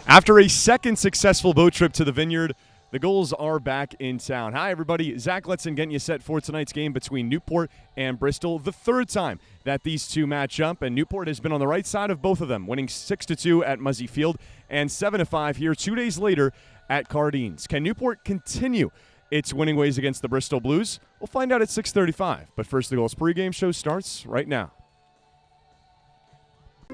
After a second successful boat trip to the Vineyard, the Gulls are back in town. Hi, everybody. Zach Letson getting you set for tonight's game between Newport and Bristol. The third time that these two match up, and Newport has been on the right side of both of them, winning 6-2 at Muzzy Field and 7-5 here 2 days later at Cardines. Can Newport continue its winning ways against the Bristol Blues? We'll find out at 6:35. But first, the Gulls pregame show starts right now.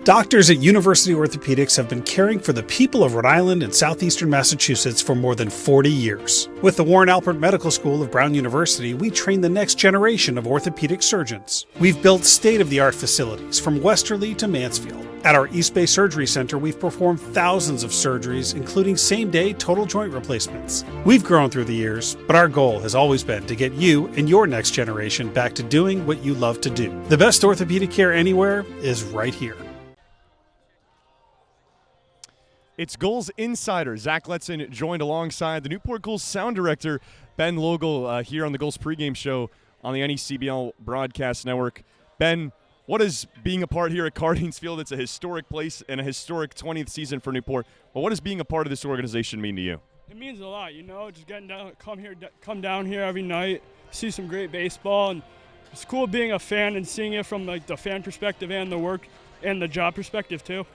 Doctors at University Orthopedics have been caring for the people of Rhode Island and southeastern Massachusetts for more than 40 years. With the Warren Alpert Medical School of Brown University, we train the next generation of orthopedic surgeons. We've built state-of-the-art facilities from Westerly to Mansfield. At our East Bay Surgery Center, we've performed thousands of surgeries, including same-day total joint replacements. We've grown through the years, but our goal has always been to get you and your next generation back to doing what you love to do. The best orthopedic care anywhere is right here. It's Gulls insider Zach Letson joined alongside the Newport Gulls sound director Ben Logel here on the Gulls pregame show on the NECBL Broadcast Network. Ben, what is being a part here at Cardines Field? It's a historic place and a historic 20th season for Newport. But what does being a part of this organization mean to you? It means a lot, just getting down, come down here every night, see some great baseball, and it's cool being a fan and seeing it from like the fan perspective and the work and the job perspective too.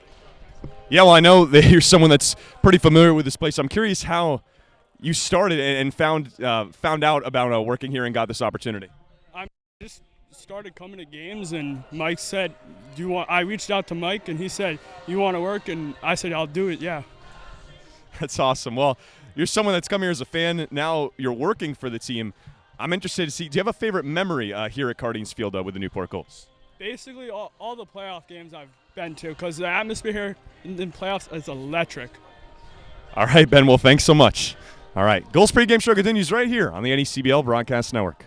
Yeah, well, I know that you're someone that's pretty familiar with this place. I'm curious how you started and found out about working here and got this opportunity. I just started coming to games, and Mike said, "Do you want?" I reached out to Mike, and he said, "You want to work?" And I said, "I'll do it." Yeah. That's awesome. Well, you're someone that's come here as a fan. Now you're working for the team. I'm interested to see. Do you have a favorite memory here at Cardines Field with the Newport Gulls? Basically, all the playoff games I've been to, because the atmosphere here in playoffs is electric. All right, Ben. Well, thanks so much. All right, Gulls pregame show continues right here on the NECBL Broadcast Network.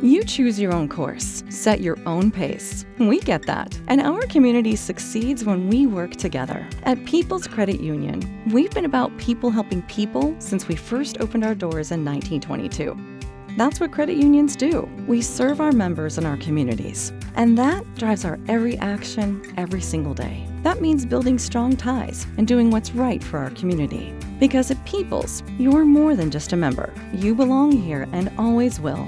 You choose your own course, set your own pace. We get that. And our community succeeds when we work together. At People's Credit Union, we've been about people helping people since we first opened our doors in 1922. That's what credit unions do. We serve our members and our communities. And that drives our every action, every single day. That means building strong ties and doing what's right for our community. Because at People's, you're more than just a member. You belong here and always will.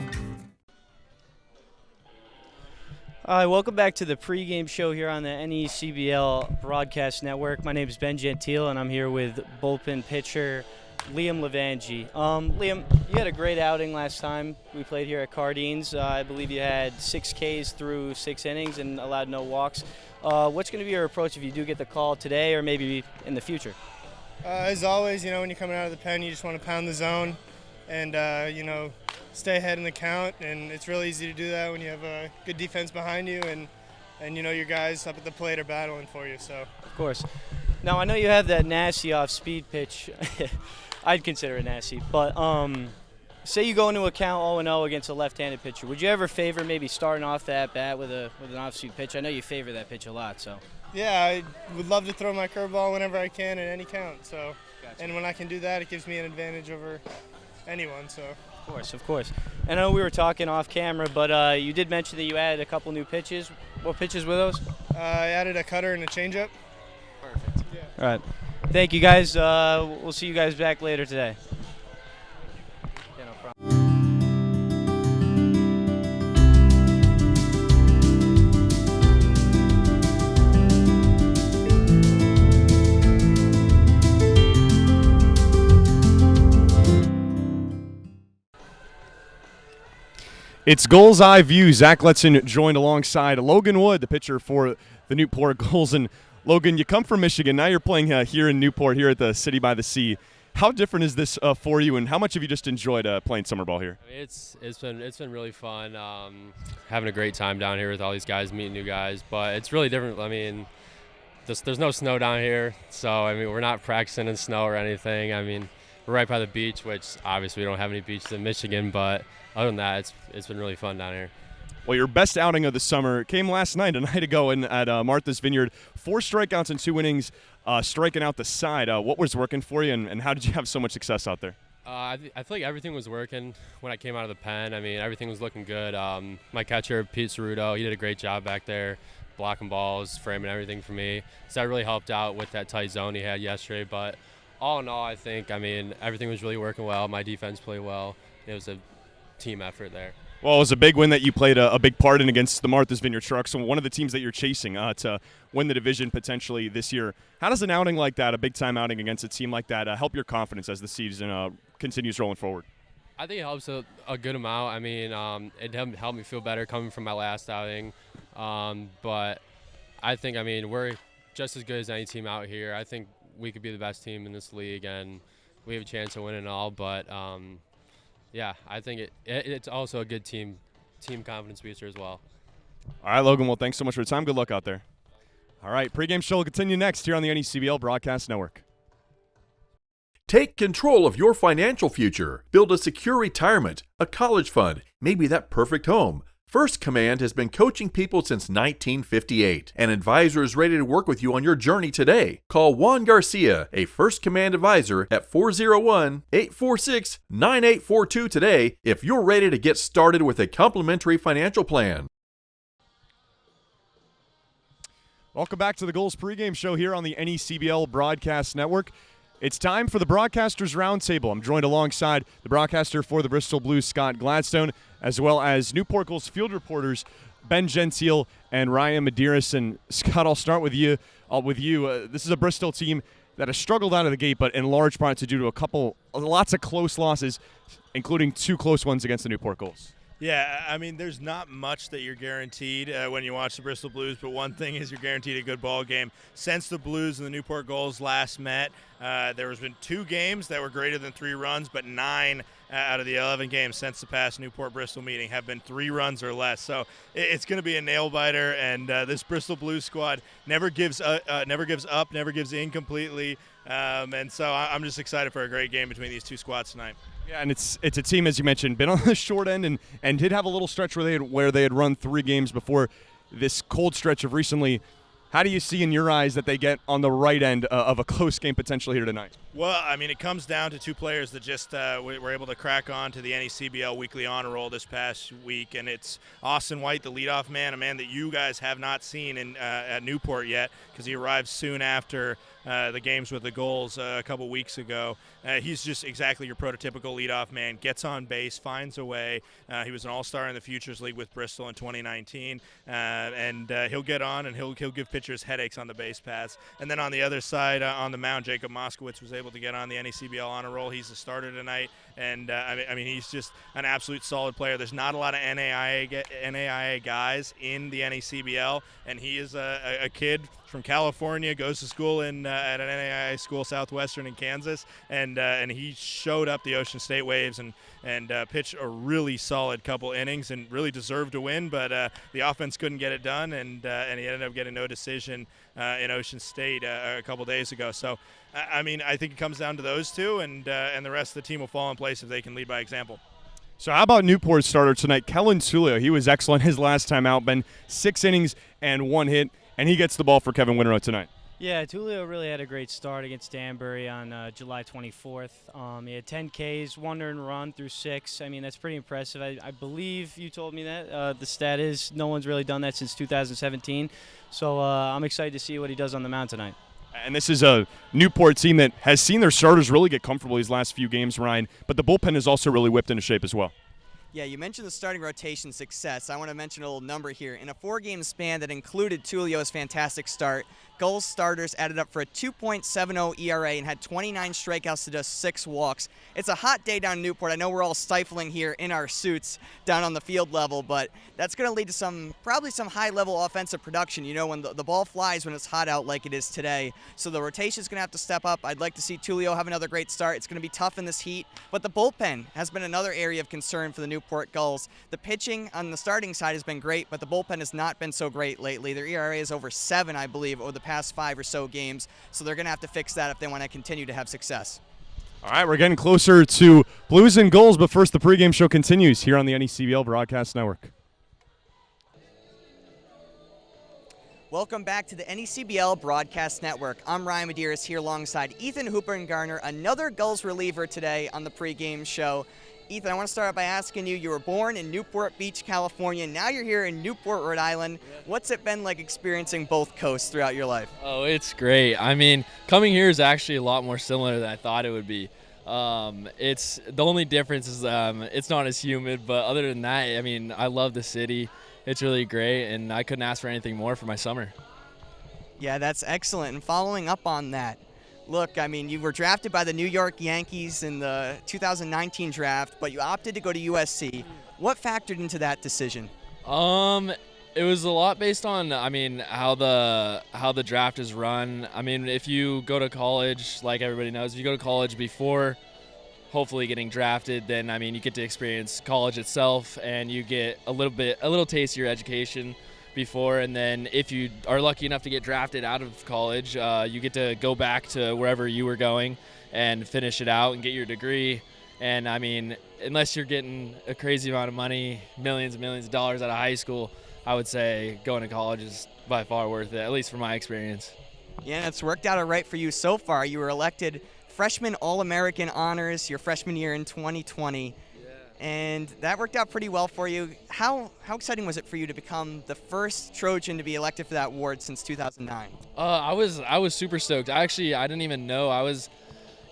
Hi, welcome back to the pregame show here on the NECBL Broadcast Network. My name is Ben Gentile, and I'm here with bullpen pitcher Liam Levangie. Liam, you had a great outing last time we played here at Cardines. I believe you had 6 Ks through 6 innings and allowed no walks. What's going to be your approach if you do get the call today or maybe in the future? As always, when you're coming out of the pen, you just want to pound the zone and, stay ahead in the count. And it's really easy to do that when you have a good defense behind you and your guys up at the plate are battling for you. So. Of course. Now, I know you have that nasty off-speed pitch. I'd consider it nasty. But say you go into a count 0-0 against a left-handed pitcher. Would you ever favor maybe starting off that bat with an off-speed pitch? I know you favor that pitch a lot. So. Yeah, I would love to throw my curveball whenever I can at any count. So, gotcha. And when I can do that, it gives me an advantage over anyone. So. Of course. I know we were talking off camera, but you did mention that you added a couple new pitches. What pitches were those? I added a cutter and a changeup. Perfect. Yeah. All right. Thank you, guys. We'll see you guys back later today. Yeah, no problem. It's Gulls Eye View. Zach Letson joined alongside Logan Wood, the pitcher for the Newport Gulls. And Logan, you come from Michigan. Now you're playing here in Newport, here at the City by the Sea. How different is this for you, and how much have you just enjoyed playing summer ball here? It's been really fun. Having a great time down here with all these guys, meeting new guys. But it's really different. I mean, there's no snow down here, so we're not practicing in snow or anything. We're right by the beach, which obviously we don't have any beaches in Michigan, but other than that, it's been really fun down here. Well, your best outing of the summer came last night, a night ago, at Martha's Vineyard. 4 strikeouts in 2 innings, striking out the side. What was working for you, and how did you have so much success out there? I feel like everything was working when I came out of the pen. Everything was looking good. My catcher, Pete Ceruto, he did a great job back there. blocking balls, framing everything for me. So that really helped out with that tight zone he had yesterday. But all in all, I think, everything was really working well. My defense played well. It was a team effort there. Well, it was a big win that you played a big part in against the Martha's Vineyard Sharks, so one of the teams that you're chasing to win the division potentially this year. How does an outing like that, a big-time outing against a team like that, help your confidence as the season continues rolling forward? I think it helps a good amount. It helped me feel better coming from my last outing. But I think, we're just as good as any team out here. I think we could be the best team in this league, and we have a chance to win it all. But, yeah, I think it's also a good team confidence booster as well. All right, Logan, well, thanks so much for your time. Good luck out there. All right, pregame show will continue next here on the NECBL Broadcast Network. Take control of your financial future. Build a secure retirement, a college fund, maybe that perfect home. First Command has been coaching people since 1958. An advisor is ready to work with you on your journey today. Call Juan Garcia, a First Command advisor, at 401-846-9842 today if you're ready to get started with a complimentary financial plan. Welcome back to the Gulls pregame show here on the NECBL Broadcast Network. It's time for the Broadcasters Roundtable. I'm joined alongside the broadcaster for the Bristol Blues, Scott Gladstone, as well as Newport Gulls field reporters Ben Gentile and Ryan Medeiros. And Scott, I'll start with you. This is a Bristol team that has struggled out of the gate, but in large part due to lots of close losses, including 2 close ones against the Newport Gulls. Yeah, there's not much that you're guaranteed when you watch the Bristol Blues, but one thing is you're guaranteed a good ball game. Since the Blues and the Newport Gulls last met, there has been 2 games that were greater than 3 runs, but 9 out of the 11 games since the past Newport-Bristol meeting have been 3 runs or less. So it's going to be a nail-biter, and this Bristol Blues squad never gives up, never gives in completely. And so I'm just excited for a great game between these 2 squads tonight. Yeah, and it's a team, as you mentioned, been on the short end and did have a little stretch where they had run 3 games before this cold stretch of recently. How do you see in your eyes that they get on the right end of a close game potentially here tonight? Well, it comes down to 2 players that just were able to crack on to the NECBL Weekly Honor Roll this past week, and it's Austin White, the leadoff man, a man that you guys have not seen at Newport yet because he arrived soon after the games with the Gulls a couple weeks ago. He's just exactly your prototypical leadoff man, gets on base, finds a way. He was an all-star in the Futures League with Bristol in 2019, and he'll get on and he'll give pitchers headaches on the base paths. And then on the other side, on the mound, Jacob Moskowitz was able to get on the NECBL Honor Roll. He's the starter tonight, and he's just an absolute solid player. There's not a lot of NAIA guys in the NECBL, and he is a kid from California, goes to school at an NAIA school, Southwestern in Kansas, and he showed up the Ocean State Waves and pitched a really solid couple innings and really deserved to win, but the offense couldn't get it done, and he ended up getting no decision in Ocean State a couple days ago. So, I think it comes down to those 2, and the rest of the team will fall in place if they can lead by example. So how about Newport's starter tonight, Kellen Tulio? He was excellent his last time out, been 6 innings and 1 hit, and he gets the ball for Kevin Winterow tonight. Yeah, Tulio really had a great start against Danbury on July 24th. He had 10 Ks, 1 earned run through 6. That's pretty impressive. I believe you told me that. The stat is no one's really done that since 2017. So I'm excited to see what he does on the mound tonight. And this is a Newport team that has seen their starters really get comfortable these last few games, Ryan, but the bullpen is also really whipped into shape as well. Yeah, you mentioned the starting rotation success. I want to mention a little number here. In a 4-game span that included Tulio's fantastic start, Gulls starters added up for a 2.70 ERA and had 29 strikeouts to just 6 walks. It's a hot day down in Newport. I know we're all stifling here in our suits down on the field level, but that's going to lead to probably some high-level offensive production, when the ball flies when it's hot out like it is today. So the rotation is going to have to step up. I'd like to see Tulio have another great start. It's going to be tough in this heat, but the bullpen has been another area of concern for the Newport Gulls. The pitching on the starting side has been great, but the bullpen has not been so great lately. Their ERA is over 7, I believe, over the past 5 or so games, so they're going to have to fix that if they want to continue to have success. All right, we're getting closer to Blues and Gulls, but first the pregame show continues here on the NECBL Broadcast Network. Welcome back to the NECBL Broadcast Network. I'm Ryan Medeiros here alongside Ethan Hooper and Garner, another Gulls reliever today on the pregame show. Ethan, I want to start out by asking you, you were born in Newport Beach, California. Now you're here in Newport, Rhode Island. What's it been like experiencing both coasts throughout your life? Oh, it's great. I mean, coming here is actually a lot more similar than I thought it would be. It's the only difference is it's not as humid, but other than that, I mean, I love the city. It's really great, and I couldn't ask for anything more for my summer. Yeah, that's excellent. And following up on that, look, I mean, you were drafted by the New York Yankees in the 2019 draft, but you opted to go to USC. What factored into that decision? It was a lot based on, I mean, how the draft is run. I mean, if you go to college, like everybody knows, if you go to college before hopefully getting drafted, then, I mean, you get to experience college itself, and you get a little taste of your education before, and then if you are lucky enough to get drafted out of college, you get to go back to wherever you were going and finish it out and get your degree. And I mean, unless you're getting a crazy amount of money, millions and millions of dollars out of high school, I would say going to college is by far worth it, at least from my experience. Yeah, it's worked out all right for you so far. You were elected freshman All-American honors your freshman year in 2020. And that worked out pretty well for you. How exciting was it for you to become the first Trojan to be elected for that award since 2009? I was super stoked. I didn't even know.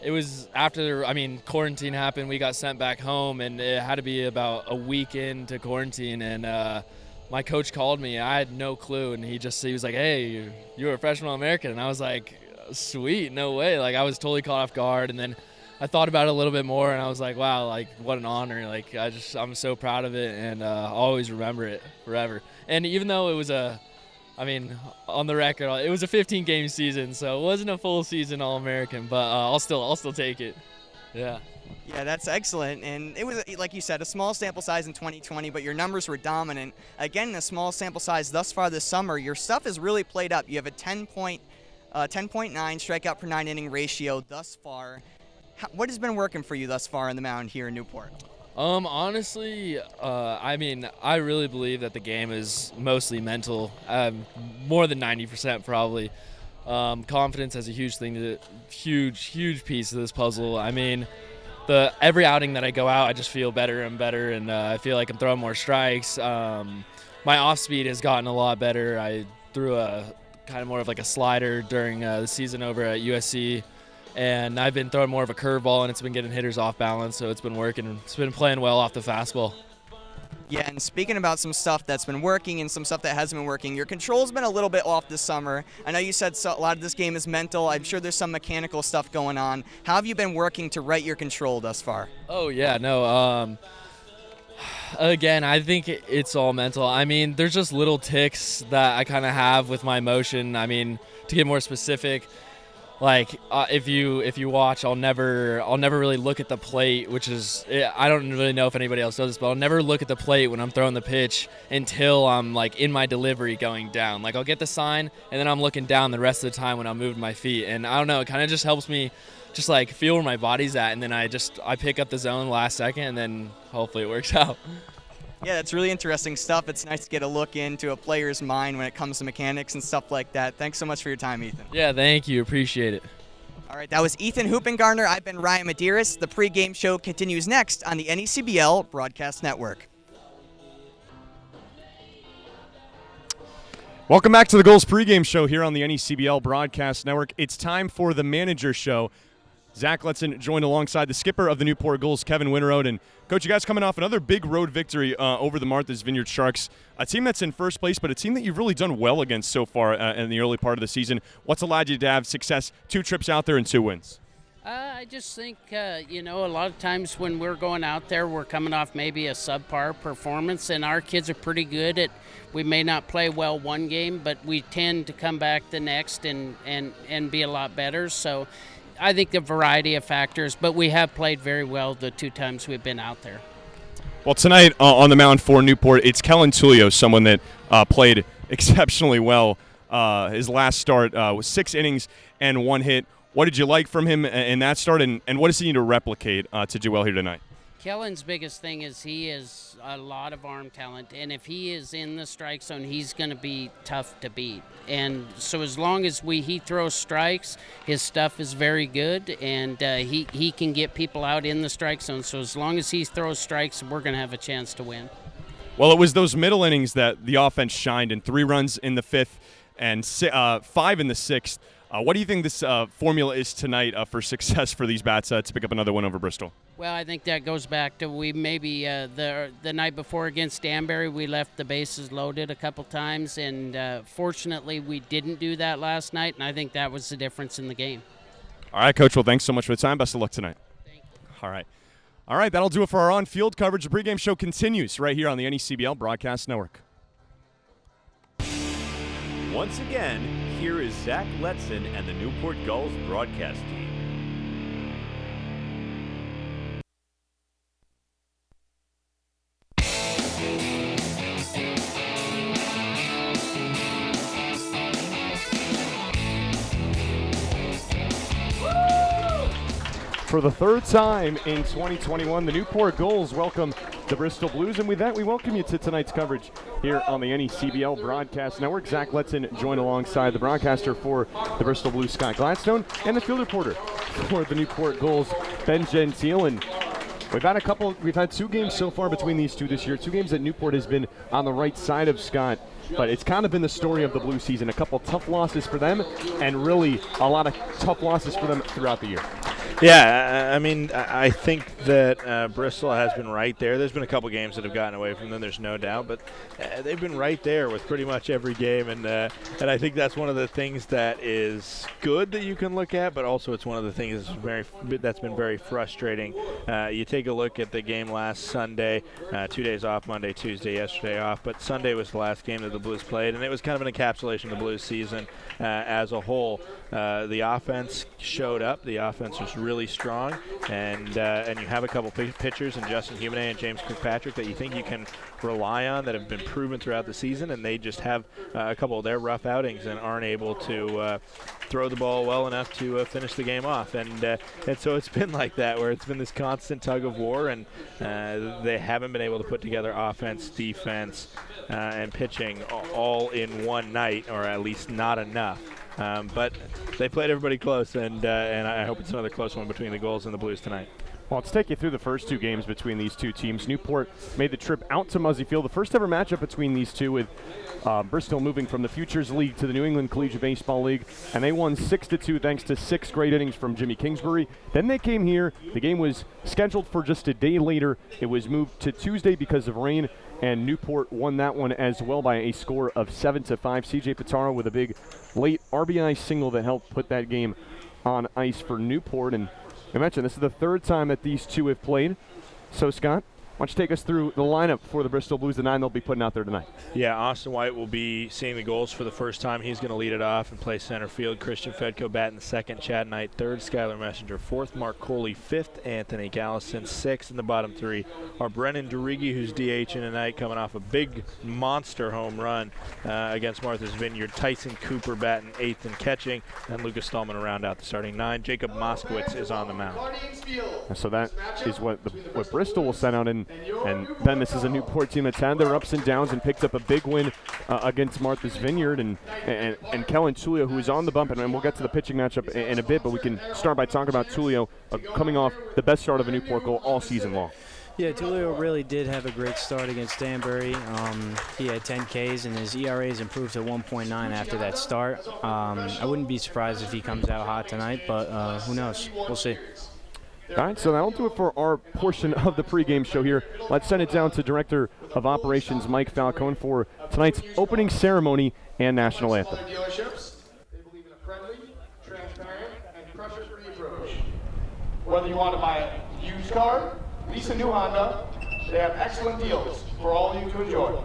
It was after, I mean, quarantine happened. We got sent back home, and it had to be about a week into quarantine. And my coach called me. I had no clue, and he was like, "Hey, you're a freshman All-American," and I was like, "Sweet, no way!" Like I was totally caught off guard, and then I thought about it a little bit more, and I was like, wow, like, what an honor. Like, I'm so proud of it, and I'll always remember it forever. And even though it was on the record, it was a 15-game season, so it wasn't a full season All-American, but I'll still take it. Yeah. Yeah, that's excellent. And it was, like you said, a small sample size in 2020, but your numbers were dominant. Again, a small sample size thus far this summer. Your stuff has really played up. You have a 10.9 strikeout per 9 inning ratio thus far. What has been working for you thus far on the mound here in Newport? Honestly, I mean, I really believe that the game is mostly mental, more than 90% probably. Confidence is a huge piece of this puzzle. I mean, every outing that I go out, I just feel better and better, and I feel like I'm throwing more strikes. My off speed has gotten a lot better. I threw a kind of more of like a slider during the season over at USC. And I've been throwing more of a curveball, and it's been getting hitters off balance, so it's been working. It's been playing well off the fastball. Yeah, and speaking about some stuff that's been working and some stuff that hasn't been working, your control's been a little bit off this summer. I know you said a lot of this game is mental. I'm sure there's some mechanical stuff going on. How have you been working to right your control thus far? Oh, yeah, no. Again, I think it's all mental. I mean, there's just little ticks that I kind of have with my motion. I mean, to get more specific, like if you watch, I'll never really look at the plate, which is, I don't really know if anybody else does this, but I'll never look at the plate when I'm throwing the pitch until I'm like in my delivery going down. Like I'll get the sign and then I'm looking down the rest of the time when I'm moving my feet. And I don't know, it kind of just helps me just like feel where my body's at, and then I pick up the zone last second, and then hopefully it works out. Yeah, that's really interesting stuff. It's nice to get a look into a player's mind when it comes to mechanics and stuff like that. Thanks so much for your time, Ethan. Yeah, thank you. Appreciate it. All right, that was Ethan Hoopengarner. I've been Ryan Medeiros. The pregame show continues next on the NECBL Broadcast Network. Welcome back to the Gulls pregame show here on the NECBL Broadcast Network. It's time for the manager show. Zach Letson joined alongside the skipper of the Newport Gulls, Kevin Winterode. And, Coach, you guys coming off another big road victory over the Martha's Vineyard Sharks, a team that's in first place, but a team that you've really done well against so far in the early part of the season. What's allowed you to have success, 2 trips out there and 2 wins? I just think, a lot of times when we're going out there, we're coming off maybe a subpar performance, and our kids are pretty good at, we may not play well one game, but we tend to come back the next and be a lot better. So I think a variety of factors, but we have played very well the 2 times we've been out there. Well, tonight on the mound for Newport, it's Kellen Tullio, someone that played exceptionally well. His last start was 6 innings and 1 hit. What did you like from him in that start, and what does he need to replicate to do well here tonight? Kellen's biggest thing is he is a lot of arm talent, and if he is in the strike zone, he's going to be tough to beat. And so as long as he throws strikes, his stuff is very good, and he can get people out in the strike zone. So as long as he throws strikes, we're going to have a chance to win. Well, it was those middle innings that the offense shined in. 3 runs in the 5th and 5 in the 6th. What do you think this formula is tonight for success for these bats to pick up another win over Bristol? Well, I think that goes back to the night before against Danbury, we left the bases loaded a couple times, and fortunately we didn't do that last night, and I think that was the difference in the game. All right, Coach. Well, thanks so much for the time. Best of luck tonight. Thank you. All right, that'll do it for our on-field coverage. The pregame show continues right here on the NECBL Broadcast Network. Once again, here is Zach Letson and the Newport Gulls broadcast team. For the 3rd time in 2021, the Newport Gulls welcome the Bristol Blues, and with that, we welcome you to tonight's coverage here on the NECBL Broadcast Network. Zach Letson joined alongside the broadcaster for the Bristol Blues, Scott Gladstone, and the field reporter for the Newport Gulls, Ben Gentile. And we've had 2 games so far between these two this year. 2 games that Newport has been on the right side of Scott. But it's kind of been the story of the Blue season. A couple tough losses for them, and really a lot of tough losses for them throughout the year. Yeah, I mean, I think that Bristol has been right there. There's been a couple games that have gotten away from them, there's no doubt, but they've been right there with pretty much every game, and I think that's one of the things that is good that you can look at, but also it's one of the things that's been very frustrating. You take a look at the game last Sunday, 2 days off, Monday, Tuesday, yesterday off, but Sunday was the last game that the Blues played, and it was kind of an encapsulation of the Blues season as a whole. The offense showed up. The offense was really strong, and you have a couple pitchers in Justin Humane and James Kirkpatrick that you think you can rely on that have been proven throughout the season, and they just have a couple of their rough outings and aren't able to throw the ball well enough to finish the game off. And so it's been like that, where it's been this constant tug of war, and they haven't been able to put together offense, defense, and pitching all in one night, or at least not enough. But they played everybody close, and I hope it's another close one between the Gulls and the Blues tonight. Well, let's take you through the first 2 games between these 2 teams. Newport made the trip out to Muzzy Field, the first ever matchup between these two, with Bristol moving from the Futures League to the New England Collegiate Baseball League, and they won 6-2 thanks to 6 great innings from Jimmy Kingsbury. Then they came here. The game was scheduled for just a day later. It was moved to Tuesday because of rain, and Newport won that one as well by a score of 7-5. CJ Pitaro with a big late RBI single that helped put that game on ice for Newport. And I mentioned this is the 3rd time that these two have played. So, Scott, why don't you take us through the lineup for the Bristol Blues, the 9 they'll be putting out there tonight? Yeah, Austin White will be seeing the Gulls for the first time. He's going to lead it off and play center field. Christian Fedko batting the 2nd, Chad Knight 3rd, Skylar Messenger 4th, Mark Coley 5th, Anthony Gallison 6th. In the bottom 3 are Brennan DeRigi, who's DHing tonight, coming off a big monster home run against Martha's Vineyard. Tyson Cooper batting 8th and catching, and Lucas Stallman to round out the starting 9. Jacob Moskowitz is on the mound. So that is what Bristol will send out, and then this is a Newport team that's had their ups and downs and picked up a big win against Martha's Vineyard, and Kellen Tulio, who is on the bump, and we'll get to the pitching matchup in a bit, but we can start by talking about Tulio coming off the best start of a Newport goal all season long. Yeah, Tulio really did have a great start against Danbury. He had 10 Ks, and his ERA has improved to 1.9 after that start. I wouldn't be surprised if he comes out hot tonight, but who knows? We'll see. All right, so that'll do it for our portion of the pregame show here. Let's send it down to Director of Operations Mike Falcone for tonight's opening ceremony and national anthem. They believe in a friendly, transparent, and pressure-free approach. Whether you want to buy a used car, lease a new Honda, they have excellent deals for all of you to enjoy.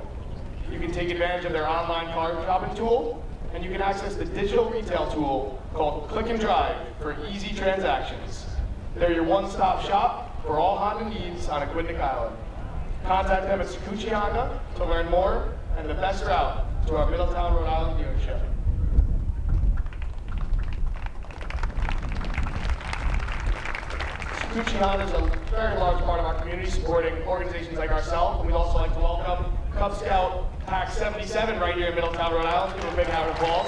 You can take advantage of their online car shopping tool, and you can access the digital retail tool called Click and Drive for easy transactions. They're your one-stop shop for all Honda needs on Aquidneck Island. Contact them at Sakuchi Honda to learn more and the best route to our Middletown, Rhode Island dealership. Sakuchi Honda is a very large part of our community, supporting organizations like ourselves. And we'd also like to welcome Cub Scout Pack 77 right here in Middletown, Rhode Island. Give them a big round of applause.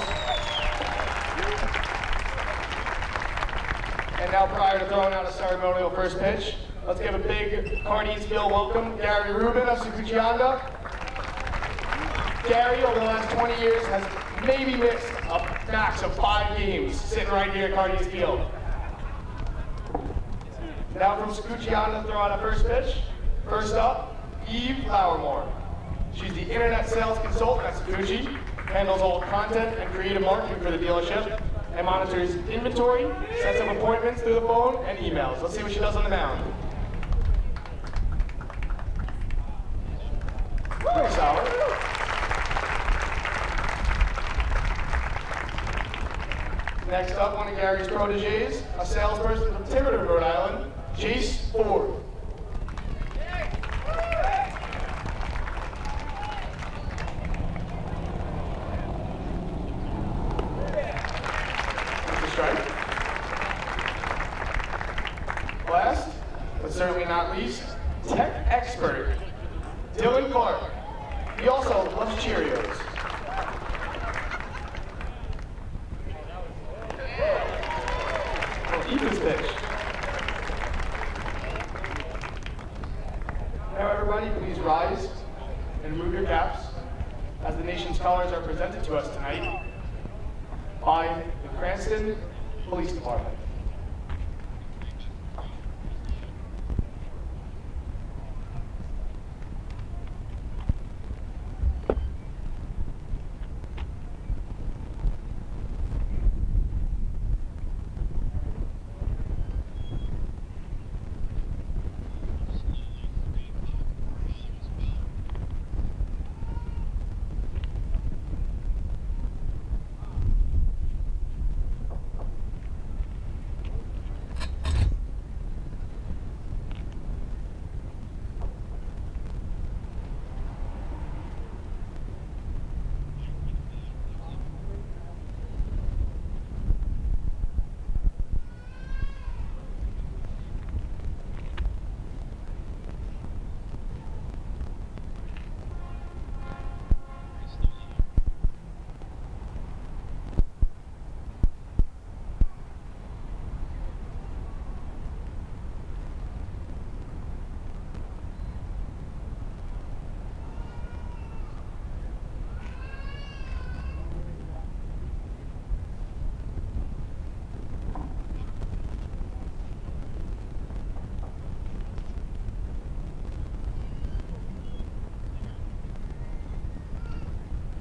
And now, prior to throwing out a ceremonial first pitch, let's give a big Carneysville welcome. Gary Rubin of Sakuchi Honda. Gary, over the last 20 years, has maybe missed a max of 5 games sitting right here at Carneysville. Now from Sakuchi Honda, throw out a first pitch. First up, Eve Flowermore. She's the internet sales consultant at Sakuchi, handles all content and creative marketing for the dealership, and monitors inventory, sets up appointments through the phone, and emails. Let's see what she does on the mound. Pretty solid. Next up, one of Gary's proteges, a salesperson from Tiverton, Rhode Island, Jace Ford. Last, but certainly not least, tech expert, Dylan Clark. He also loves Cheerios. Ethan's pitch. Now everybody, please rise and remove your caps as the nation's colors are presented to us tonight by the Cranston Police Department.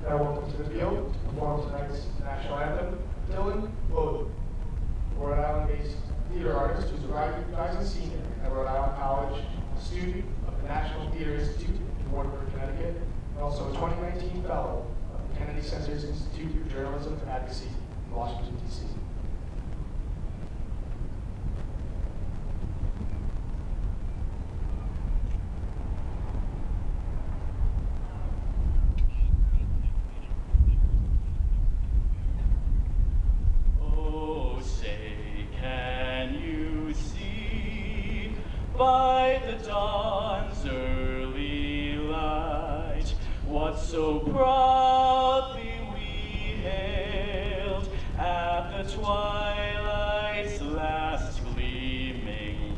Now welcome to the field to perform tonight's national anthem, Dylan Bode, Rhode Island-based theater artist who's a rising senior at Rhode Island College, a student of the National Theater Institute in Waterford, Connecticut, and also a 2019 fellow of the Kennedy Center's Institute for Journalism and Advocacy in Washington, D.C. By the dawn's early light, what so proudly we hailed at the twilight's last gleaming,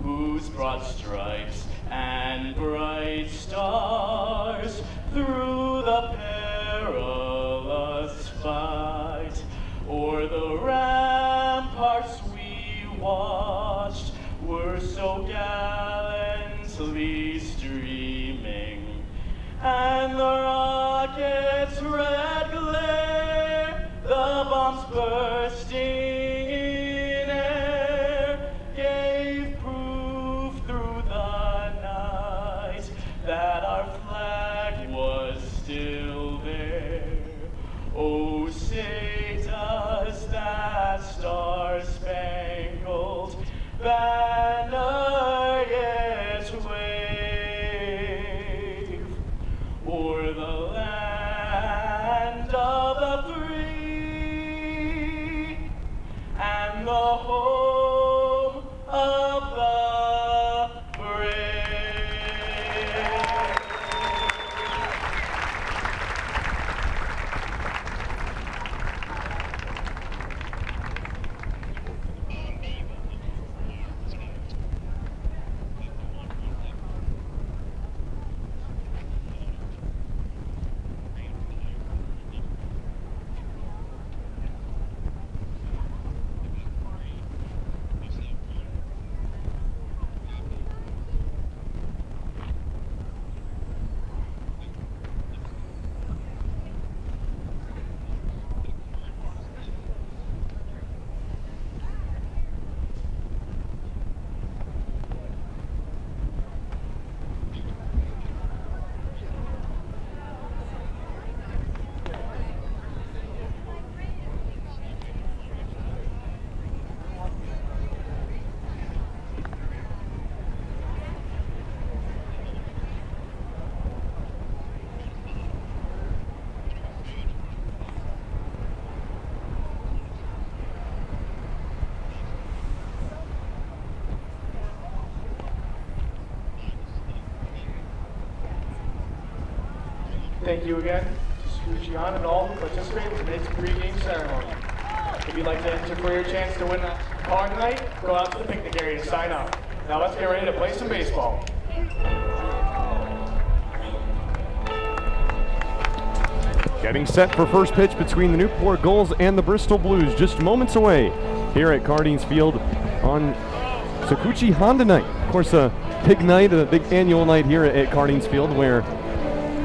whose broad stripes and bright stars through the perilous fight o'er the ramparts we watched were so gallantly streaming, and the rocket's red glare, the bombs bursting in air, gave proof through the night that our flag was still there. Oh, say does that star-spangled banner yet wave o'er the land of the free and the home of the Thank you again to Suchian and all who participate in tonight's pregame ceremony. If you'd like to enter for your chance to win a car tonight, go out to the picnic area to sign up. Now let's get ready to play some baseball. Getting set for first pitch between the Newport Gulls and the Bristol Blues, just moments away here at Cardines Field on Sakuchi Honda Night. Of course, a big night, a big annual night here at Cardines Field where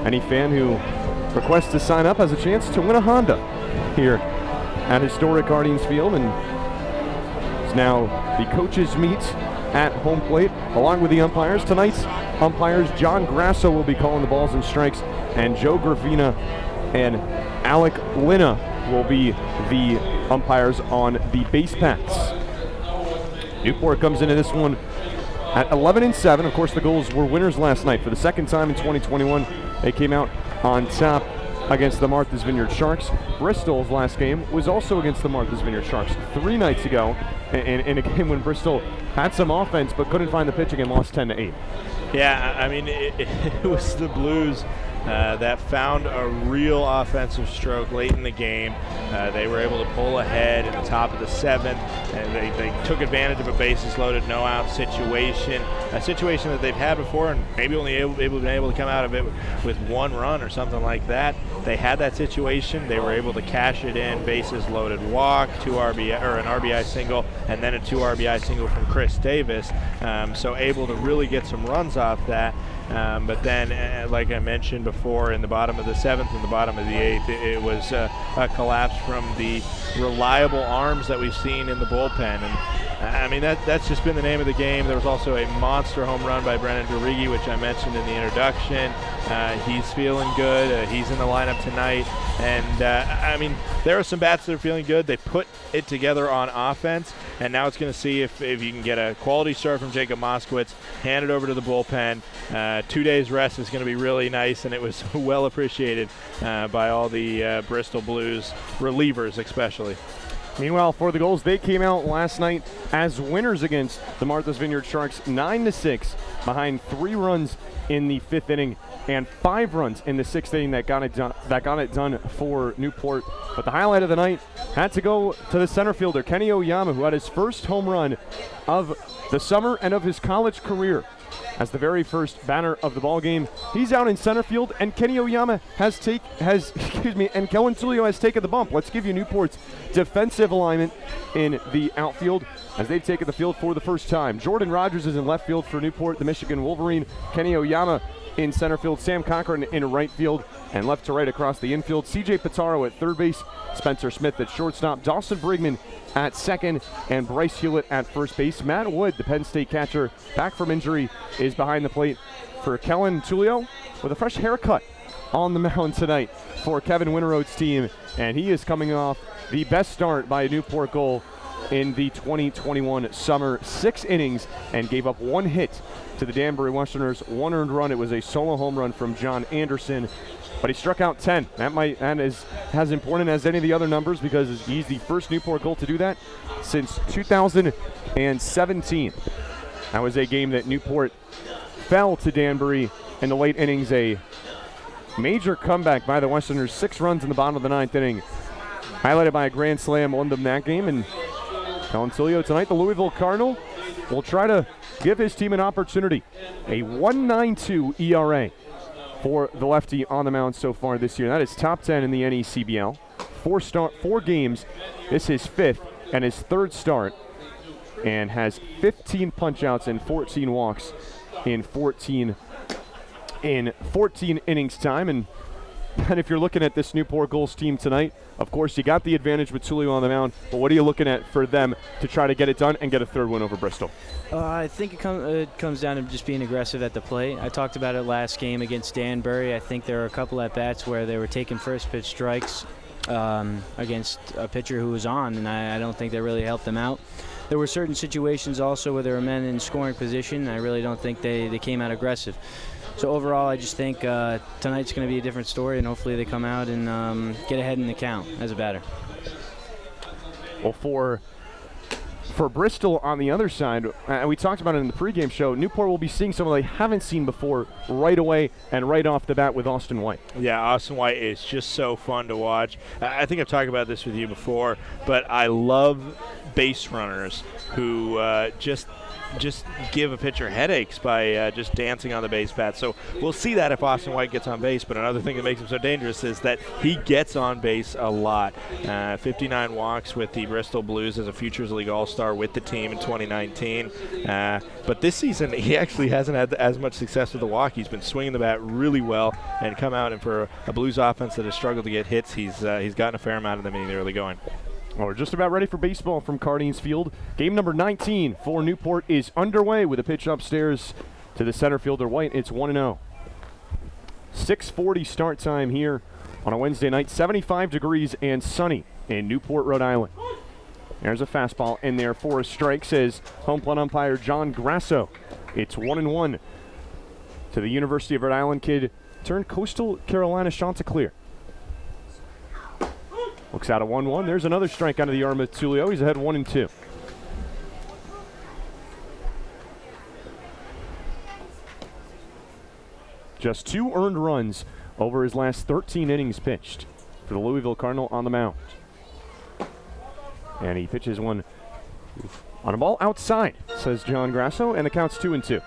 any fan who requests to sign up has a chance to win a Honda here at historic Cardines Field. And it's now the coaches meet at home plate along with the umpires. Tonight's umpires, John Grasso will be calling the balls and strikes, and Joe Gravina and Alec Lina will be the umpires on the base paths. Newport comes into this one at 11-7. Of course, the Gulls were winners last night for the second time in 2021. They came out on top against the Martha's Vineyard Sharks. Bristol's last game was also against the Martha's Vineyard Sharks 3 nights ago in a game when Bristol had some offense but couldn't find the pitching and lost 10-8. Yeah, I mean, it was the Blues that found a real offensive stroke late in the game. They were able to pull ahead in the top of the 7th, and they took advantage of a bases loaded, no out situation, a situation that they've had before and maybe only been able to come out of it with 1 run or something like that. They had that situation. They were able to cash it in, bases loaded walk, an RBI single, and then a 2 RBI single from Chris Davis. So able to really get some runs off that. But then, like I mentioned before, in the bottom of the 7th and the bottom of the 8th, it was a collapse from the reliable arms that we've seen in the bullpen. And I mean, that's just been the name of the game. There was also a monster home run by Brennan Derigi, which I mentioned in the introduction. He's feeling good. He's in the lineup tonight. And, I mean, there are some bats that are feeling good. They put it together on offense, and now it's going to see if you can get a quality start from Jacob Moskowitz, hand it over to the bullpen. 2 days rest is going to be really nice, and it was well appreciated by all the Bristol Blues relievers especially. Meanwhile, for the Gulls, they came out last night as winners against the Martha's Vineyard Sharks, 9-6, behind 3 runs in the 5th inning and 5 runs in the 6th inning that got it done for Newport. But the highlight of the night had to go to the center fielder, Kenny Oyama, who had his first home run of the summer and of his college career. As the very first batter of the ball game, he's out in center field, and Kenny Oyama and Kellen Tulio has taken the bump. Let's give you Newport's defensive alignment in the outfield as they've taken the field for the first time. Jordan Rogers is in left field for Newport, the Michigan Wolverine. Kenny Oyama in center field, Sam Cochran in right field, and left to right across the infield. CJ Pitaro at third base, Spencer Smith at shortstop, Dawson Brigman at second, and Bryce Hewlett at first base. Matt Wood, the Penn State catcher, back from injury, is behind the plate for Kellen Tulio with a fresh haircut on the mound tonight for Kevin Winterode's team, and he is coming off the best start by a Newport Gull in the 2021 summer. 6 innings and gave up 1 hit to the Danbury Westerners, 1 earned run. It was a solo home run from John Anderson, but he struck out 10. That is as important as any of the other numbers because he's the first Newport Gull to do that since 2017. That was a game that Newport fell to Danbury in the late innings. A major comeback by the Westerners, 6 runs in the bottom of the 9th inning, highlighted by a grand slam won them that game. And Kellen Tulio tonight, the Louisville Cardinal, will try to give his team an opportunity. A 1.92 ERA for the lefty on the mound so far this year. That is top 10 in the NECBL. 4 games. This is his 5th and his 3rd start, and has 15 punch-outs and 14 walks in 14 innings time. And if you're looking at this Newport Gulls team tonight, of course, you got the advantage with Tulio on the mound, but what are you looking at for them to try to get it done and get a 3rd win over Bristol? I think it comes down to just being aggressive at the plate. I talked about it last game against Danbury. I think there were a couple at-bats where they were taking first pitch strikes against a pitcher who was on, and I don't think that really helped them out. There were certain situations also where there were men in scoring position. I really don't think they came out aggressive. So overall, I just think tonight's going to be a different story, and hopefully they come out and get ahead in the count as a batter. Well, for For Bristol on the other side, we talked about it in the pregame show, Newport will be seeing someone they haven't seen before right away and right off the bat with Austin White. Yeah, Austin White is just so fun to watch. I think I've talked about this with you before, but I love base runners who just give a pitcher headaches by just dancing on the base path. So we'll see that if Austin White gets on base. But another thing that makes him so dangerous is that he gets on base a lot. 59 walks with the Bristol Blues as a Futures League All-Star with the team in 2019. But this season, he actually hasn't had as much success with the walk. He's been swinging the bat really well and come out, and for a Blues offense that has struggled to get hits, he's gotten a fair amount of them in the early going. Well, we're just about ready for baseball from Cardines Field. Game number 19 for Newport is underway with a pitch upstairs to the center fielder White. It's 1-0. 6:40 start time here on a Wednesday night. 75 degrees and sunny in Newport, Rhode Island. There's a fastball in there for a strike, says home plate umpire John Grasso. It's 1-1 to the University of Rhode Island kid turned Coastal Carolina Chanticleer. Looks out at 1-1. There's another strike out of the arm of Tulio. He's ahead 1-2. Just 2 earned runs over his last 13 innings pitched for the Louisville Cardinal on the mound. And he pitches one on a ball outside, says John Grasso, and the count's 2-2.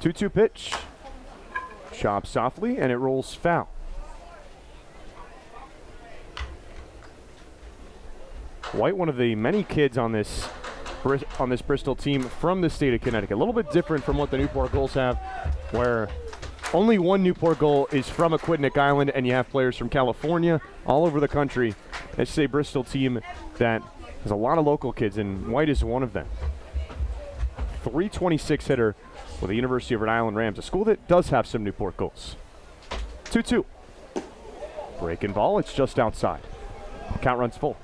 Two-two pitch, chops softly, and it rolls foul. White, one of the many kids on this Bristol team from the state of Connecticut. A little bit different from what the Newport Gulls have, where only one Newport Gull is from Aquidneck Island, and you have players from California, all over the country. It's a Bristol team that has a lot of local kids, and White is one of them. 326 hitter with the University of Rhode Island Rams, a school that does have some Newport Gulls. 2-2. Breaking ball, it's just outside. Count runs full.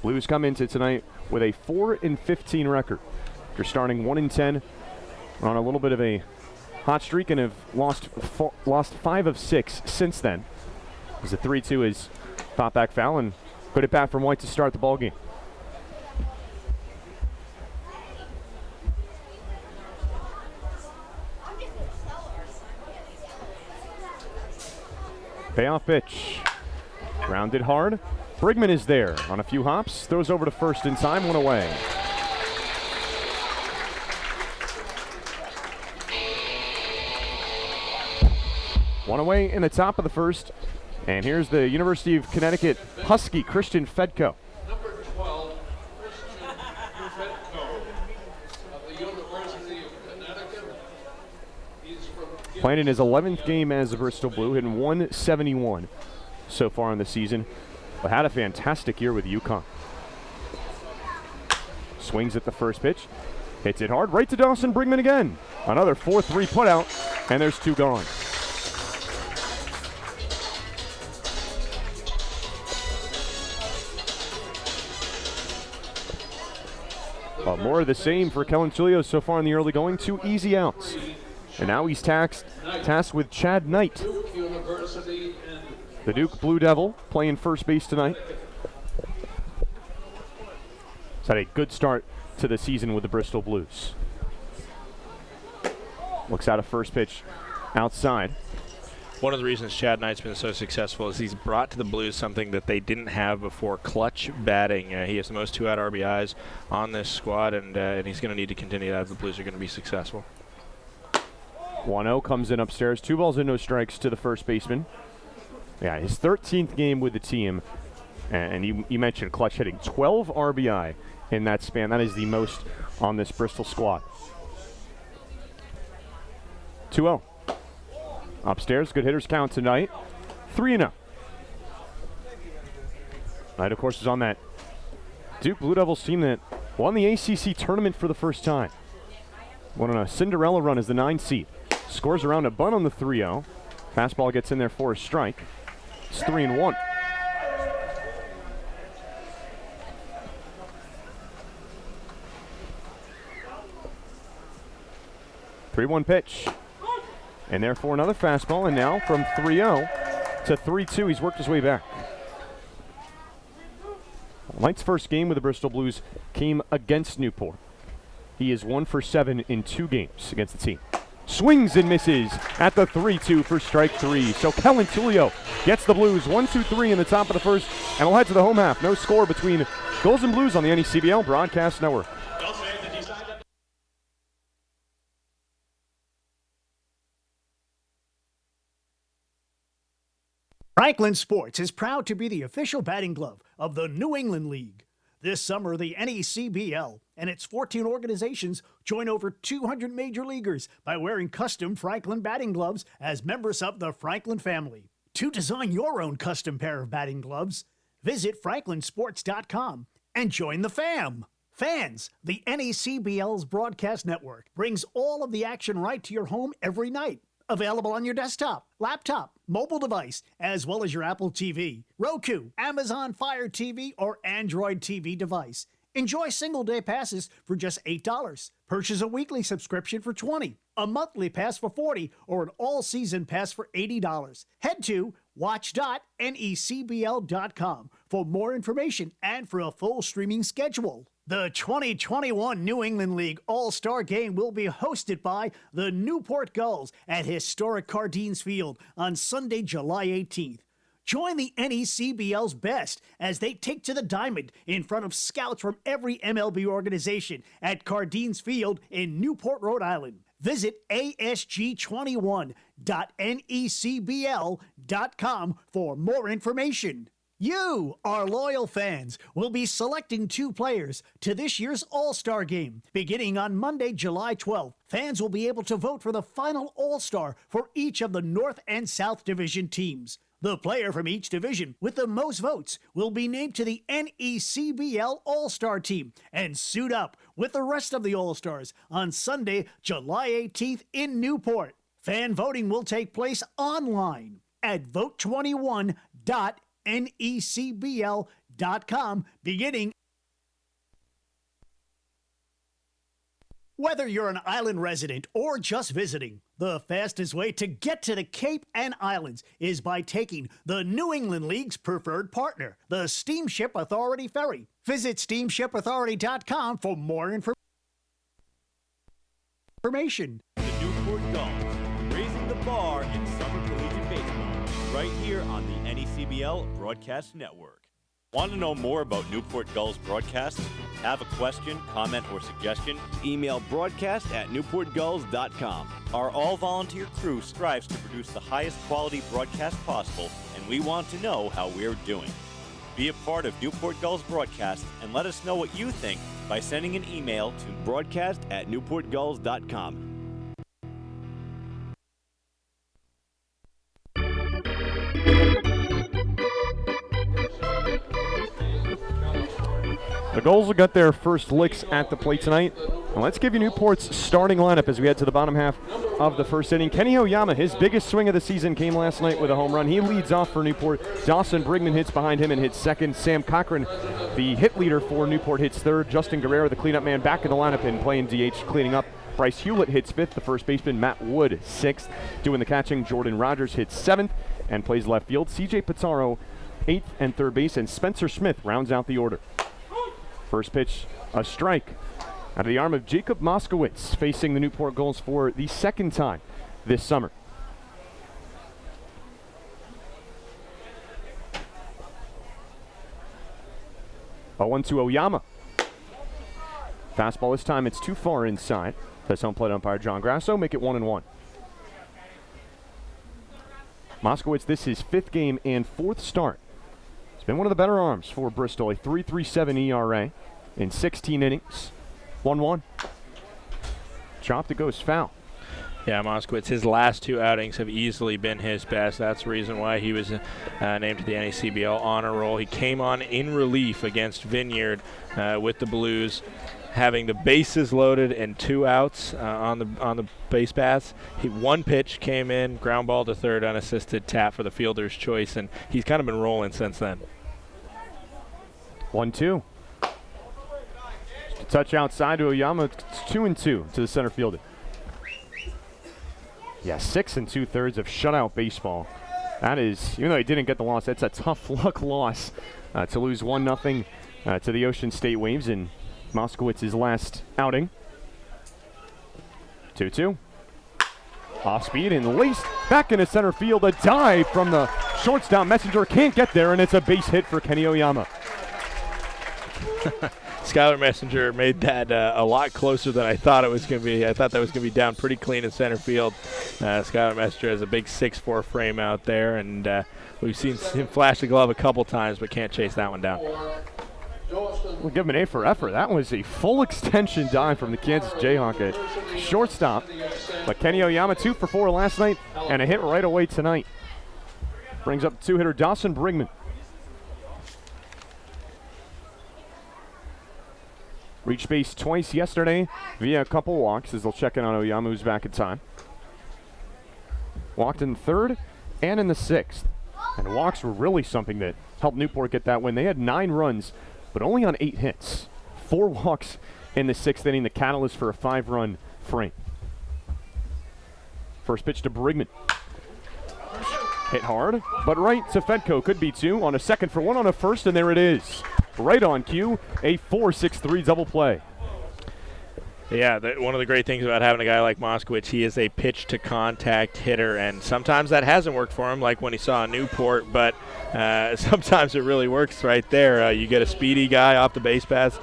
Blues come into tonight with a 4-15 record. They're starting 1-10. We're on a little bit of a hot streak and have lost 5 of 6 since then. As the 3-2 is popped back foul, and good at bat from White to start the ball game. Payoff pitch. Grounded hard. Brigman is there on a few hops. Throws over to first in time. 1 away. One away in the top of the first. And here's the University of Connecticut Husky, Christian Fedko. Number 12, Christian Fedko of the University of Connecticut. Playing in his 11th game as a Bristol Blue, hitting 171 so far in the season, but had a fantastic year with UConn. Swings at the first pitch, hits it hard, right to Dawson Brigman again. Another 4-3 putout, and there's 2 gone. More of the same for Kellen Tulio so far in the early going. 2 easy outs. And now he's tasked with Chad Knight, the Duke Blue Devil, playing first base tonight. He's had a good start to the season with the Bristol Blues. Looks out a first pitch outside. One of the reasons Chad Knight's been so successful is he's brought to the Blues something that they didn't have before, clutch batting. He has the most 2-out RBIs on this squad, and he's going to need to continue that if the Blues are going to be successful. 1-0 comes in upstairs. 2 balls and no strikes to the first baseman. Yeah, his 13th game with the team, and you mentioned clutch hitting. 12 RBI in that span. That is the most on this Bristol squad. 2-0. Upstairs, good hitters count tonight. 3-0. Knight, of course, is on that Duke Blue Devils team that won the ACC tournament for the first time. Went on a Cinderella run as the 9 seed. Scores around a bunt on the 3-0. Fastball gets in there for a strike. It's 3-1. 3-1 pitch. And therefore another fastball, and now from 3-0 to 3-2, he's worked his way back. Knight's first game with the Bristol Blues came against Newport. He is 1 for 7 in 2 games against the team. Swings and misses at the 3-2 for strike 3. So Kellen Tullio gets the Blues 1-2-3 in the top of the first, and we'll head to the home half. No score between Gulls and Blues on the NECBL Broadcast Network. Franklin Sports is proud to be the official batting glove of the New England League. This summer, the NECBL and its 14 organizations join over 200 major leaguers by wearing custom Franklin batting gloves as members of the Franklin family. To design your own custom pair of batting gloves, visit franklinsports.com and join the fam. Fans, the NECBL's broadcast network brings all of the action right to your home every night. Available on your desktop, laptop, mobile device, as well as your Apple TV, Roku, Amazon Fire TV, or Android TV device. Enjoy single-day passes for just $8. Purchase a weekly subscription for $20, a monthly pass for $40, or an all-season pass for $80. Head to watch.necbl.com for more information and for a full streaming schedule. The 2021 New England League All-Star Game will be hosted by the Newport Gulls at historic Cardines Field on Sunday, July 18th. Join the NECBL's best as they take to the diamond in front of scouts from every MLB organization at Cardines Field in Newport, Rhode Island. Visit asg21.necbl.com for more information. You, our loyal fans, will be selecting 2 players to this year's All-Star Game. Beginning on Monday, July 12th, fans will be able to vote for the final All-Star for each of the North and South Division teams. The player from each division with the most votes will be named to the NECBL All-Star Team and suit up with the rest of the All-Stars on Sunday, July 18th in Newport. Fan voting will take place online at vote21.necbl.com beginning. Whether you're an island resident or just visiting, the fastest way to get to the Cape and Islands is by taking the New England League's preferred partner, the Steamship Authority Ferry. Visit steamshipauthority.com for more information. The Newport Gulls, raising the bar in summer collegiate baseball, right here on the NECBL Broadcast Network. Want to know more about Newport Gulls broadcast? Have a question, comment, or suggestion? Email broadcast@newportgulls.com. Our all-volunteer crew strives to produce the highest quality broadcast possible, and we want to know how we're doing. Be a part of Newport Gulls broadcast and let us know what you think by sending an email to broadcast@newportgulls.com. The Gulls will get their first licks at the plate tonight. And let's give you Newport's starting lineup as we head to the bottom half of the first inning. Kenny Oyama, his biggest swing of the season came last night with a home run. He leads off for Newport. Dawson Brigman hits behind him and hits second. Sam Cochran, the hit leader for Newport, hits third. Justin Guerrero, the cleanup man, back in the lineup and playing DH, cleaning up. Bryce Hewlett hits fifth. The first baseman, Matt Wood, sixth. Doing the catching, Jordan Rogers hits seventh and plays left field. CJ Pizarro, eighth and third base. And Spencer Smith rounds out the order. First pitch, a strike out of the arm of Jacob Moskowitz, facing the Newport Gulls for the second time this summer. A 1-2 Oyama. Fastball this time, it's too far inside. That's home plate umpire John Grasso, make it 1-1. Moskowitz, this is 5th game and 4th start. It's been one of the better arms for Bristol, a 3.37 ERA in 16 innings. 1-1. Chopped, it goes foul. Yeah, Moskowitz, his last 2 outings have easily been his best. That's the reason why he was named to the NECBL honor roll. He came on in relief against Vineyard with the Blues, having the bases loaded and 2 outs on the base paths. One pitch came in, ground ball to third, unassisted tap for the fielder's choice, and he's kind of been rolling since then. 1-2. Touch outside to Oyama. It's 2-2 to the center fielder. Yeah, 6 2/3 of shutout baseball. That is, even though he didn't get the loss, that's a tough luck loss to lose 1-0 to the Ocean State Waves in Moskowitz's last outing. 2-2. Off speed and laced back into center field. A dive from the shortstop. Messenger can't get there, and it's a base hit for Kenny Oyama. Skylar Messenger made that a lot closer than I thought it was going to be. I thought that was going to be down pretty clean in center field. Skylar Messenger has a big 6'4" frame out there, and we've seen him flash the glove a couple times, but can't chase that one down. We'll give him an A for effort. That was a full extension dive from the Kansas Jayhawk at shortstop. But Kenny Oyama 2 for 4 last night and a hit right away tonight. Brings up two-hitter Dawson Brigman. Reached base twice yesterday via a couple walks as they'll check in on Oyama, who's back in time. Walked in the 3rd and in the 6th. And walks were really something that helped Newport get that win. They had 9 runs, but only on 8 hits. 4 walks in the 6th inning, the catalyst for a 5-run frame. First pitch to Brigman. Hit hard, but right to Fedko. Could be 2 on a second for 1 on a first, and there it is. Right on cue, a 4-6-3 double play. Yeah, one of the great things about having a guy like Moskowitz, he is a pitch-to-contact hitter, and sometimes that hasn't worked for him, like when he saw Newport, but sometimes it really works right there. You get a speedy guy off the base paths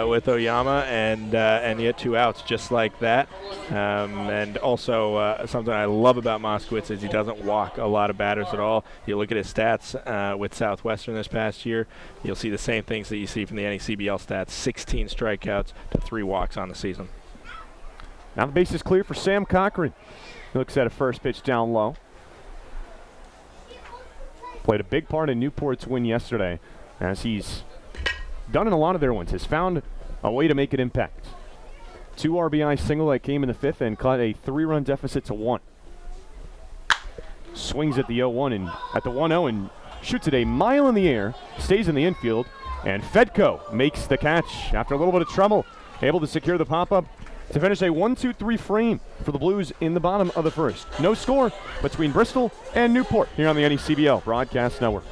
with Oyama, and you get 2 outs just like that. And also something I love about Moskowitz is he doesn't walk a lot of batters at all. You look at his stats with Southwestern this past year, you'll see the same things that you see from the NECBL stats, 16 strikeouts to 3 walks on the season. Now the base is clear for Sam Cochran. He looks at a first pitch down low. Played a big part in Newport's win yesterday, as he's done in a lot of their wins. Has found a way to make an impact. 2 RBI single that came in the 5th and cut a 3-run deficit to 1. Swings at the 0-1 and at the 1-0 and shoots it a mile in the air. Stays in the infield, and Fedko makes the catch after a little bit of trouble. Able to secure the pop-up to finish a 1-2-3 frame for the Blues in the bottom of the 1st. No score between Bristol and Newport here on the NECBL Broadcast Network.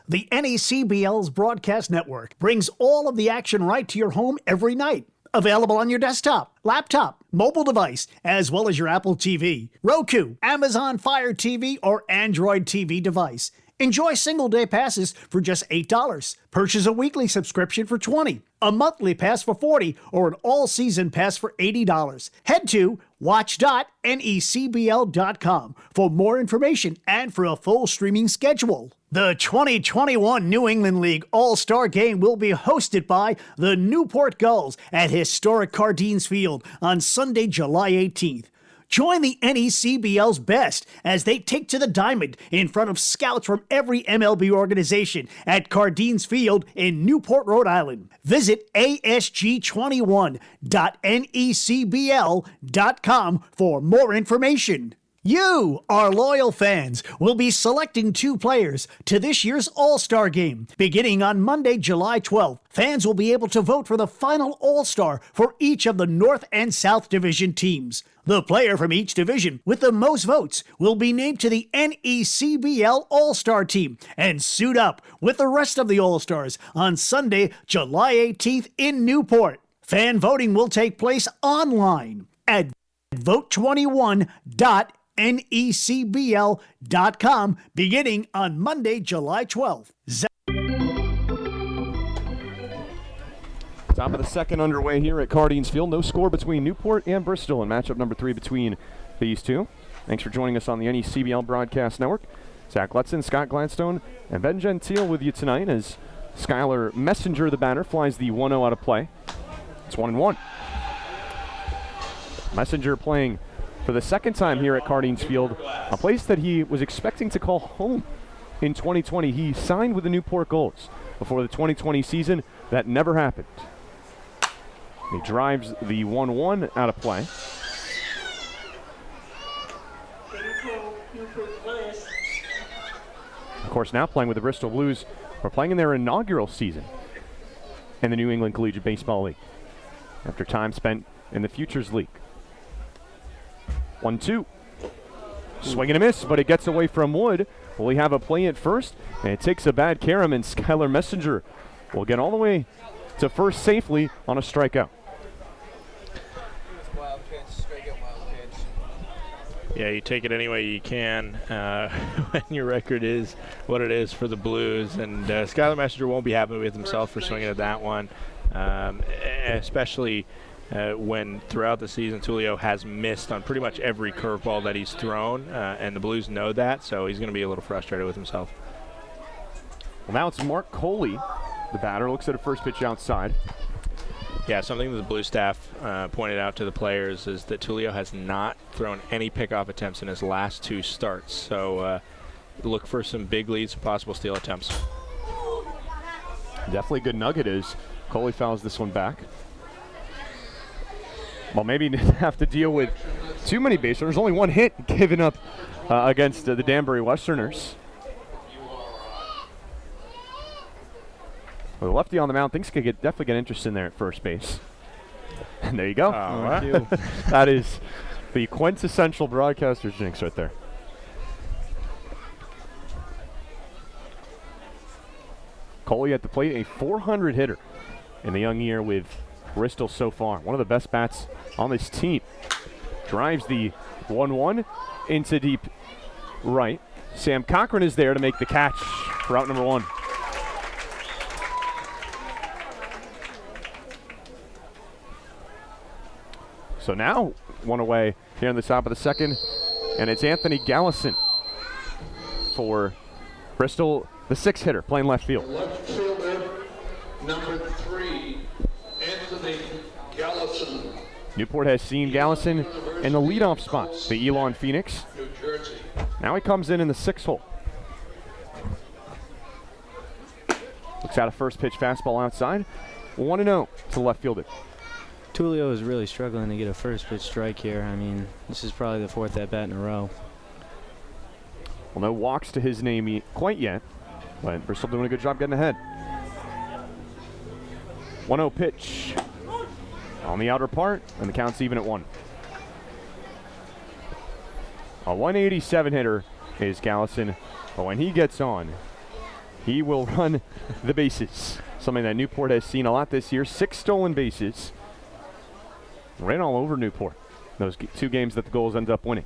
The NECBL's Broadcast Network brings all of the action right to your home every night. Available on your desktop, laptop, mobile device, as well as your Apple TV, Roku, Amazon Fire TV, or Android TV device. Enjoy single-day passes for just $8. Purchase a weekly subscription for $20, a monthly pass for $40, or an all-season pass for $80. Head to watch.necbl.com for more information and for a full streaming schedule. The 2021 New England League All-Star Game will be hosted by the Newport Gulls at historic Cardines Field on Sunday, July 18th. Join the NECBL's best as they take to the diamond in front of scouts from every MLB organization at Cardines Field in Newport, Rhode Island. Visit asg21.necbl.com for more information. You, our loyal fans, will be selecting 2 players to this year's All-Star Game. Beginning on Monday, July 12th, fans will be able to vote for the final All-Star for each of the North and South Division teams. The player from each division with the most votes will be named to the NECBL All-Star Team and suit up with the rest of the All-Stars on Sunday, July 18th in Newport. Fan voting will take place online at vote21.necbl.com beginning on Monday, July 12th. Top of the 2nd underway here at Cardines Field. No score between Newport and Bristol in matchup number 3 between these two. Thanks for joining us on the NECBL Broadcast Network. Zach Lutzen, Scott Gladstone, and Ben Gentile with you tonight as Skylar Messenger, the batter, flies the 1-0 out of play. It's 1-1. Messenger playing for the 2nd time here at Cardines Field, a place that he was expecting to call home in 2020. He signed with the Newport Gulls before the 2020 season. That never happened. He drives the 1-1 out of play. Of course, now playing with the Bristol Blues, we're playing in their inaugural season in the New England Collegiate Baseball League after time spent in the Futures League. 1-2. Swing and a miss, but it gets away from Wood. Will he have a play at first? And it takes a bad care of him, and Skylar Messenger will get all the way to first safely on a strikeout. Wild pitch, strikeout, wild pitch. Yeah, you take it any way you can when your record is what it is for the Blues. And Skylar Messenger won't be happy with himself for swinging at that one, especially when throughout the season Tulio has missed on pretty much every curveball that he's thrown, and the Blues know that, so he's going to be a little frustrated with himself. Well, now it's Mark Coley. The batter looks at a first pitch outside. Yeah, something that the Blue staff pointed out to the players is that Tulio has not thrown any pickoff attempts in his last 2 starts. So look for some big leads, possible steal attempts. Definitely a good nugget is Coley fouls this one back. Well, maybe he didn't have to deal with too many base runners. Only 1 hit given up against the Danbury Westerners. With a lefty on the mound, things could definitely get interesting there at first base. And there you go. That is the quintessential broadcaster's jinx right there. Coley at the plate, a 400 hitter in the young year with Bristol so far. One of the best bats on this team. Drives the 1-1 into deep right. Sam Cochran is there to make the catch for out number 1. So now 1 away here in the top of the second, and it's Anthony Gallison for Bristol, the 6th hitter, playing left field. Left fielder, number 3, Anthony Gallison. Newport has seen Gallison in the leadoff spot, the Elon Phoenix. New Jersey. Now he comes in the 6th hole. Looks at a first pitch fastball outside. 1-0 to left fielder. Tulio is really struggling to get a first pitch strike here. I mean, this is probably the 4th at bat in a row. Well, no walks to his name quite yet, but Bristol doing a good job getting ahead. 1-0 pitch on the outer part, and the count's even at 1. A 187 hitter is Gallison, but when he gets on, he will run the bases. Something that Newport has seen a lot this year. 6 stolen bases. Ran all over Newport. Those 2 games that the Gulls ended up winning.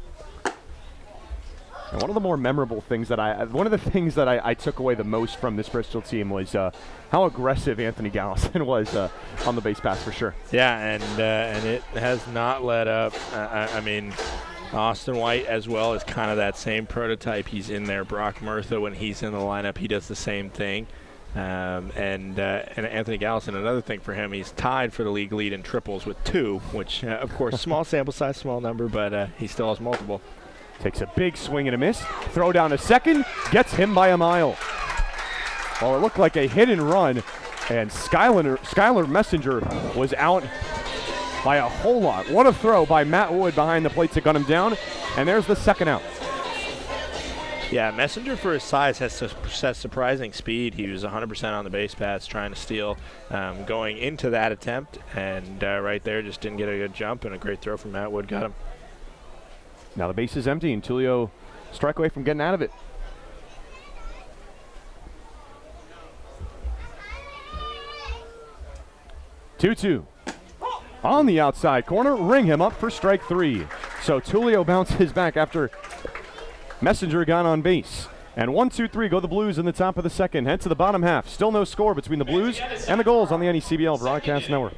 And one of the more memorable things that I took away the most from this Bristol team was how aggressive Anthony Gallison was on the base pass for sure. Yeah, and it has not let up. I mean, Austin White as well is kind of that same prototype. He's in there. Brock Murtha, when he's in the lineup, he does the same thing. And Anthony Gallison, another thing for him, he's tied for the league lead in triples with 2, which, of course, small sample size, small number, but he still has multiple. Takes a big swing and a miss. Throw down to second. Gets him by a mile. Well, it looked like a hit and run, and Skylar Messenger was out by a whole lot. What a throw by Matt Wood behind the plate to gun him down, and there's the second out. Yeah, Messenger for his size has surprising speed. He was 100% on the base paths trying to steal going into that attempt, and right there just didn't get a good jump, and a great throw from Matt Wood got him. Now the base is empty, and Tulio strike away from getting out of it. Two-two. On the outside corner, ring him up for strike 3. So Tulio bounces back after Messenger got on base. And 1-2-3 go the Blues in the top of the second. Head to the bottom half. Still no score between the Blues and the Gulls on the NECBL Broadcast Network.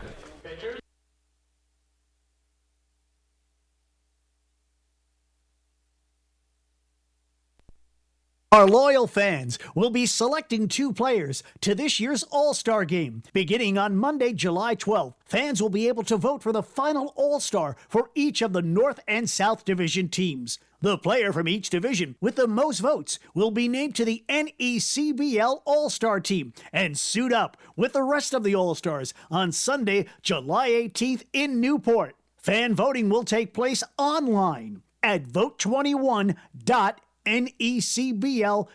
Our loyal fans will be selecting 2 players to this year's All-Star Game. Beginning on Monday, July 12th, fans will be able to vote for the final All-Star for each of the North and South Division teams. The player from each division with the most votes will be named to the NECBL All-Star Team and suit up with the rest of the All-Stars on Sunday, July 18th in Newport. Fan voting will take place online at vote21.necbl.com. NECBL.com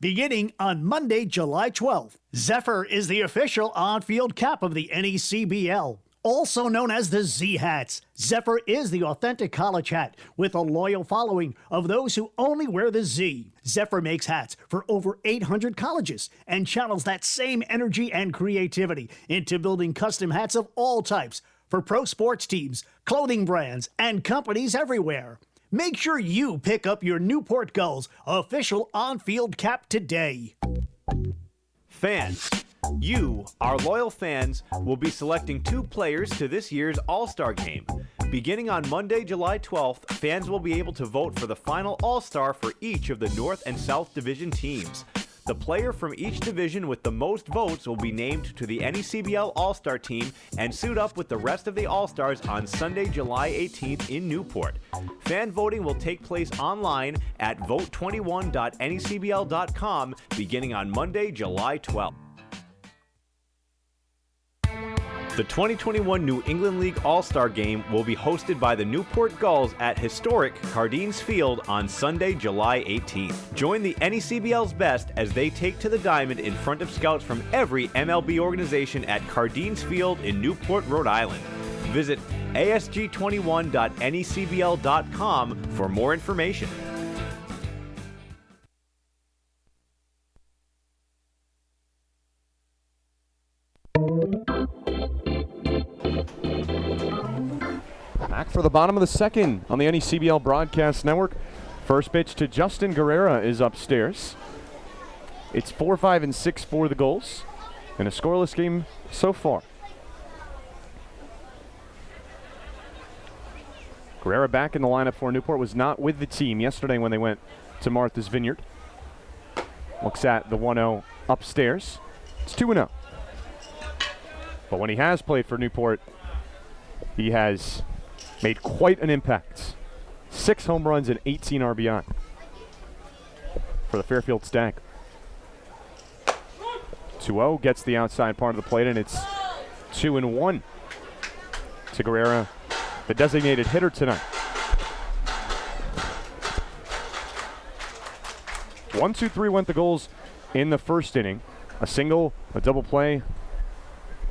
beginning on Monday, July 12th. Zephyr is the official on-field cap of the NECBL. Also known as the Z-Hats, Zephyr is the authentic college hat with a loyal following of those who only wear the Z. Zephyr makes hats for over 800 colleges and channels that same energy and creativity into building custom hats of all types for pro sports teams, clothing brands, and companies everywhere. Make sure you pick up your Newport Gulls official on-field cap today. Fans, you, our loyal fans, will be selecting 2 players to this year's All-Star Game. Beginning on Monday, July 12th, fans will be able to vote for the final All-Star for each of the North and South Division teams. The player from each division with the most votes will be named to the NECBL All-Star team and suit up with the rest of the All-Stars on Sunday, July 18th in Newport. Fan voting will take place online at vote21.necbl.com beginning on Monday, July 12th. The 2021 New England League All-Star Game will be hosted by the Newport Gulls at historic Cardines Field on Sunday, July 18th. Join the NECBL's best as they take to the diamond in front of scouts from every MLB organization at Cardines Field in Newport, Rhode Island. Visit asg21.necbl.com for more information. Back for the bottom of the second on the NECBL Broadcast Network. First pitch to Justin Guerrera is upstairs. It's 4-5 and 6 for the Gulls, and a scoreless game so far. Guerrera back in the lineup for Newport, was not with the team yesterday when they went to Martha's Vineyard. Looks at the 1-0 upstairs. It's 2-0. But when he has played for Newport, he has made quite an impact. 6 home runs and 18 RBI for the Fairfield Stag. 2-0 gets the outside part of the plate, and it's 2-1 to Guerrera, the designated hitter tonight. 1-2-3 went the Gulls in the first inning. A single, a double play,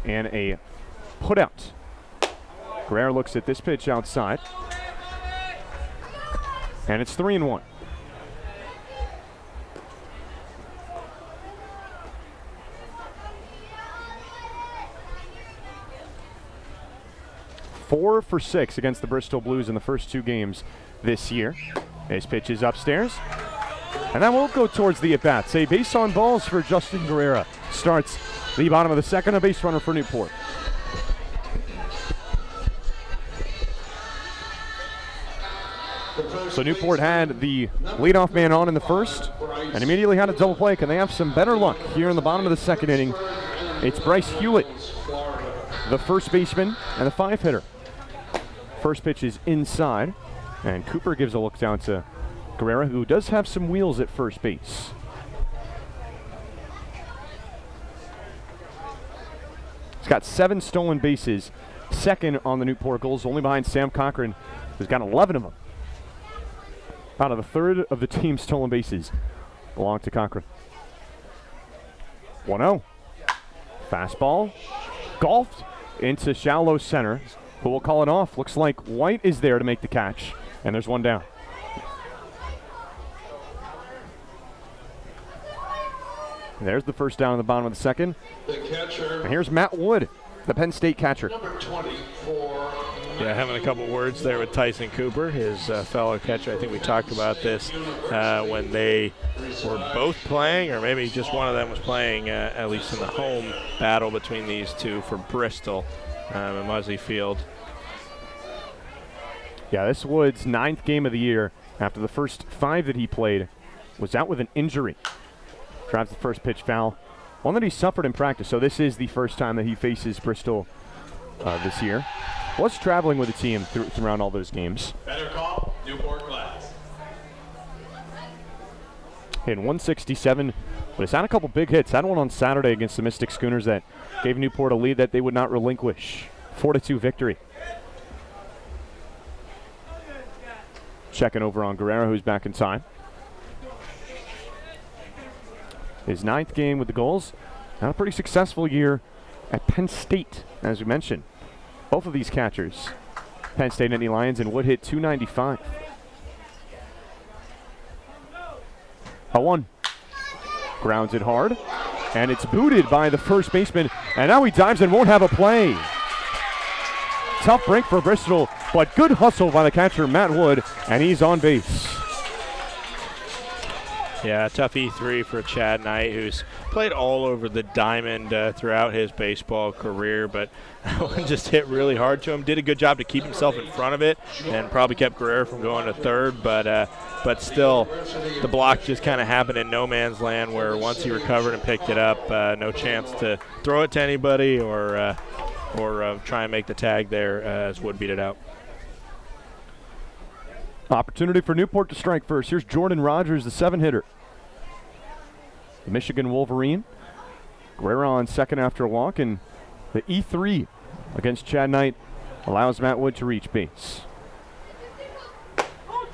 and a putout. Guerrera looks at this pitch outside, and it's 3-1. Four for 6 against the Bristol Blues in the first 2 games this year. His pitch is upstairs, and that won't go towards the at-bats. A base on balls for Justin Guerrera. Starts the bottom of the second, a base runner for Newport. So Newport had the leadoff man on in the first and immediately had a double play. Can they have some better luck here in the bottom of the second inning? It's Bryce Hewitt, the first baseman and the 5-hitter. First pitch is inside, and Cooper gives a look down to Guerrera, who does have some wheels at first base. He's got 7 stolen bases, second on the Newport Gulls, only behind Sam Cochran, who's got 11 of them. Out of the third of the team's stolen bases belong to Cochran. 1-0. Fastball golfed into shallow center, who will call it off. Looks like White is there to make the catch, and there's one down. There's the first down in the bottom of the second. The catcher. And here's Matt Wood, the Penn State catcher. Number 24. Yeah, having a couple words there with Tyson Cooper, his fellow catcher. I think we talked about this when they were both playing, or maybe just one of them was playing, at least in the home battle between these two for Bristol at Muzzy Field. Yeah, this Wood's 9th game of the year after the first 5 that he played was out with an injury. Drives the first pitch foul, one that he suffered in practice, so this is the first time that he faces Bristol this year. Was traveling with the team throughout all those games. Better call, Newport Glass. Hit 167, but he's had a couple big hits. Had one on Saturday against the Mystic Schooners that gave Newport a lead that they would not relinquish. 4-2 victory. Checking over on Guerrera, who's back in time. his 9th game with the Gulls. Had a pretty successful year at Penn State, as we mentioned. Both of these catchers, Penn State Nittany Lions, and Wood hit .295. 0-1. Grounds it hard, and it's booted by the first baseman, and now he dives and won't have a play. Tough break for Bristol, but good hustle by the catcher, Matt Wood, and he's on base. Yeah, tough E3 for Chad Knight, who's played all over the diamond throughout his baseball career, but one just hit really hard to him. Did a good job to keep himself in front of it and probably kept Guerrero from going to third, but still, the block just kind of happened in no man's land where once he recovered and picked it up, no chance to throw it to anybody or try and make the tag there as Wood beat it out. Opportunity for Newport to strike first. Here's Jordan Rogers, the 7-hitter. The Michigan Wolverine. Guerrero on second after a walk, and the E3 against Chad Knight allows Matt Wood to reach base.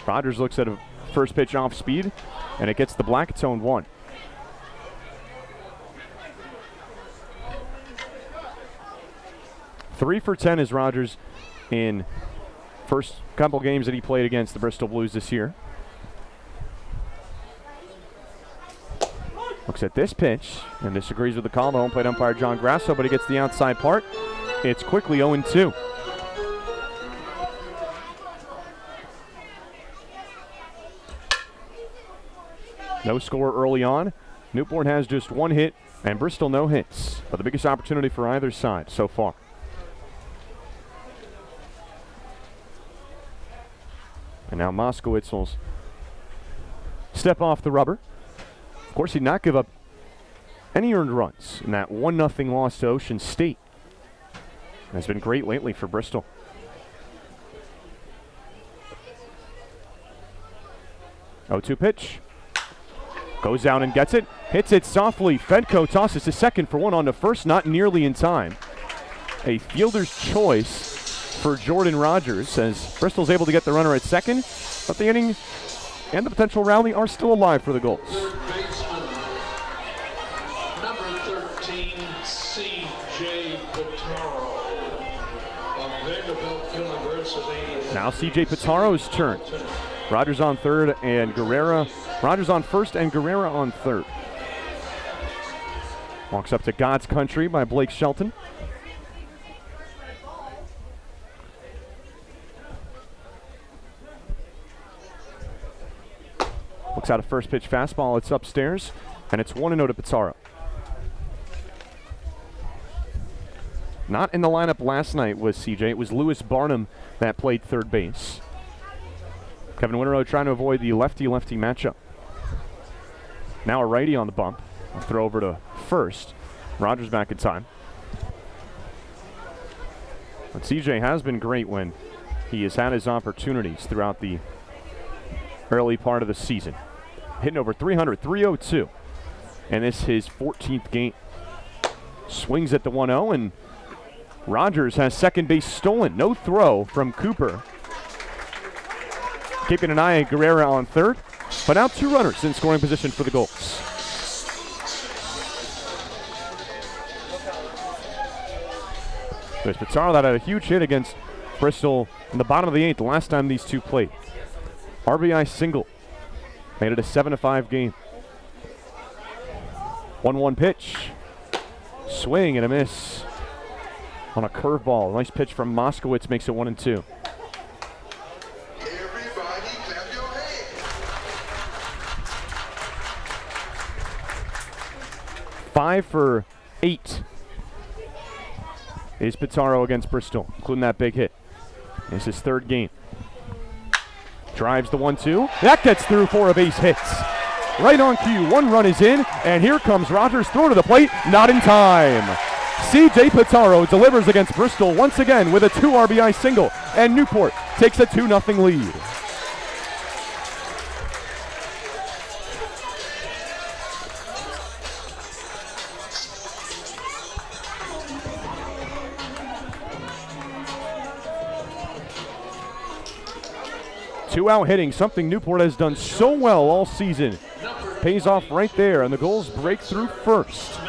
Rogers looks at a first pitch off speed, and it gets the black. It's 0-1. Three for 10 is Rogers in first couple games that he played against the Bristol Blues this year. Looks at this pitch and disagrees with the call. The home plate umpire John Grasso, but he gets the outside part. It's quickly 0-2. No score early on. Newport has just one hit and Bristol no hits, but the biggest opportunity for either side so far. And now Moskowitz will step off the rubber. Of course, he did not give up any earned runs in that 1-0 loss to Ocean State. Has been great lately for Bristol. (0-2) pitch. Goes down and gets it. Hits it softly. Fedko tosses to second for one on to first, not nearly in time. A fielder's choice for Jordan Rogers as Bristol's able to get the runner at second, but the inning and the potential rally are still alive for the Gulls. Number 13, C.J. Pitaro of Vanderbilt University. Now C.J. Pitaro's turn. Rogers on third and Guerrero. Rogers on first and Guerrero on third. Walks up to God's Country by Blake Shelton. Looks out a first pitch fastball. It's upstairs, and it's 1-0 to Pitaro. Not in the lineup last night was CJ. It was Lewis Barnum that played third base. Kevin Winterow trying to avoid the lefty-lefty matchup. Now a righty on the bump. I'll throw over to first. Rogers back in time. But CJ has been great when he has had his opportunities throughout the early part of the season. Hitting over 300, 302. And this is his 14th game. Swings at the 1-0, and Rogers has second base stolen. No throw from Cooper. Keeping an eye at Guerrero on third, but now two runners in scoring position for the Gulls. There's Pitaro that had a huge hit against Bristol in the bottom of the 8th the last time these two played. RBI single. Made it a 7-5 game. 1-1 pitch. Swing and a miss on a curveball. Nice pitch from Moskowitz makes it 1-2. Five for 8 is Pitaro against Bristol, including that big hit. It's his third game. Drives the 1-2. That gets through for a base hit. Right on cue. One run is in, and here comes Rogers' throw to the plate. Not in time. C.J. Pitaro delivers against Bristol once again with a 2 RBI single, and Newport takes a 2-0 lead. Two-out hitting, something Newport has done so well all season. pays off right there, and the Gulls break through first.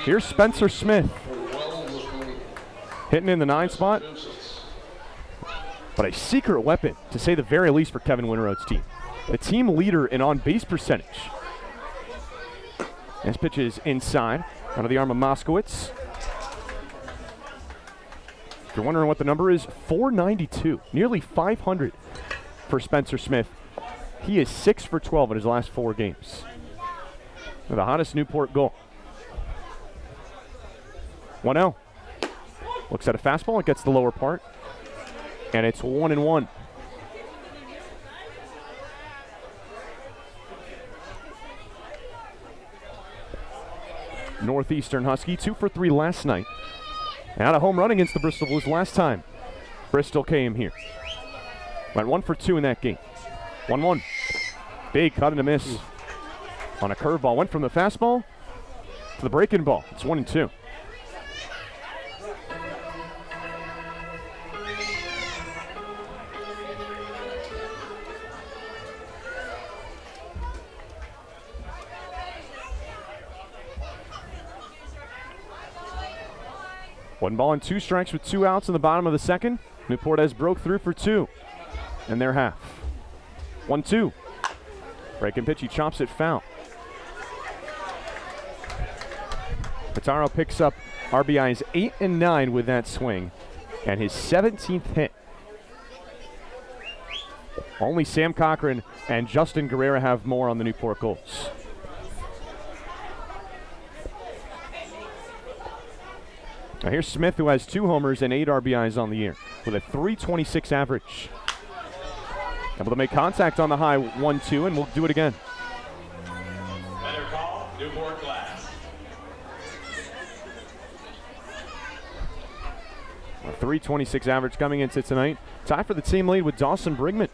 Here's Spencer Smith, hitting in the 9 spot, but a secret weapon, to say the very least, for Kevin Winroad's team. The team leader in on-base percentage. This pitch is inside, under the arm of Moskowitz. If you're wondering what the number is, 492, nearly 500 for Spencer Smith. He is 6 for 12 in his last 4 games. The hottest Newport goal. 1-0. Looks at a fastball, it gets the lower part, and it's 1-1. Northeastern Husky, 2 for 3 last night. And had a home run against the Bristol Blues last time Bristol came here. Went 1 for 2 in that game. 1-1. Big cut and a miss on a curveball. Went from the fastball to the breaking ball. It's 1-2. One ball and 2 strikes with 2 outs in the bottom of the second. Newport has broke through for 2 in their half. 1-2. Breaking pitch, he chops it foul. Pitaro picks up RBIs 8 and 9 with that swing, and his 17th hit. Only Sam Cochran and Justin Guerrera have more on the Newport Gulls. Now here's Smith, who has 2 homers and 8 RBIs on the year with a .326 average. Able to make contact on the high 1-2, and we'll do it again. Better call, Newport Glass. A .326 average coming into tonight. Tie for the team lead with Dawson Brigman.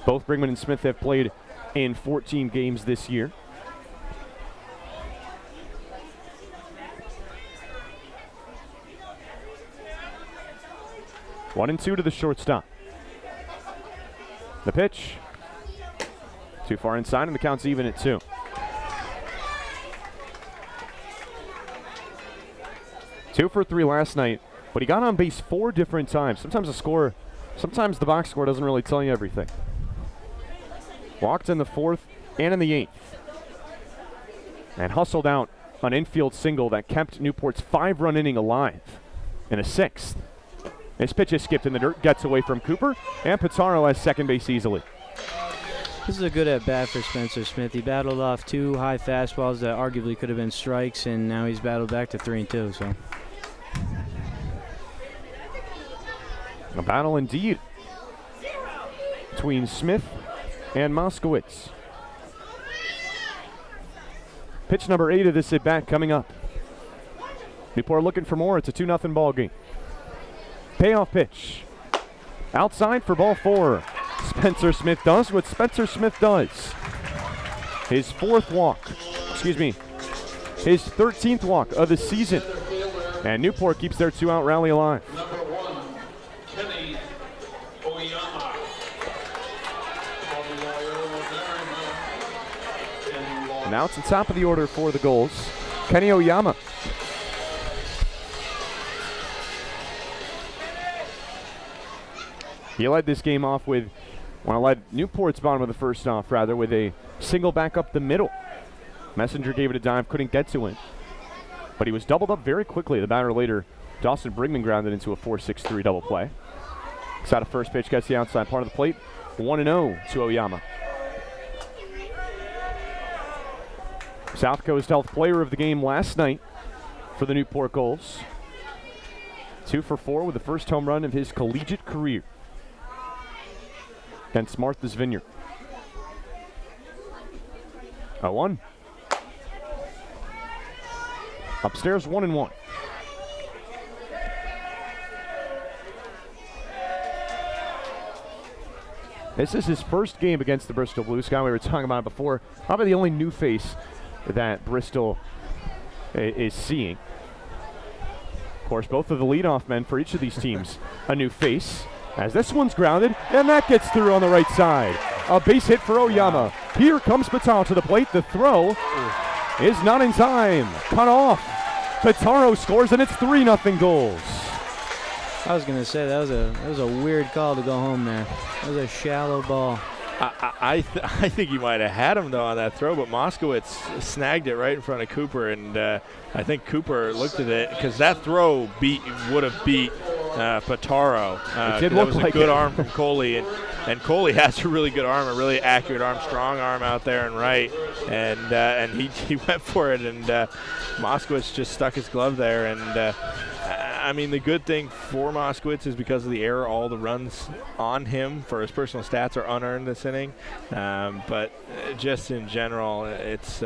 Both Brigman and Smith have played in 14 games this year. One and 2 to the shortstop. The pitch. Too far inside, and the count's even at 2. Two for 3 last night, but he got on base 4 different times. Sometimes the box score doesn't really tell you everything. Walked in the 4th and in the 8th. And hustled out an infield single that kept Newport's 5-run inning alive in a 6th. This pitch is skipped in the dirt, gets away from Cooper, and Pitaro has second base easily. This is a good at-bat for Spencer Smith. He battled off 2 high fastballs that arguably could have been strikes, and now he's battled back to 3-2. So a battle indeed between Smith and Moskowitz. Pitch number 8 of this at-bat coming up. Newport looking for more. It's a 2-0 ball game. Payoff pitch. Outside for ball 4. Spencer Smith does what Spencer Smith does. His 4th walk. His 13th walk of the season. And Newport keeps their 2-out rally alive. Now it's the top of the order for the Gulls. Kenny Oyama. He led this game off with, led Newport's bottom of the first off, rather, with a single back up the middle. Messenger gave it a dive, couldn't get to it. But he was doubled up very quickly. The batter later, Dawson Brigman, grounded into a 4-6-3 double play. Side of first pitch, gets the outside part of the plate. 1-0 to Oyama. South Coast Health Player of the Game last night for the Newport Gulls. 2 for 4 with the first home run of his collegiate career against Martha's Vineyard. 0-1. Upstairs, 1-1. This is his first game against the Bristol Blue Sky. We were talking about it before. Probably the only new face that Bristol is seeing. Of course, both of the leadoff men for each of these teams, a new face. As this one's grounded, and that gets through on the right side. A base hit for Oyama. Here comes Pitaro to the plate. The throw is not in time. Cut off. Pitaro scores, and it's 3-0 Gulls. I was going to say that was a weird call to go home there. That was a shallow ball. I think he might have had him, though, on that throw, but Moskowitz snagged it right in front of Cooper, and I think Cooper looked at it because that throw would have beat Pitaro. It did that look was like a good it. arm from Coley, and Coley has a really good arm, a really accurate arm, strong arm out there and right, and he went for it, and Moskowitz just stuck his glove there, and I mean, the good thing for Moskowitz is because of the error, all the runs on him for his personal stats are unearned this inning. But just in general, it's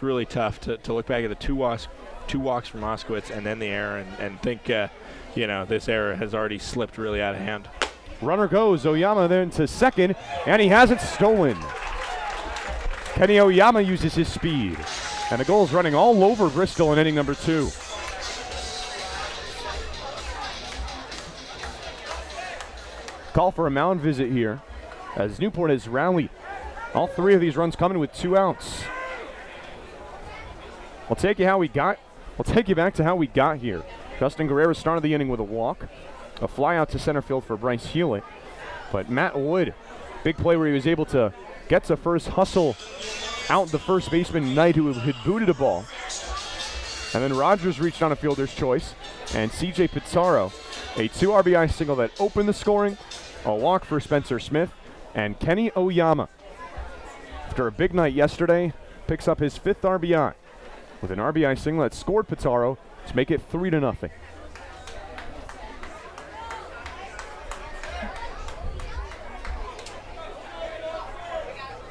really tough to look back at the two walks for Moskowitz and then the error and think, this error has already slipped really out of hand. Runner goes. Oyama then to second, and he hasn't stolen. Kenny Oyama uses his speed, and the Gulls running all over Bristol in inning number 2. Call for a mound visit here as Newport has rallied. All 3 of these runs coming with 2 outs. We'll take you back to how we got here. Justin Guerrero started the inning with a walk, a fly out to center field for Bryce Hewlett. But Matt Wood, big play where he was able to get to first, hustle out the first baseman Knight, who had booted a ball. And then Rogers reached on a fielder's choice, and CJ Pitaro, a 2 RBI single that opened the scoring, a walk for Spencer Smith, and Kenny Oyama, after a big night yesterday, picks up his 5th RBI with an RBI single that scored Pitaro to make it 3-0.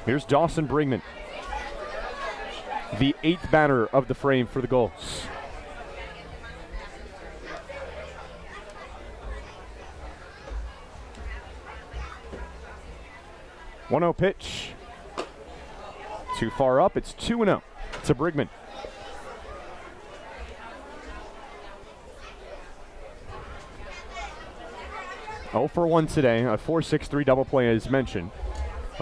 Here's Dawson Brigman, the 8th batter of the frame for the Gulls. One-0 pitch. Too far up. It's 2-0 to Brigman. Oh for 1 today. A 4.63 double play as mentioned.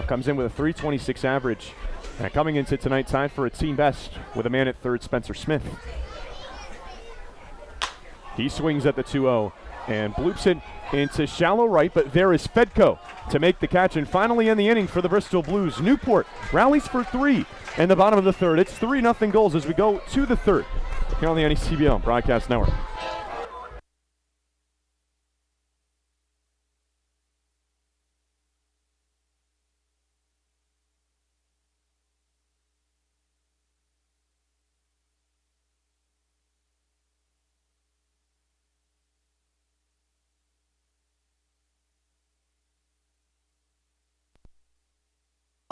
Comes in with a 3.26 average. And coming into tonight, tied for a team best with a man at third, Spencer Smith. He swings at the 2-0 and bloops it into shallow right, but there is Fedko to make the catch, and finally in the inning for the Bristol Blues. Newport rallies for 3 in the bottom of the 3rd. It's 3-0 Gulls as we go to the 3rd here on the NECBL Broadcast Network.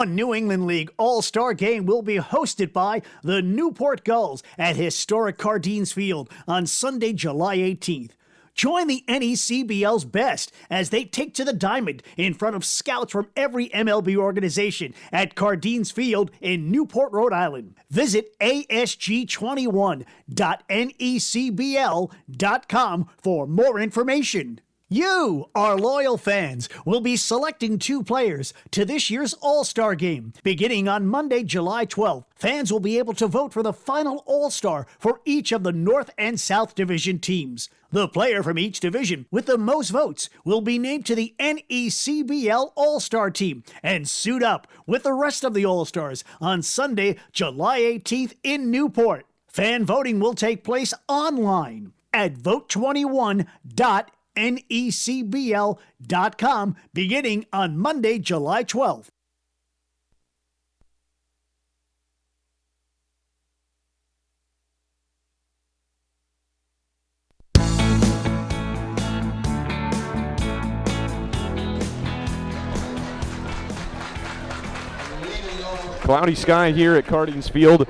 A New England League All-Star Game will be hosted by the Newport Gulls at historic Cardines Field on Sunday, July 18th. Join the NECBL's best as they take to the diamond in front of scouts from every MLB organization at Cardines Field in Newport, Rhode Island. Visit asg21.necbl.com for more information. You, our loyal fans, will be selecting 2 players to this year's All-Star Game. Beginning on Monday, July 12th, fans will be able to vote for the final All-Star for each of the North and South Division teams. The player from each division with the most votes will be named to the NECBL All-Star Team and suit up with the rest of the All-Stars on Sunday, July 18th in Newport. Fan voting will take place online at vote21.necbl.com beginning on Monday, July 12th. Cloudy sky here at Cardines Field,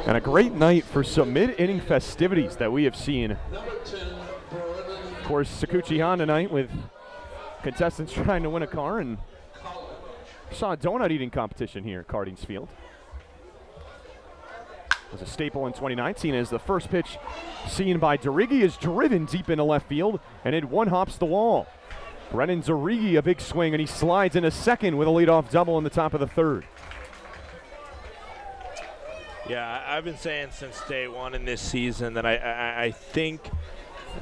and a great night for some mid-inning festivities that we have seen. Of course, Sakuchi Honda night with contestants trying to win a car, and saw a donut eating competition here at Cardines Field. was a staple in 2019 as the first pitch seen by Derigi is driven deep into left field, and it one-hops the wall. Brennan Derigi, a big swing, and he slides into second with a leadoff double in the top of the third. Yeah, I've been saying since day one in this season that I think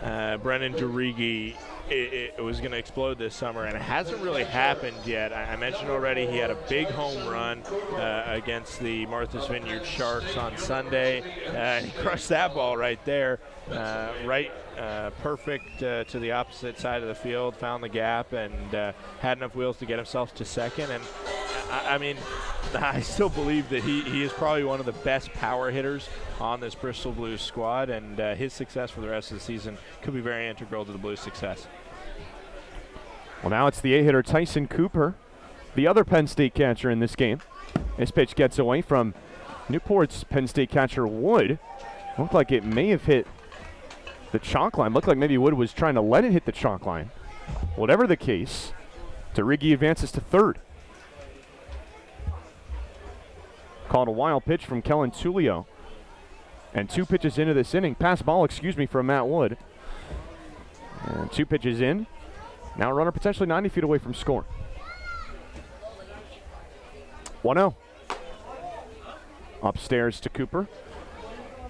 Brennan Derigi it was going to explode this summer, and it hasn't really happened yet. I mentioned already he had a big home run against the Martha's Vineyard Sharks on Sunday. He crushed that ball right there, perfect to the opposite side of the field, found the gap, and had enough wheels to get himself to second. And I still believe that he is probably one of the best power hitters on this Bristol Blues squad, and his success for the rest of the season could be very integral to the Blues' success. Well, now it's the 8-hitter Tyson Cooper, the other Penn State catcher in this game. This pitch gets away from Newport's Penn State catcher Wood. Looked like it may have hit the chalk line. Looked like maybe Wood was trying to let it hit the chalk line. Whatever the case, Derigi advances to third. Called a wild pitch from Kellen Tullio. And 2 pitches into this inning. Pass ball, from Matt Wood. And 2 pitches in. Now a runner potentially 90 feet away from score. 1-0. Upstairs to Cooper.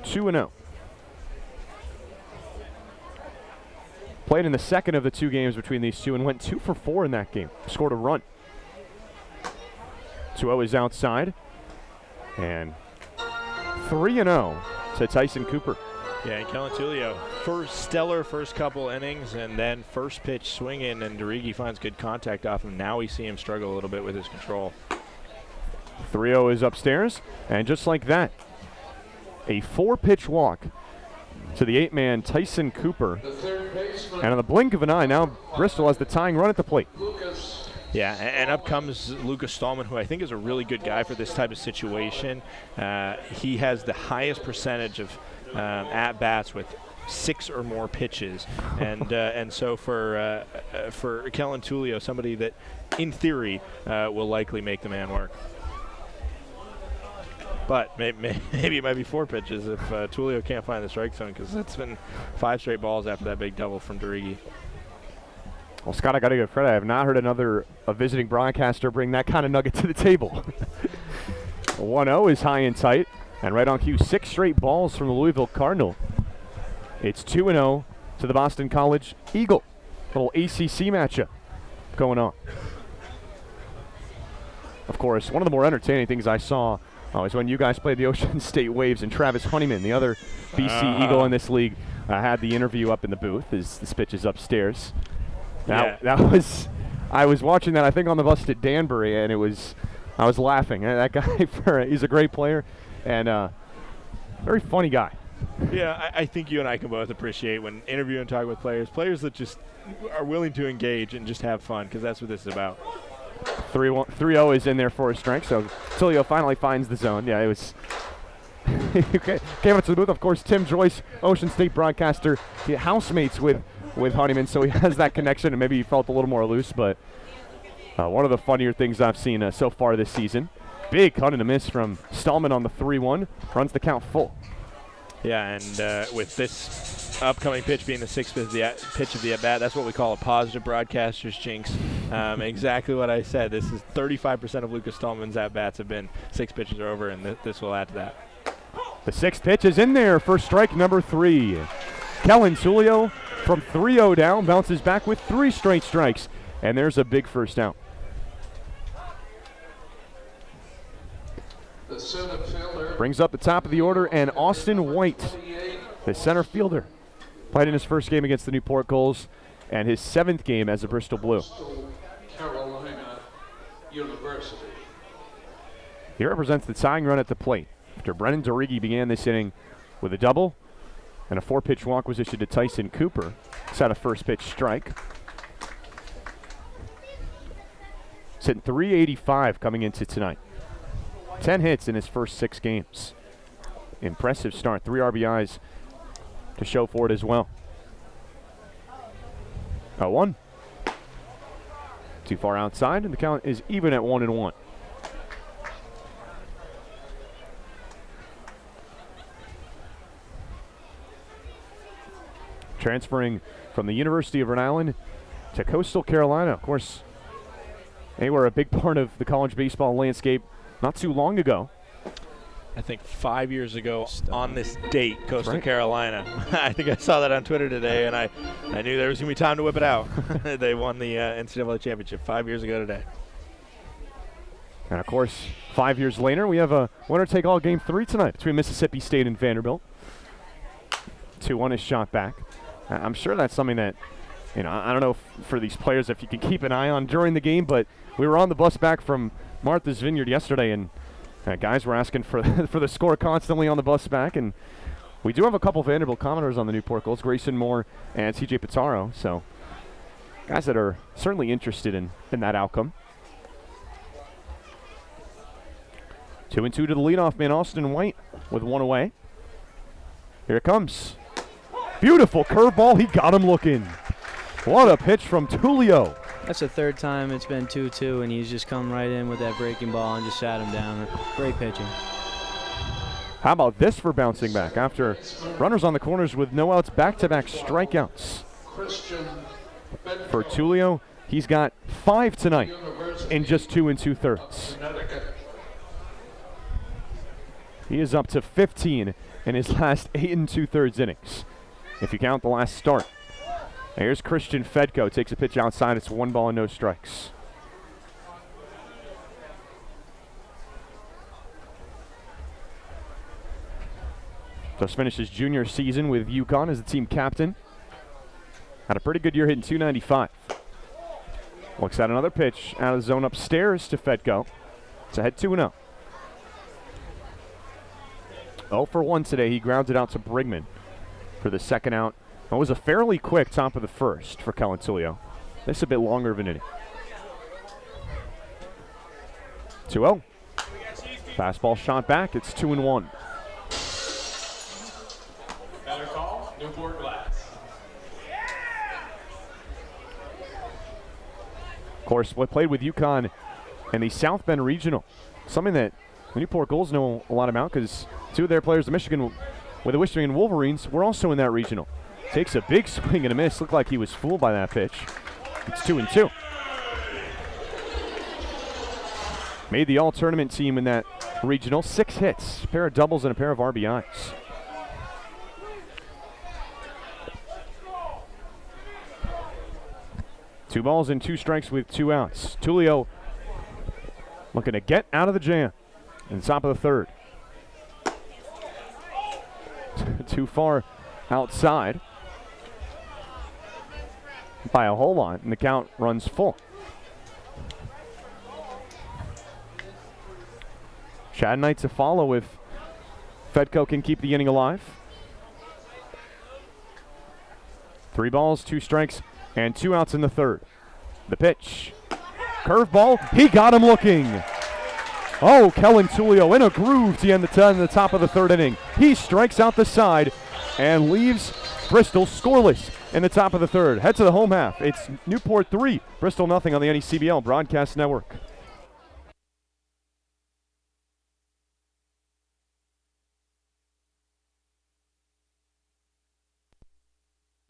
2-0. Played in the second of the 2 games between these two and went 2 for 4 in that game. Scored a run. 2-0 is outside. And 3-0 to Tyson Cooper. Yeah, and Kellen Tullio, stellar first couple innings, and then first pitch swinging, and Derigi finds good contact off him. Now we see him struggle a little bit with his control. 3-0 is upstairs, and just like that, a 4-pitch walk to the 8-man Tyson Cooper. And in the blink of an eye, now Bristol has the tying run at the plate. Yeah, and up comes Lucas Stallman, who I think is a really good guy for this type of situation. He has the highest percentage of at-bats with 6 or more pitches. And so for Kellen Tullio, somebody that, in theory, will likely make the man work. But maybe it might be 4 pitches if Tullio can't find the strike zone, because it's been 5 straight balls after that big double from Derigi. Well, Scott, I got to give credit. I have not heard a visiting broadcaster bring that kind of nugget to the table. 1-0 is high and tight, and right on cue, 6 straight balls from the Louisville Cardinal. It's 2-0 to the Boston College Eagle. Little ACC matchup going on. Of course, one of the more entertaining things I saw is when you guys played the Ocean State Waves, and Travis Honeyman, the other BC Eagle in this league, had the interview up in the booth as this pitch is upstairs. I was watching that, I think, on the bus at Danbury, and I was laughing. That guy, he's a great player and very funny guy. Yeah, I think you and I can both appreciate when interviewing and talking with players that just are willing to engage and just have fun, because that's what this is about. 3-0 is in there for a strike, so Tullio finally finds the zone. Yeah, it was came up to the booth. Of course, Tim Joyce, Ocean State broadcaster, housemates with Honeyman, so he has that connection, and maybe he felt a little more loose, but one of the funnier things I've seen so far this season. Big cut and a miss from Stallman on the 3-1, runs the count full. Yeah, and with this upcoming pitch being the 6th pitch of the at-bat, that's what we call a positive broadcaster's jinx. Exactly what I said. This is 35% of Lucas Stallman's at-bats have been 6 pitches or over, and this will add to that. The 6th pitch is in there for strike number 3. Kellen Tullio from 3-0 down, bounces back with 3 straight strikes, and there's a big first out. The center fielder brings up the top of the order, and Austin White, the center fielder, played in his first game against the Newport Gulls and his 7th game as a Bristol Blue. Carolina University. He represents the tying run at the plate after Brennan Derigi began this inning with a double, and a 4-pitch walk was issued to Tyson Cooper. He's had a first pitch strike. He's hitting .385 coming into tonight. 10 hits in his first 6 games. Impressive start. 3 RBIs to show for it as well. 0-1. Too far outside, and the count is even at 1-1. transferring from the University of Rhode Island to Coastal Carolina. Of course, they were a big part of the college baseball landscape not too long ago. I think 5 years ago on this date, Coastal Carolina. I think I saw that on Twitter today, and I knew there was going to be time to whip it out. They won the NCAA championship 5 years ago today. And, of course, 5 years later, we have a winner-take-all Game 3 tonight between Mississippi State and Vanderbilt. 2-1 is shot back. I'm sure that's something that, I don't know for these players if you can keep an eye on during the game, but we were on the bus back from Martha's Vineyard yesterday, and guys were asking for for the score constantly on the bus back, and we do have a couple Vanderbilt commenters on the Newport Gulls, Grayson Moore and TJ Pitaro, so guys that are certainly interested in that outcome. 2-2 to the leadoff man, Austin White, with one away. Here it comes. Beautiful curveball. He got him looking. What a pitch from Tulio. That's the third time it's been 2-2, and he's just come right in with that breaking ball and just sat him down. Great pitching. How about this for bouncing back? After runners on the corners with no outs, back-to-back strikeouts. For Tulio, he's got 5 tonight in just 2 2/3. He is up to 15 in his last 8 2/3 innings, if you count the last start. Here's Christian Fedko, takes a pitch outside. It's 1 ball and no strikes. Just finished his junior season with UConn as the team captain. Had a pretty good year, hitting .295. Looks at another pitch out of the zone upstairs to Fedko. It's ahead 2-0. 0 for 1 today. He grounded out to Brigman for the second out. It was a fairly quick top of the first for Kellen Tulio. This a bit longer of an inning. 2-0. Fastball shot back. It's 2-1. Better call, Newport Glass. Of course, what played with UConn in the South Bend Regional. Something that the Newport Gulls know a lot about because 2 of their players, the Michigan Wolverines, were also in that regional. Takes a big swing and a miss. Looked like he was fooled by that pitch. It's 2-2. Made the all-tournament team in that regional. 6 hits, a pair of doubles and a pair of RBIs. Two balls and 2 strikes with 2 outs. Tulio looking to get out of the jam in the top of the third. Too far outside by a whole lot, and the count runs full. Chad Knight to follow if Fedko can keep the inning alive. 3 balls, 2 strikes, and 2 outs in the third. The pitch. Curveball. He got him looking. Oh, Kellen Tulio in a groove to end the top of the third inning. He strikes out the side and leaves Bristol scoreless in the top of the third. Head to the home half. It's Newport 3, Bristol nothing on the NECBL Broadcast Network.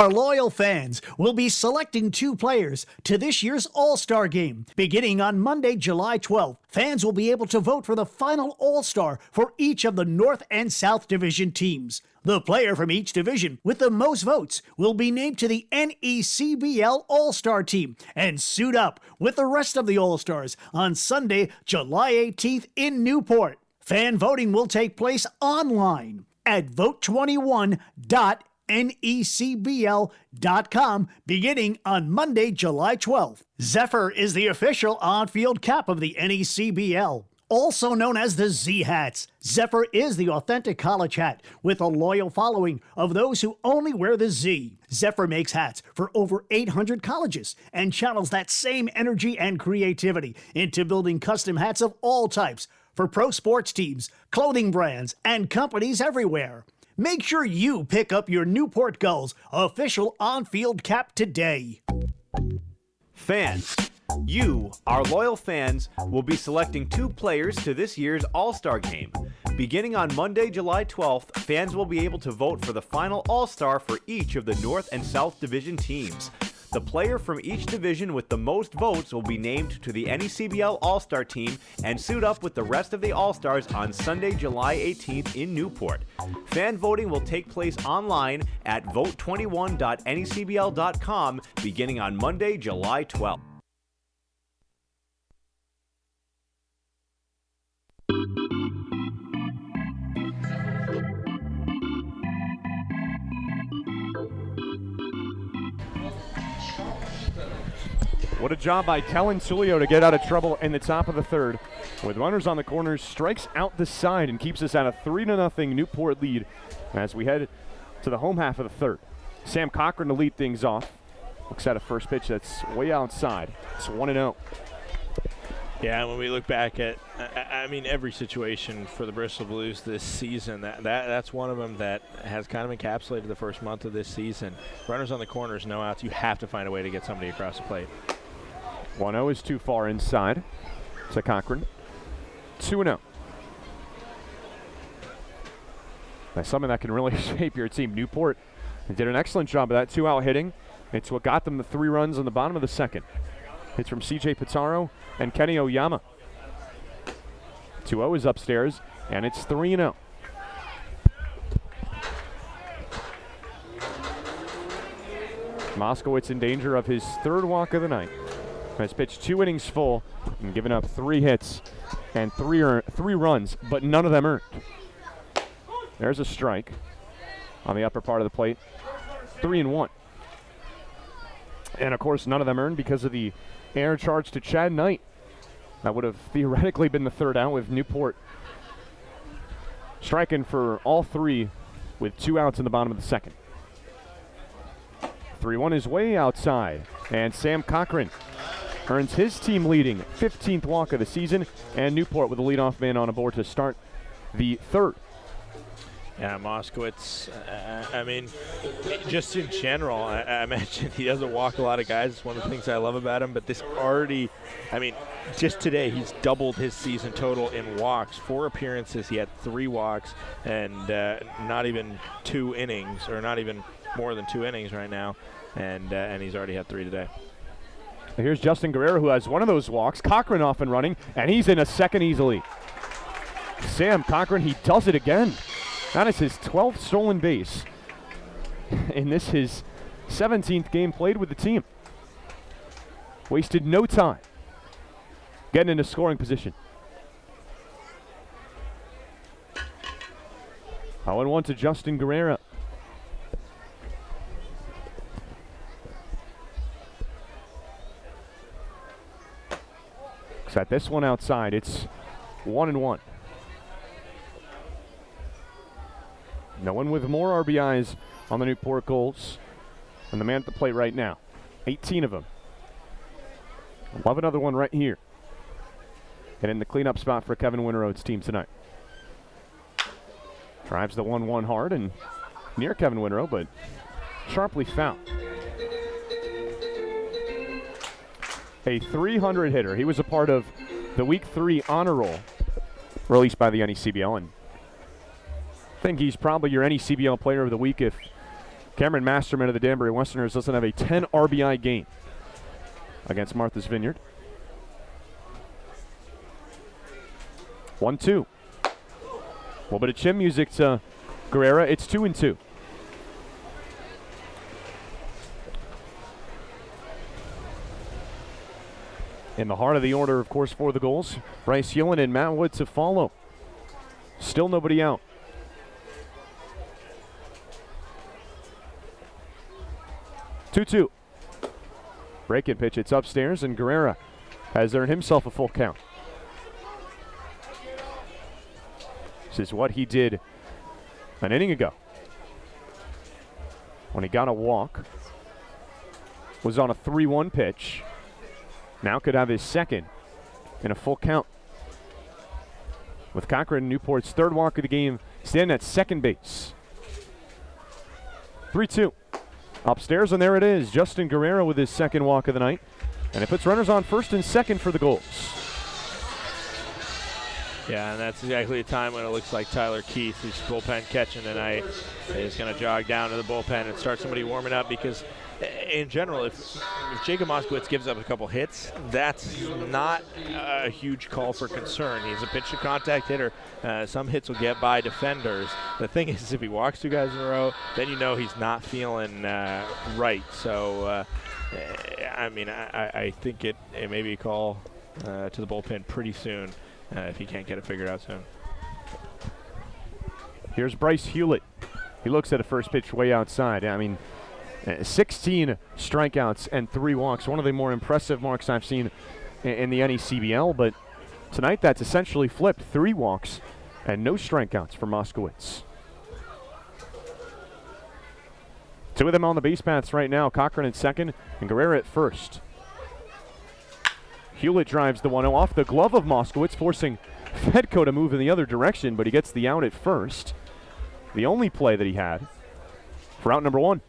Our loyal fans will be selecting 2 players to this year's All-Star Game. Beginning on Monday, July 12th, fans will be able to vote for the final All-Star for each of the North and South Division teams. The player from each division with the most votes will be named to the NECBL All-Star Team and suit up with the rest of the All-Stars on Sunday, July 18th in Newport. Fan voting will take place online at vote21.necbl.com beginning on Monday, July 12th. Zephyr is the official on-field cap of the NECBL. Also known as the Z-Hats, Zephyr is the authentic college hat with a loyal following of those who only wear the Z. Zephyr makes hats for over 800 colleges and channels that same energy and creativity into building custom hats of all types for pro sports teams, clothing brands, and companies everywhere. Make sure you pick up your Newport Gulls official on-field cap today. Fans, You, our loyal fans, will be selecting 2 players to this year's All-Star Game. Beginning on Monday, July 12th, fans will be able to vote for the final All-Star for each of the North and South Division teams. The player from each division with the most votes will be named to the NECBL All-Star team and suit up with the rest of the All-Stars on Sunday, July 18th in Newport. Fan voting will take place online at vote21.necbl.com beginning on Monday, July 12th. What a job by Kellen Tulio to get out of trouble in the top of the third. With runners on the corners, strikes out the side and keeps us at a 3-0 Newport lead as we head to the home half of the third. Sam Cochran to lead things off. Looks at a first pitch that's way outside. It's 1-0. Yeah, when we look back at, I mean, every situation for the Bristol Blues this season, that's one of them that has kind of encapsulated the first month of this season. Runners on the corners, no outs. You have to find a way to get somebody across the plate. 1-0 is too far inside to Cochran. 2-0. That's something that can really shape your team. Newport did an excellent job of that 2-out hitting. It's what got them the 3 runs on the bottom of the second. Hits from C.J. Pitaro and Kenny Oyama. 2-0 is upstairs, and it's 3-0. Moskowitz in danger of his 3rd walk of the night. Has pitched 2 innings full and given up 3 hits and 3 runs, but none of them earned. There's a strike on the upper part of the plate. 3-1. And, of course, none of them earned because of the error charge to Chad Knight. That would have theoretically been the 3rd out with Newport striking for all 3 with 2 outs in the bottom of the second. 3-1 is way outside, and Sam Cochran earns his team leading 15th walk of the season, and Newport with the leadoff man on aboard to start the 3rd. Yeah, Moskowitz, I mean, just in general, I mentioned he doesn't walk a lot of guys. It's one of the things I love about him, but this already, I mean, just today he's doubled his season total in walks. 4 appearances, he had 3 walks, and not even 2 innings, or not even more than 2 innings right now, and he's already had 3 today. Here's Justin Guerrero, who has one of those walks. Cochran off and running, and he's in a second easily. Sam Cochran, he does it again. That is his 12th stolen base. And this his 17th game played with the team. Wasted no time getting into scoring position. 0-1 to Justin Guerrero. Set this one outside. It's 1-1. No one with more RBIs on the Newport Gulls than the man at the plate right now. 18 of them. Love another one right here. And in the cleanup spot for Kevin Winterode's team tonight. Drives the 1-1 hard and near Kevin Winterode, but sharply foul. A 300 hitter. He was a part of the Week 3 honor roll released by the NECBL, and I think he's probably your NECBL player of the week if Cameron Masterman of the Danbury Westerners doesn't have a 10 RBI game against Martha's Vineyard. 1-2. A little bit of chin music to Guerrero. It's 2-2. In the heart of the order, of course, for the Gulls, Bryce Yillen and Matt Wood to follow. Still nobody out. 2-2. Break-in pitch. It's upstairs, and Guerrero has earned himself a full count. This is what he did an inning ago when he got a walk. Was on a 3-1 pitch. Now could have his second in a full count. With Cochran, Newport's 3rd walk of the game, standing at second base. 3-2. Upstairs, and there it is. Justin Guerrero with his 2nd walk of the night. And it puts runners on first and second for the Gulls. Yeah, and that's exactly the time when it looks like Tyler Keith, who's bullpen catching tonight, is going to jog down to the bullpen and start somebody warming up, because in general, if Jacob Moskowitz gives up a couple hits, that's not a huge call for concern. He's a pitch-to-contact hitter. Some hits will get by defenders. The thing is, if he walks 2 guys in a row, then you know he's not feeling right. So, I think it may be a call to the bullpen pretty soon if he can't get it figured out soon. Here's Bryce Hewlett. He looks at a first pitch way outside. 16 strikeouts and 3 walks. One of the more impressive marks I've seen in the NECBL, but tonight that's essentially flipped. 3 walks and no strikeouts for Moskowitz. 2 of them on the base paths right now. Cochran at second and Guerrero at first. Hewlett drives the 1-0 off the glove of Moskowitz, forcing Fedko to move in the other direction, but he gets the out at first. The only play that he had for out number 1.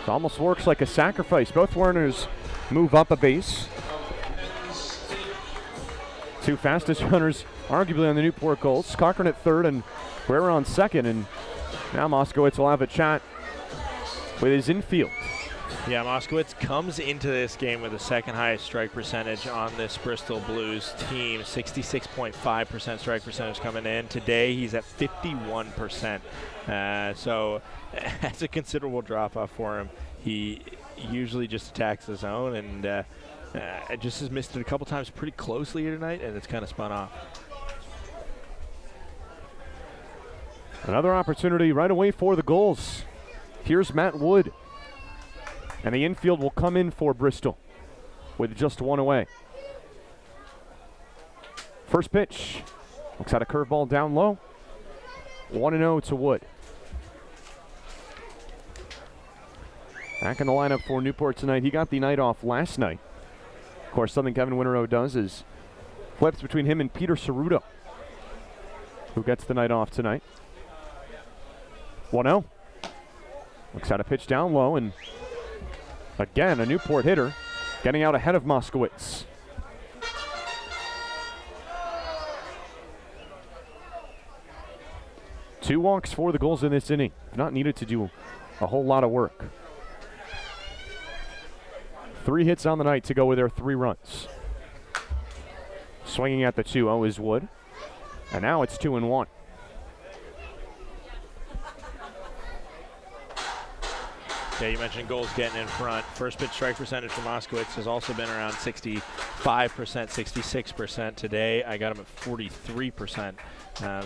It almost works like a sacrifice. Both runners move up a base. 2 fastest runners arguably on the Newport Gulls. Cochran at third and Guerrero on second, and now Moskowitz will have a chat with his infield. Yeah, Moskowitz comes into this game with the second highest strike percentage on this Bristol Blues team, 66.5% strike percentage coming in. Today he's at 51%, so that's a considerable drop-off for him. He usually just attacks the zone, and just has missed it a couple times pretty closely here tonight, and it's kind of spun off. Another opportunity right away for the Gulls. Here's Matt Wood. And the infield will come in for Bristol with just 1 away. First pitch. Looks at a curveball down low. 1-0 to Wood. Back in the lineup for Newport tonight. He got the night off last night. Of course, something Kevin Winterow does is flips between him and Peter Ceruto, who gets the night off tonight. 1-0. Looks at a pitch down low, and again, a Newport hitter getting out ahead of Moskowitz. Two walks for the Gulls in this inning. Not needed to do a whole lot of work. 3 hits on the night to go with their 3 runs. Swinging at the 2-0 is Wood. And now it's 2-1. Yeah, you mentioned Gulls getting in front. First pitch strike percentage for Moskowitz has also been around 65%, 66% today. I got him at 43%.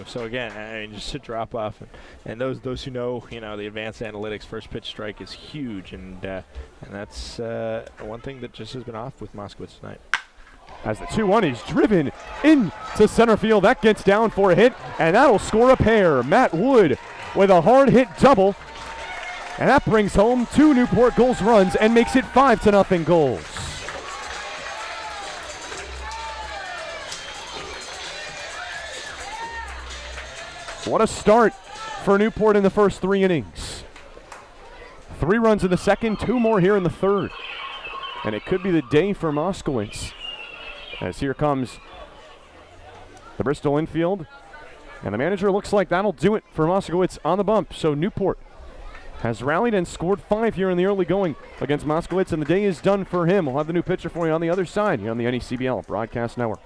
So again, I mean, just a drop off, and those who know, the advanced analytics, first pitch strike is huge, and that's one thing that just has been off with Moskowitz tonight. As the 2-1 is driven into center field, that gets down for a hit, and that'll score a pair. Matt Wood with a hard hit double. And that brings home 2 Newport Gulls runs and makes it 5-0 Gulls. What a start for Newport in the first 3 innings. 3 runs in the second, 2 more here in the third. And it could be the day for Moskowitz, as here comes the Bristol infield. And the manager looks like that'll do it for Moskowitz on the bump. So Newport has rallied and scored 5 here in the early going against Moskowitz, and the day is done for him. We'll have the new pitcher for you on the other side here on the NECBL Broadcast Network.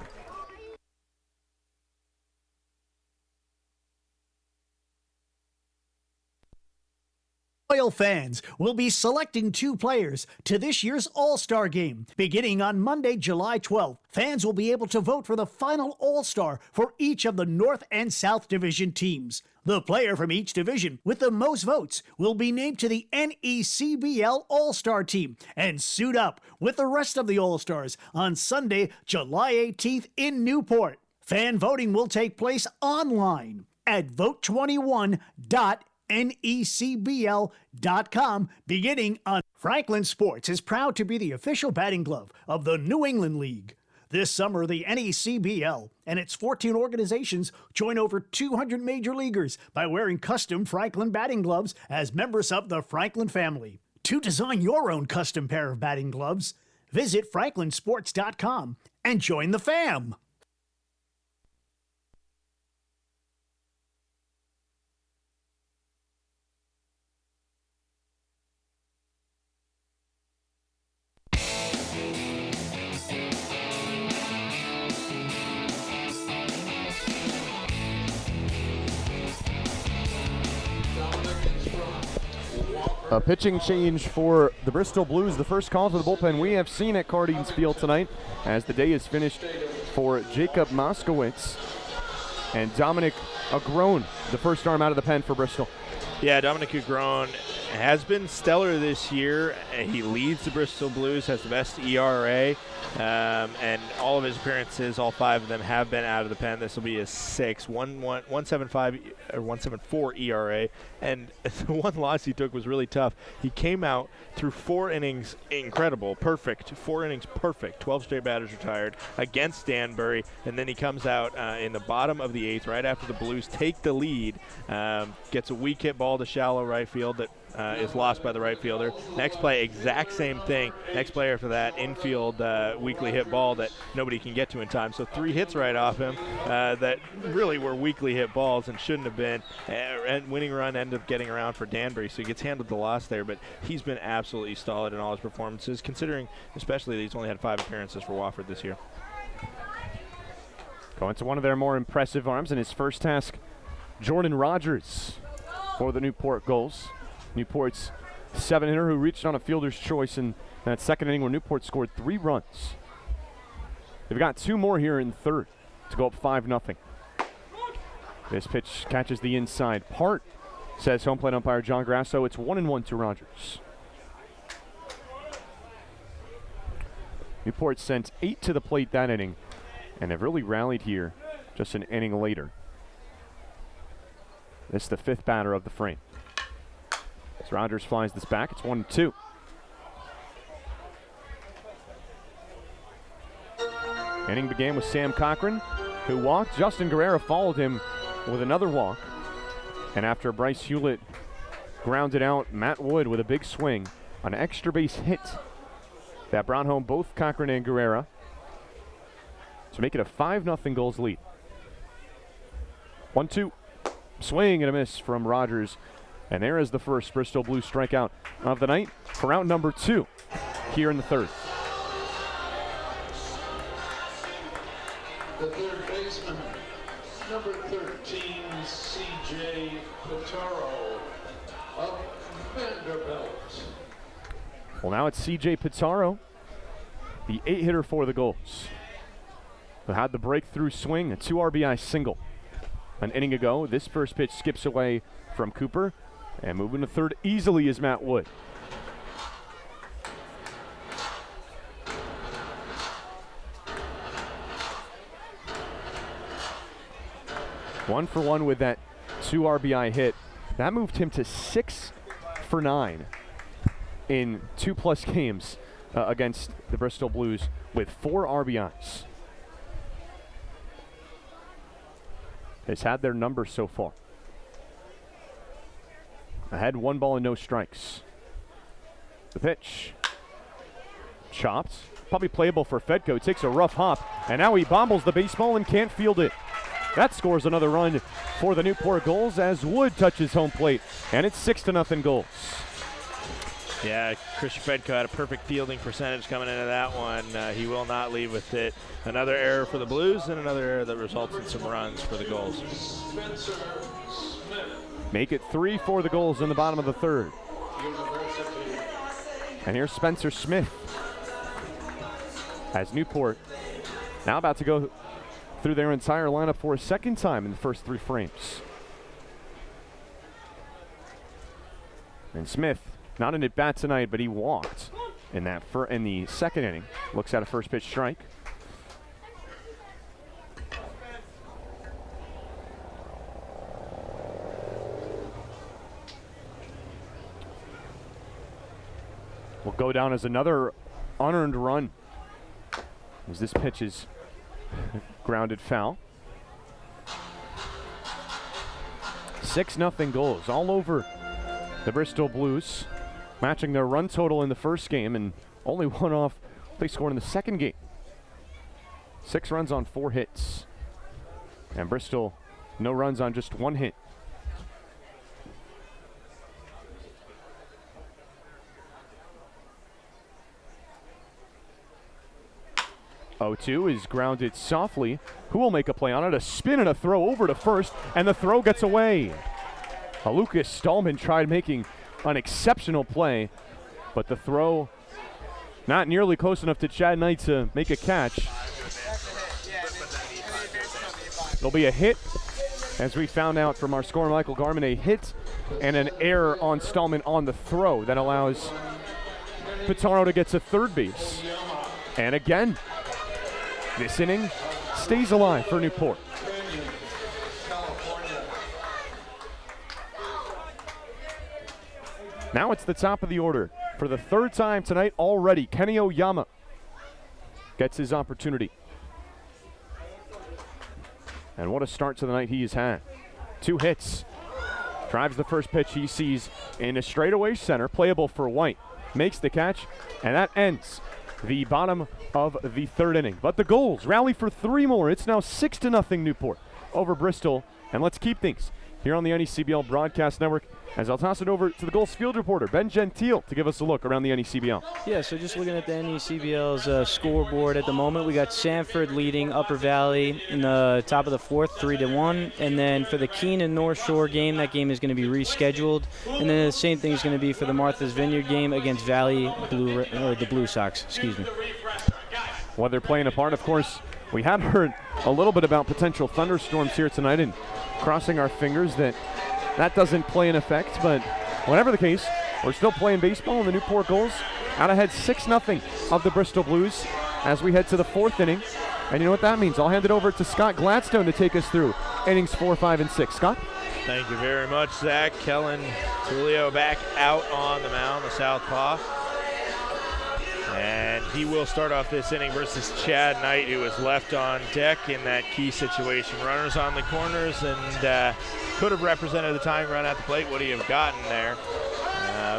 Loyal fans will be selecting 2 players to this year's All-Star Game. Beginning on Monday, July 12th, fans will be able to vote for the final All-Star for each of the North and South Division teams. The player from each division with the most votes will be named to the NECBL All-Star Team and suit up with the rest of the All-Stars on Sunday, July 18th in Newport. Fan voting will take place online at vote21.necbl.com beginning on. Franklin Sports is proud to be the official batting glove of the New England League. This summer, the NECBL and its 14 organizations join over 200 major leaguers by wearing custom Franklin batting gloves as members of the Franklin family. To design your own custom pair of batting gloves, visit franklinsports.com and join the fam. A pitching change for the Bristol Blues. The first call to the bullpen we have seen at Cardines Field tonight as the day is finished for Jacob Moskowitz and Dominic Agrone, the first arm out of the pen for Bristol. Yeah, Dominic Agrone has been stellar this year. He leads the Bristol Blues, has the best ERA, and all of his appearances, all 5 of them, have been out of the pen. This will be his 6th, 1.75 or 1.74 ERA, and the one loss he took was really tough. He came out through 4 innings, incredible, perfect, 4 innings, perfect, 12 straight batters retired against Danbury, and then he comes out in the bottom of the 8th, right after the Blues take the lead, gets a weak hit ball to shallow right field that is lost by the right fielder. Next play, exact same thing. Next play after that, infield weakly hit ball that nobody can get to in time. So 3 hits right off him that really were weakly hit balls and shouldn't have been. And winning run ended up getting around for Danbury, so he gets handled the loss there. But he's been absolutely solid in all his performances, considering especially that he's only had 5 appearances for Wofford this year. Going to one of their more impressive arms in his first task, Jordan Rogers for the Newport Gulls. Newport's 7-hitter who reached on a fielder's choice in that second inning where Newport scored 3 runs. They've got 2 more here in the third to go up 5-0. This pitch catches the inside part, says home plate umpire John Grasso. It's 1-1 to Rogers. Newport sent 8 to the plate that inning, and have really rallied here just an inning later. This is the 5th batter of the frame. As Rogers flies this back, it's 1-2. Inning began with Sam Cochran, who walked. Justin Guerrera followed him with another walk. And after Bryce Hewlett grounded out Matt Wood with a big swing, an extra base hit that brought home both Cochran and Guerrera to make it a 5-0 Gulls lead. 1-2. Swing and a miss from Rogers. And there is the first Bristol Blues strikeout of the night for out number 2 here in the third. The third baseman, number 13, C.J. Pitaro of Vanderbilt. Well, now it's C.J. Pitaro, the 8-hitter for the Gulls, who had the breakthrough swing, a 2 RBI single an inning ago. This first pitch skips away from Cooper, and moving to third easily is Matt Wood. One for one with that 2 RBI hit. That moved him to 6 for 9 in 2+ games against the Bristol Blues with 4 RBIs. Has had their number so far. Ahead 1 ball and no strikes. The pitch. Chopped. Probably playable for Fedko. Takes a rough hop. And now he bobbles the baseball and can't field it. That scores another run for the Newport Gulls as Wood touches home plate. And it's 6-0 Gulls. Yeah, Christian Fedko had a perfect fielding percentage coming into that one. He will not leave with it. Another error for the Blues and another error that results in some runs for the Gulls. Make it 3 for the Gulls in the bottom of the third. And here's Spencer Smith as Newport now about to go through their entire lineup for a second time in the first 3 frames. And Smith, not an at-bat tonight, but he walked in that in the second inning. Looks at a first pitch strike. Will go down as another unearned run as this pitch is grounded foul. 6-0 Gulls all over the Bristol Blues, matching their run total in the first game and only one off they scored in the second game. 6 runs on 4 hits. And Bristol, no runs on just 1 hit. Is grounded softly. Who will make a play on it? A spin and a throw over to first, and the throw gets away. Lucas Stallman tried making an exceptional play, but the throw not nearly close enough to Chad Knight to make a catch. There'll be a hit, as we found out from our scorer Michael Garman, a hit and an error on Stallman on the throw that allows Pitaro to get to third base. And again, this inning stays alive for Newport. Now it's the top of the order. For the third time tonight already, Kenny Oyama gets his opportunity. And what a start to the night he has had. 2 hits. Drives the first pitch he sees in a straightaway center, playable for White. Makes the catch, and that ends the bottom of the third inning. But the Gulls rally for 3 more. It's now 6-0 Newport over Bristol. And let's keep things here on the NECBL Broadcast Network, as I'll toss it over to the Gulls field reporter, Ben Gentile, to give us a look around the NECBL. Yeah, so just looking at the NECBL's scoreboard at the moment, we got Sanford leading Upper Valley in the top of the 4th, 3-1. And then for the Keene and North Shore game, that game is going to be rescheduled. And then the same thing is going to be for the Martha's Vineyard game against the Blue Sox, excuse me. Well, they're playing a part, of course. We had heard a little bit about potential thunderstorms here tonight, and crossing our fingers that doesn't play in effect. But whatever the case, we're still playing baseball, and the Newport Gulls out ahead 6-0 of the Bristol Blues as we head to the 4th inning. And you know what that means. I'll hand it over to Scott Gladstone to take us through innings 4, 5, and 6. Scott? Thank you very much, Zach. Kellen Tulio back out on the mound, the southpaw. And he will start off this inning versus Chad Knight, who was left on deck in that key situation. Runners on the corners, and could have represented the tying run at the plate. Would he have gotten there?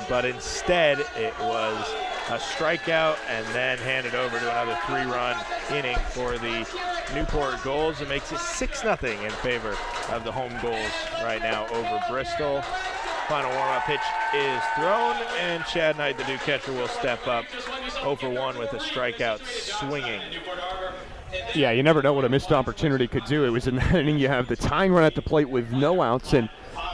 But instead, it was a strikeout and then handed over to another 3-run inning for the Newport Gulls. It makes it 6-0 in favor of the home Gulls right now over Bristol. Final warm-up pitch is thrown, and Chad Knight, the new catcher, will step up 0-for-1 with a strikeout swinging. Yeah, you never know what a missed opportunity could do. It was in that inning. You have the tying run at the plate with no outs, and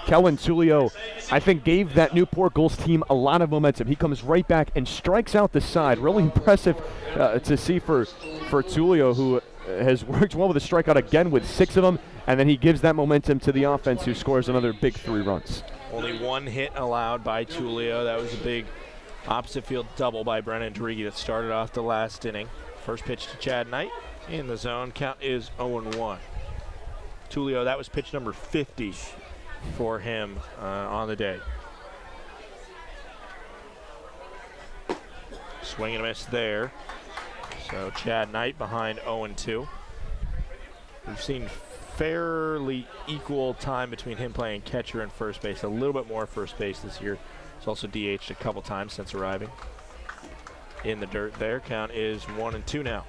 Kellen Tulio, I think, gave that Newport Gulls team a lot of momentum. He comes right back and strikes out the side. Really impressive to see for Tulio, who has worked well with a strikeout again with 6 of them, and then he gives that momentum to the offense, who scores another big 3 runs. Only 1 hit allowed by Tulio. That was a big opposite field double by Brennan Drighi that started off the last inning. First pitch to Chad Knight in the zone. Count is 0-1. Tulio, that was pitch number 50 for him on the day. Swing and a miss there. So Chad Knight behind 0-2. We've seen fairly equal time between him playing catcher and first base. A little bit more first base this year. He's also DH'd a couple times since arriving. In the dirt there. Count is 1-2 now.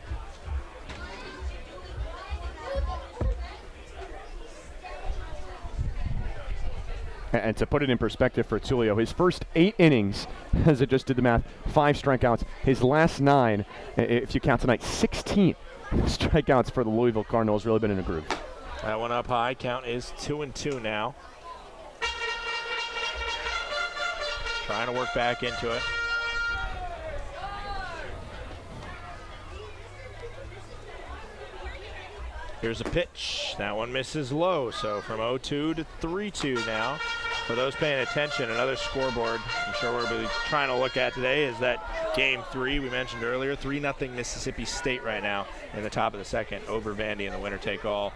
And to put it in perspective for Tulio, his first 8 innings, as I just did the math, 5 strikeouts. His last 9, if you count tonight, 16 strikeouts for the Louisville Cardinals. Really been in a groove. That one up high. Count is 2-2 now. Trying to work back into it. Here's a pitch. That one misses low. So from 0-2 to 3-2 now. For those paying attention, another scoreboard I'm sure we'll be trying to look at today is that Game 3 we mentioned earlier. 3-0 Mississippi State right now in the top of the second over Vandy in the winner-take-all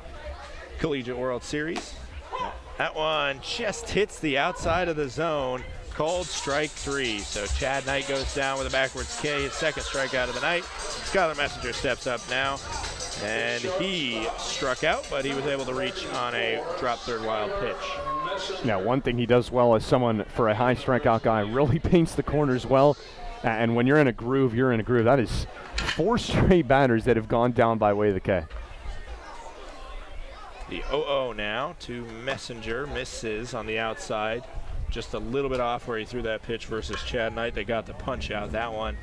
Collegiate World Series. That one just hits the outside of the zone called, strike 3. So Chad Knight goes down with a backwards K, his second strikeout of the night. Skylar Messenger steps up now, and he struck out, but he was able to reach on a drop third wild pitch. Now, one thing he does well as someone, for a high strikeout guy, really paints the corners well. And when you're in a groove, you're in a groove. That is 4 straight batters that have gone down by way of the K. The 0-0 now to Messenger, misses on the outside. Just a little bit off where he threw that pitch versus Chad Knight. They got the punch out. That one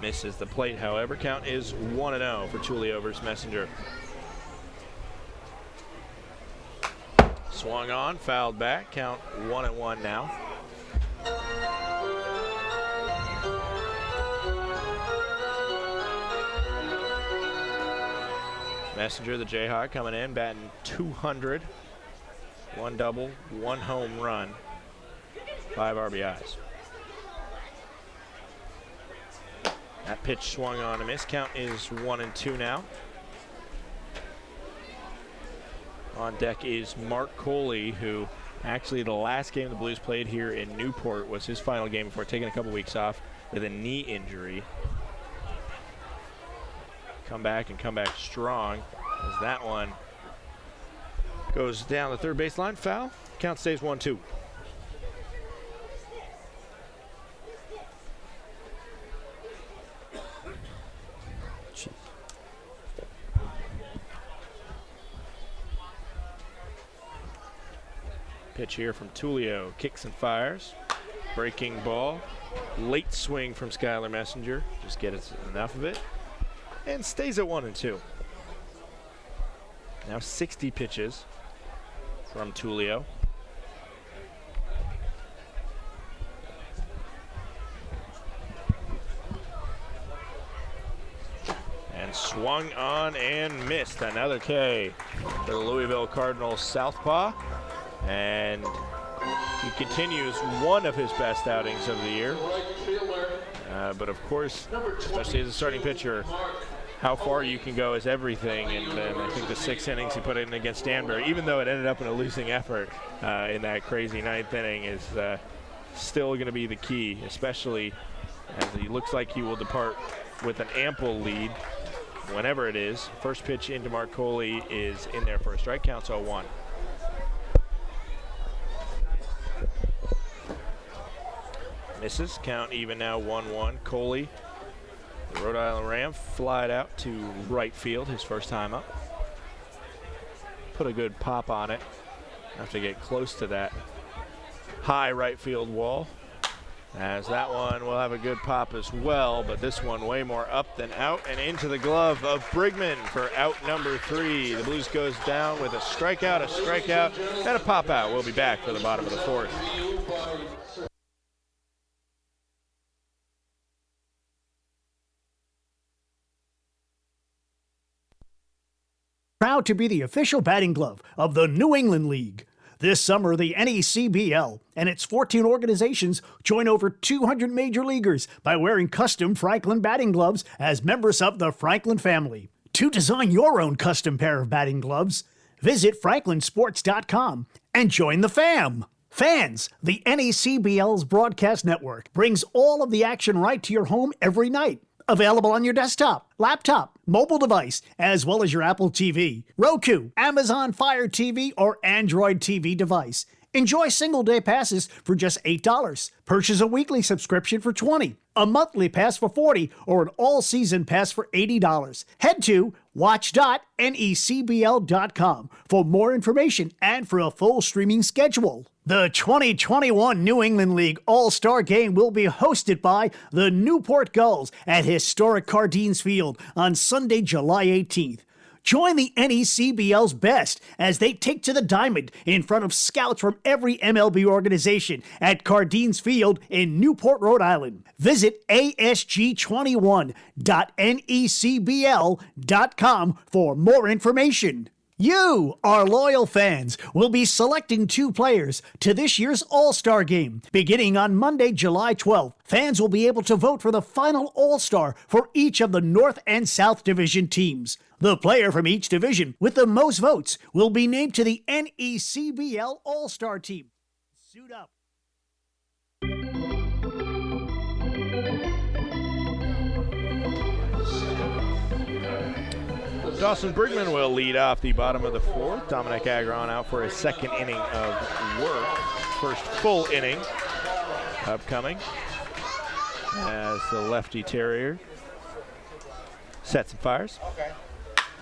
misses the plate, however. Count is 1-0 for Tulio versus Messenger. Swung on, fouled back. Count 1-1 now. Messenger, the Jayhawk, coming in, batting 200. 1 double, 1 home run, 5 RBIs. That pitch swung on a miss. Count is 1-2 now. On deck is Mark Coley, who actually the last game the Blues played here in Newport was his final game before taking a couple weeks off with a knee injury. Come back strong as that one goes down the third baseline. Foul. Count stays 1-2. Pitch here from Tulio. Kicks and fires. Breaking ball. Late swing from Skylar Messenger. Just get enough of it. And stays at 1-2. Now 60 pitches from Tulio. And swung on and missed. Another K for the Louisville Cardinals southpaw. And he continues one of his best outings of the year. But of course, especially as a starting pitcher, how far you can go is everything, and I think the 6 innings he put in against Danbury, even though it ended up in a losing effort in that crazy 9th inning, is still going to be the key, especially as he looks like he will depart with an ample lead whenever it is. First pitch into Mark Coley is in there for a strike. Counts 0-1. Misses. Count even now 1-1. Coley, the Rhode Island Ram, flied out to right field his first time up. Put a good pop on it. Have to get close to that high right field wall, as that one will have a good pop as well, but this one way more up than out and into the glove of Brigman for out number 3. The Blues goes down with a strikeout, and a pop out. We'll be back for the bottom of the 4th. Proud to be the official batting glove of the New England League. This summer, the NECBL and its 14 organizations join over 200 major leaguers by wearing custom Franklin batting gloves as members of the Franklin family. To design your own custom pair of batting gloves, visit franklinsports.com and join the fam. Fans, the NECBL's broadcast network brings all of the action right to your home every night. Available on your desktop, laptop, mobile device, as well as your Apple TV, Roku, Amazon Fire TV, or Android TV device. Enjoy single-day passes for just $8. Purchase a weekly subscription for $20, a monthly pass for $40, or an all-season pass for $80. Head to watch.necbl.com for more information and for a full streaming schedule. The 2021 New England League All-Star Game will be hosted by the Newport Gulls at historic Cardines Field on Sunday, July 18th. Join the NECBL's best as they take to the diamond in front of scouts from every MLB organization at Cardines Field in Newport, Rhode Island. Visit asg21.necbl.com for more information. You, our loyal fans, will be selecting 2 players to this year's All-Star Game. Beginning on Monday, July 12th, fans will be able to vote for the final All-Star for each of the North and South Division teams. The player from each division with the most votes will be named to the NECBL All-Star Team. Suit up. Dawson Brigman will lead off the bottom of the fourth. Dominic Agron out for his second inning of work. First full inning upcoming as the lefty Terrier sets and fires.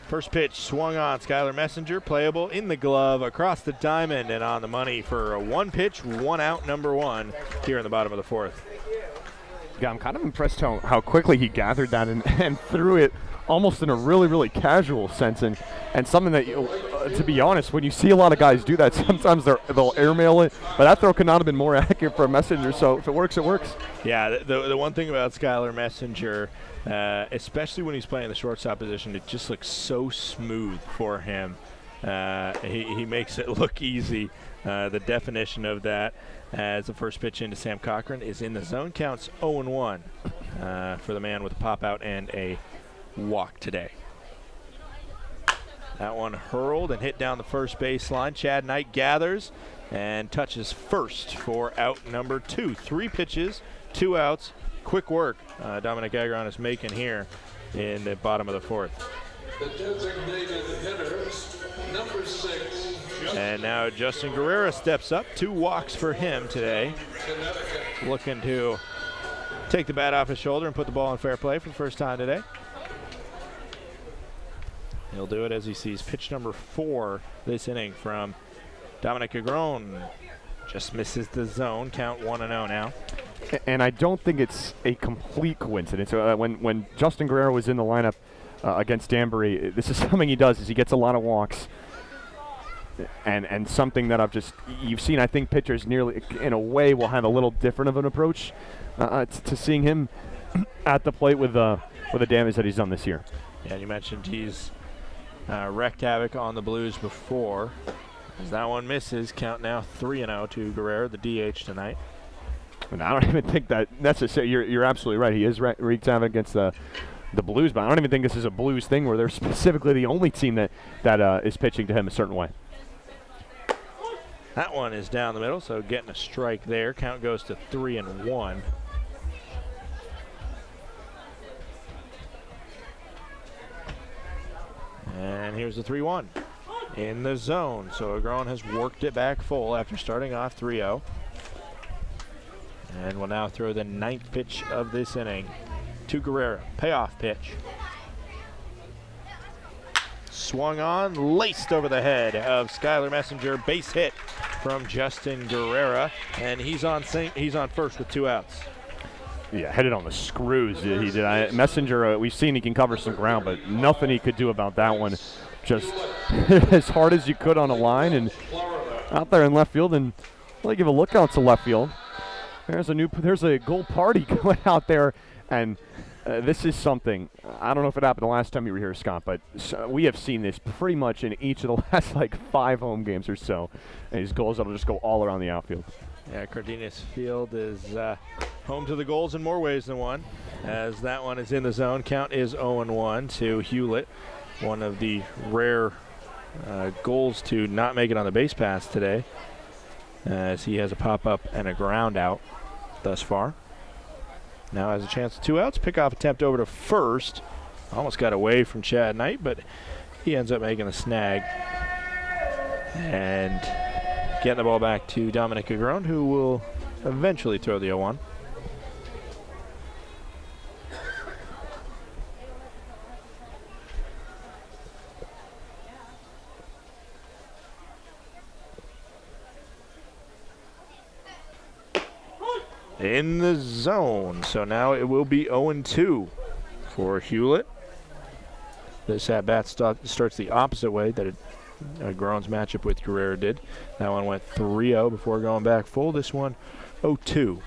First pitch swung on. Skylar Messenger, playable in the glove, across the diamond, and on the money for a one pitch, one out, number one here in the bottom of the fourth. Yeah, I'm kind of impressed how quickly he gathered that and threw it almost in a really, really casual sense, and something that, to be honest, when you see a lot of guys do that, sometimes they'll airmail it, but that throw could not have been more accurate for a Messenger, so if it works, it works. Yeah, the one thing about Skylar Messenger, especially when he's playing the shortstop position, it just looks so smooth for him. He makes it look easy. The definition of that as the first pitch into Sam Cochran is in the zone. Counts 0-1 for the man with a pop out and a walk today. That one hurled and hit down the first baseline. Chad Knight gathers and touches first for out number two. 3 pitches, 2 outs. Quick work Dominic Agron is making here in the bottom of the fourth. The designated hitters, number 6. And now Justin Guerrera steps up. 2 walks for him today. Looking to take the bat off his shoulder and put the ball in fair play for the first time today. He'll do it as he sees pitch number 4 this inning from Dominic Agron. Just misses the zone. Count 1-0 now. And I don't think it's a complete coincidence. When Justin Guerrero was in the lineup against Danbury, this is something he does, is he gets a lot of walks. And something that you've seen, I think pitchers nearly, in a way, will have a little different of an approach to seeing him at the plate with the damage that he's done this year. Yeah, you mentioned he's wrecked havoc on the Blues before. As that one misses, count now 3-0 to Guerrero, the DH tonight. And I don't even think that necessarily. You're absolutely right. He is wreaked havoc against the Blues, but I don't even think this is a Blues thing where they're specifically the only team that is pitching to him a certain way. That one is down the middle, so getting a strike there. Count goes to 3-1. And here's the 3-1 in the zone. So Agron has worked it back full after starting off 3-0. And will now throw the 9th pitch of this inning to Guerrero. Payoff pitch. Swung on, laced over the head of Skylar Messenger. Base hit from Justin Guerrero, and he's on first with 2 outs. Yeah, headed on the screws. He did. Messenger, we've seen he can cover some ground, but nothing he could do about that one. Just as hard as you could on a line and out there in left field, and really give a look out to left field. There's a goal party going out there, and this is something. I don't know if it happened the last time you were here, Scott, but we have seen this pretty much in each of the last 5 home games or so. And these goals that'll just go all around the outfield. Yeah, Cardenas Field is home to the goals in more ways than one, as that one is in the zone. Count is 0-1 to Hewlett, one of the rare goals to not make it on the base pass today, as he has a pop-up and a ground out thus far. Now has a chance of 2 outs. Pickoff attempt over to first. Almost got away from Chad Knight, but he ends up making the snag. And getting the ball back to Dominic Agron, who will eventually throw the 0-1. In the zone. So now it will be 0-2 for Hewlett. This at-bat starts the opposite way that Agron's matchup with Guerrero did. That one went 3-0 before going back full. This one 0-2.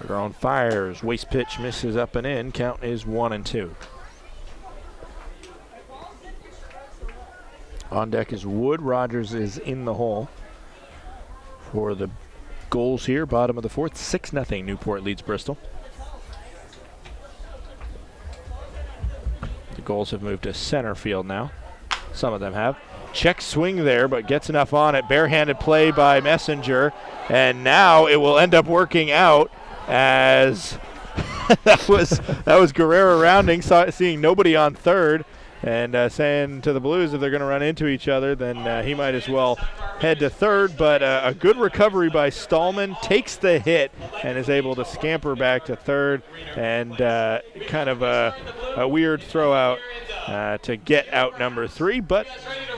Agron fires. Waste pitch misses up and in. Count is 1-2. On deck is Wood. Rogers is in the hole for the goals here. Bottom of the fourth. 6-0 Newport leads Bristol. The goals have moved to center field now. Some of them have. Check swing there, but gets enough on it. Barehanded play by Messenger. And now it will end up working out as that was Guerrero rounding, seeing nobody on third, and saying to the Blues if they're going to run into each other, then he might as well head to third. But a good recovery by Stallman, takes the hit and is able to scamper back to third, and kind of a weird throw out to get out number 3, but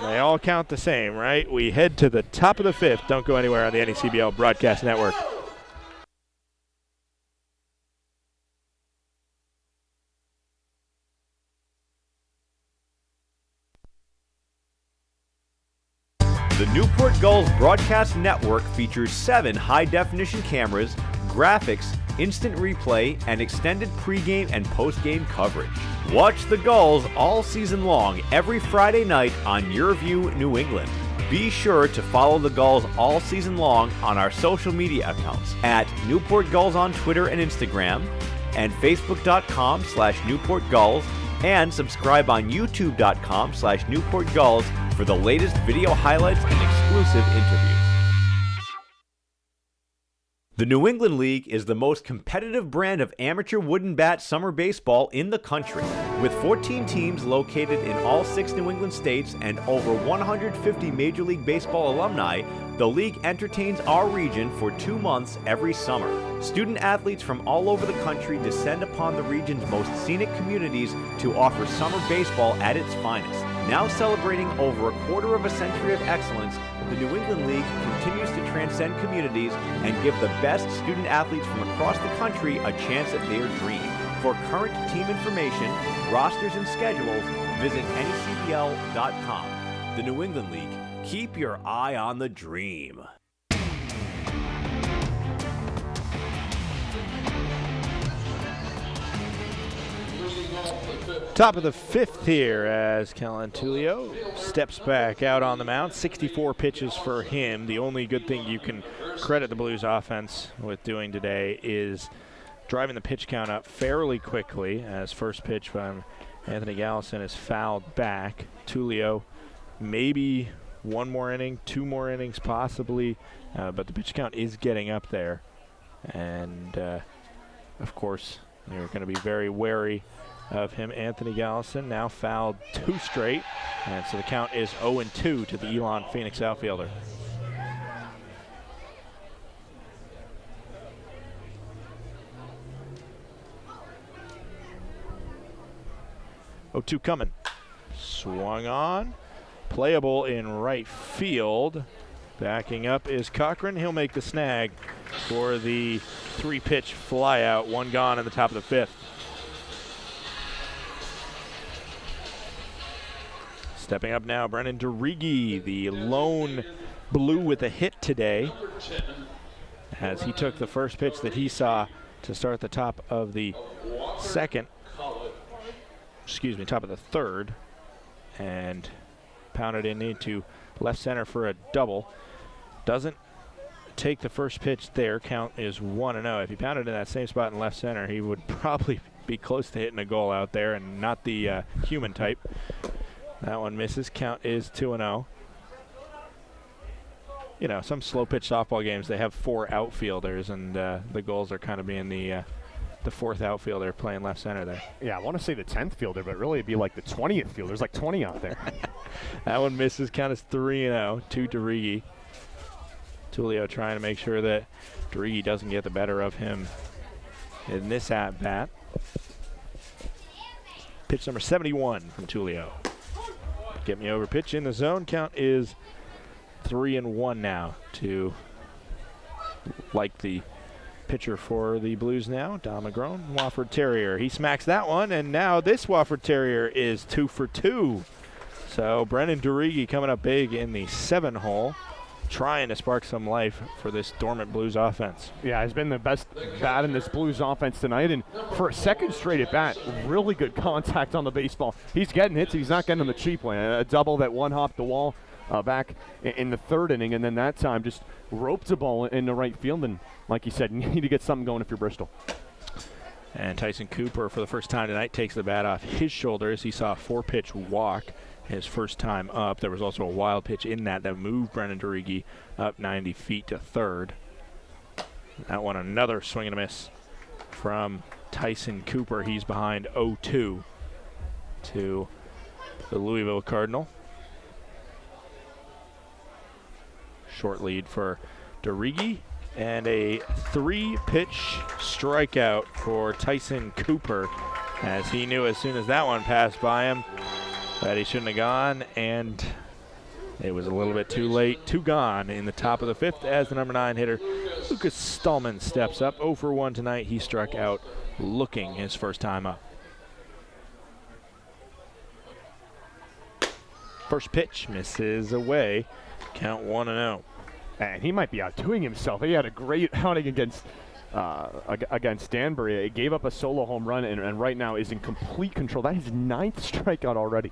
they all count the same, right? We head to the top of the 5th. Don't go anywhere on the NECBL Broadcast Network. The Newport Gulls Broadcast Network features 7 high-definition cameras, graphics, instant replay, and extended pregame and postgame coverage. Watch the Gulls all season long every Friday night on Your View New England. Be sure to follow the Gulls all season long on our social media accounts at Newport Gulls on Twitter and Instagram, and Facebook.com/Newport Gulls, and subscribe on YouTube.com/Newport Gulls for the latest video highlights and exclusive interviews. The New England League is the most competitive brand of amateur wooden bat summer baseball in the country. With 14 teams located in all 6 New England states and over 150 Major League Baseball alumni, the league entertains our region for 2 months every summer. Student athletes from all over the country descend upon the region's most scenic communities to offer summer baseball at its finest. Now celebrating over a quarter of a century of excellence, the New England League continues to transcend communities and give the best student athletes from across the country a chance at their dream. For current team information, rosters, and schedules, visit NECBL.com. The New England League. Keep your eye on the dream. Top of the 5th here as Kellen Tullio steps back out on the mound. 64 pitches for him. The only good thing you can credit the Blues offense with doing today is driving the pitch count up fairly quickly, as first pitch from Anthony Gallison is fouled back. Tullio, maybe 1 more inning, 2 more innings possibly, but the pitch count is getting up there. And, of course, you're going to be very wary of him. Anthony Gallison now fouled 2 straight, and so the count is 0-2 to the Elon Phoenix outfielder. Oh, 2 coming. Swung on. Playable in right field. Backing up is Cochran. He'll make the snag for the 3-pitch flyout. 1 gone in the top of the 5th. Stepping up now, Brennan DeRiggi, the lone Blue with a hit today, as he took the first pitch that he saw to start the top of the top of the 3rd, and pounded into left center for a double. Doesn't take the first pitch there. Count is 1-0. If he pounded in that same spot in left center, he would probably be close to hitting a goal out there, and not the human type. That one misses. Count is 2-0. You know, some slow pitch softball games, they have 4 outfielders, and the Gulls are kind of being the 4th outfielder playing left center there. Yeah, I want to say the 10th fielder, but really it'd be like the 20th fielder. There's like 20 out there. That one misses. Count is 3-0 to DeRiggi. Tullio trying to make sure that DeRiggi doesn't get the better of him in this at-bat. Pitch number 71 from Tullio. Get me over pitch in the zone. Count is 3-1 now to like the pitcher for the Blues now, Don McGrone, Wofford Terrier. He smacks that one, and now this Wofford Terrier is 2 for 2. So Brennan DeRiggi coming up big in the 7-hole, trying to spark some life for this dormant Blues offense. Yeah, he's been the best bat in this Blues offense tonight, and for a second straight at bat, really good contact on the baseball. He's getting hits, he's not getting them the cheap way. A double that one-hopped the wall back in the 3rd inning, and then that time just roped a ball in the right field, and like you said, you need to get something going if you're Bristol. And Tyson Cooper, for the first time tonight, takes the bat off his shoulders. He saw a 4-pitch walk his first time up. There was also a wild pitch in that moved Brennan DeRiggi up 90 feet to 3rd. That one, another swing and a miss from Tyson Cooper. He's behind 0-2 to the Louisville Cardinal. Short lead for DeRigi, and a 3-pitch strikeout for Tyson Cooper, as he knew as soon as that one passed by him that he shouldn't have gone, and it was a little bit too late. 2 gone in the top of the 5th as the number 9 hitter Lucas Stallman steps up. 0 for 1 tonight. He struck out looking his first time up. First pitch misses away. Count 1-0. And he might be outdoing himself. He had a great outing against Danbury. He gave up a solo home run and right now is in complete control. That is his 9th strikeout already.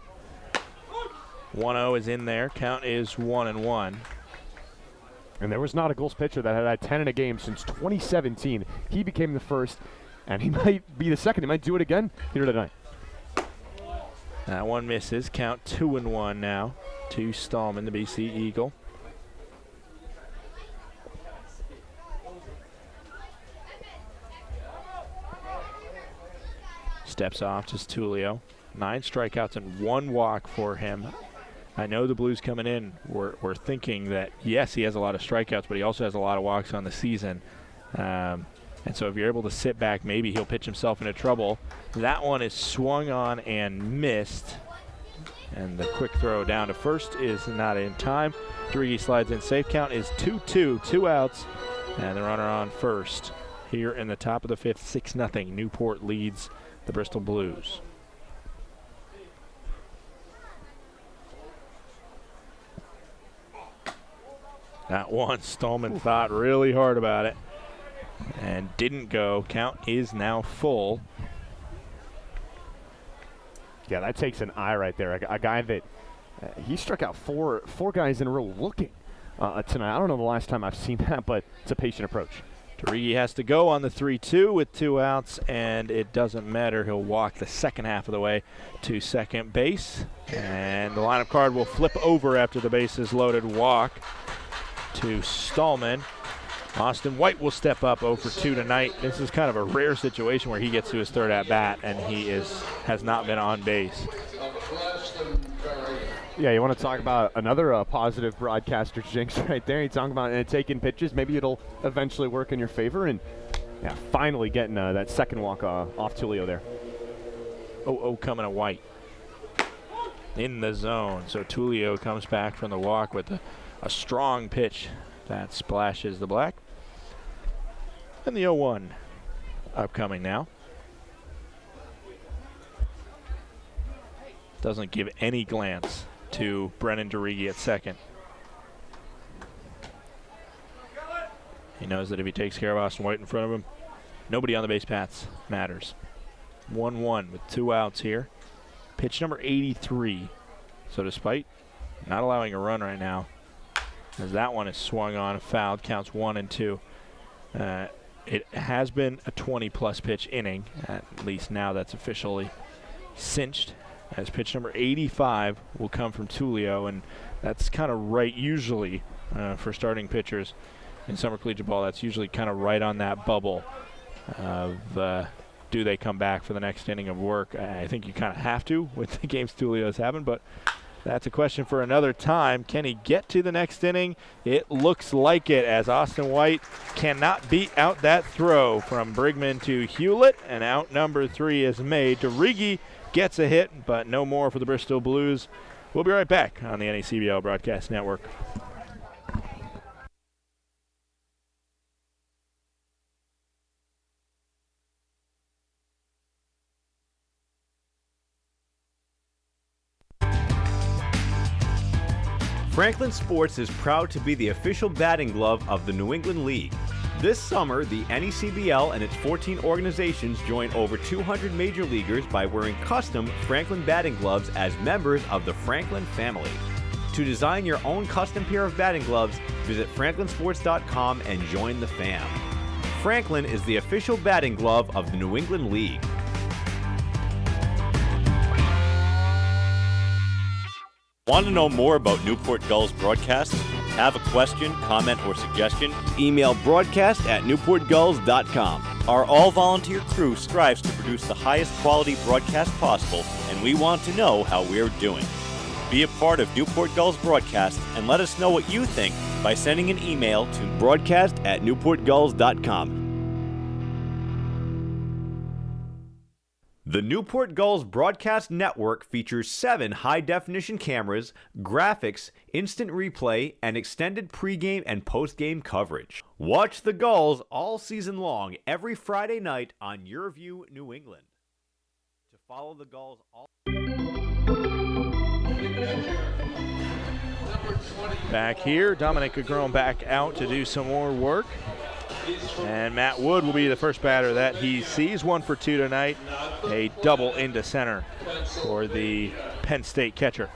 1-0 is in there. Count is 1-1. And there was not a Gulls pitcher that had had 10 in a game since 2017. He became the first, and he might be the second. He might do it again here tonight. That one misses. Count 2-1 now to Stallman, the BC Eagle. Steps off to Tulio. 9 strikeouts and 1 walk for him. I know the Blues coming in were thinking that, yes, he has a lot of strikeouts, but he also has a lot of walks on the season. And so if you're able to sit back, maybe he'll pitch himself into trouble. That one is swung on and missed. And the quick throw down to first is not in time. DeRigi slides in safe. Count is 2-2, 2 outs, and the runner on first. Here in the top of the 5th, 6-0. Newport leads the Bristol Blues. That one, Stallman thought really hard about it and didn't go. Count is now full. Yeah, that takes an eye right there. A guy that he struck out four guys in a row looking tonight. I don't know the last time I've seen that, but it's a patient approach. DeRigi has to go on the 3-2 with 2 outs, and it doesn't matter. He'll walk the second half of the way to second base. And the lineup card will flip over after the bases loaded walk to Stallman. Austin White will step up 0 for 2 tonight. This is kind of a rare situation where he gets to his 3rd at-bat, and he has not been on base. Yeah, you want to talk about another positive broadcaster jinx right there. You're talking about taking pitches. Maybe it'll eventually work in your favor. And yeah, finally getting that second walk off Tulio there. 0-0 coming to White. In the zone. So Tulio comes back from the walk with a strong pitch that splashes the black. And the 0-1 upcoming now. Doesn't give any glance to Brennan DeRigi at second. He knows that if he takes care of Austin White in front of him, nobody on the base paths matters. 1-1 with 2 outs here. Pitch number 83. So despite not allowing a run right now, as that one is swung on, fouled, counts 1 and 2. It has been a 20-plus pitch inning. At least now that's officially cinched, as pitch number 85 will come from Tulio, and that's kind of right usually for starting pitchers in summer collegiate ball. That's usually kind of right on that bubble of do they come back for the next inning of work. I think you kind of have to with the games Tulio's having, but that's a question for another time. Can he get to the next inning? It looks like it, as Austin White cannot beat out that throw from Brigman to Hewlett, and out number 3 is made. DeRigi gets a hit, but no more for the Bristol Blues. We'll be right back on the NECBL Broadcast Network. Franklin Sports is proud to be the official batting glove of the New England League. This summer, the NECBL and its 14 organizations join over 200 major leaguers by wearing custom Franklin batting gloves as members of the Franklin family. To design your own custom pair of batting gloves, visit franklinsports.com and join the fam. Franklin is the official batting glove of the New England League. Want to know more about Newport Gulls broadcasts? Have a question, comment, or suggestion? Email broadcast@newportgulls.com. Our all-volunteer crew strives to produce the highest quality broadcast possible, and we want to know how we're doing. Be a part of Newport Gulls broadcast and let us know what you think by sending an email to broadcast@newportgulls.com. The Newport Gulls Broadcast Network features 7 high-definition cameras, graphics, instant replay, and extended pregame and postgame coverage. Watch the Gulls all season long every Friday night on YourView New England. To follow the Gulls all... Back here, Dominic Agron back out to do some more work. And Matt Wood will be the first batter that he sees. 1 for 2 tonight. A double into center for the Penn State catcher.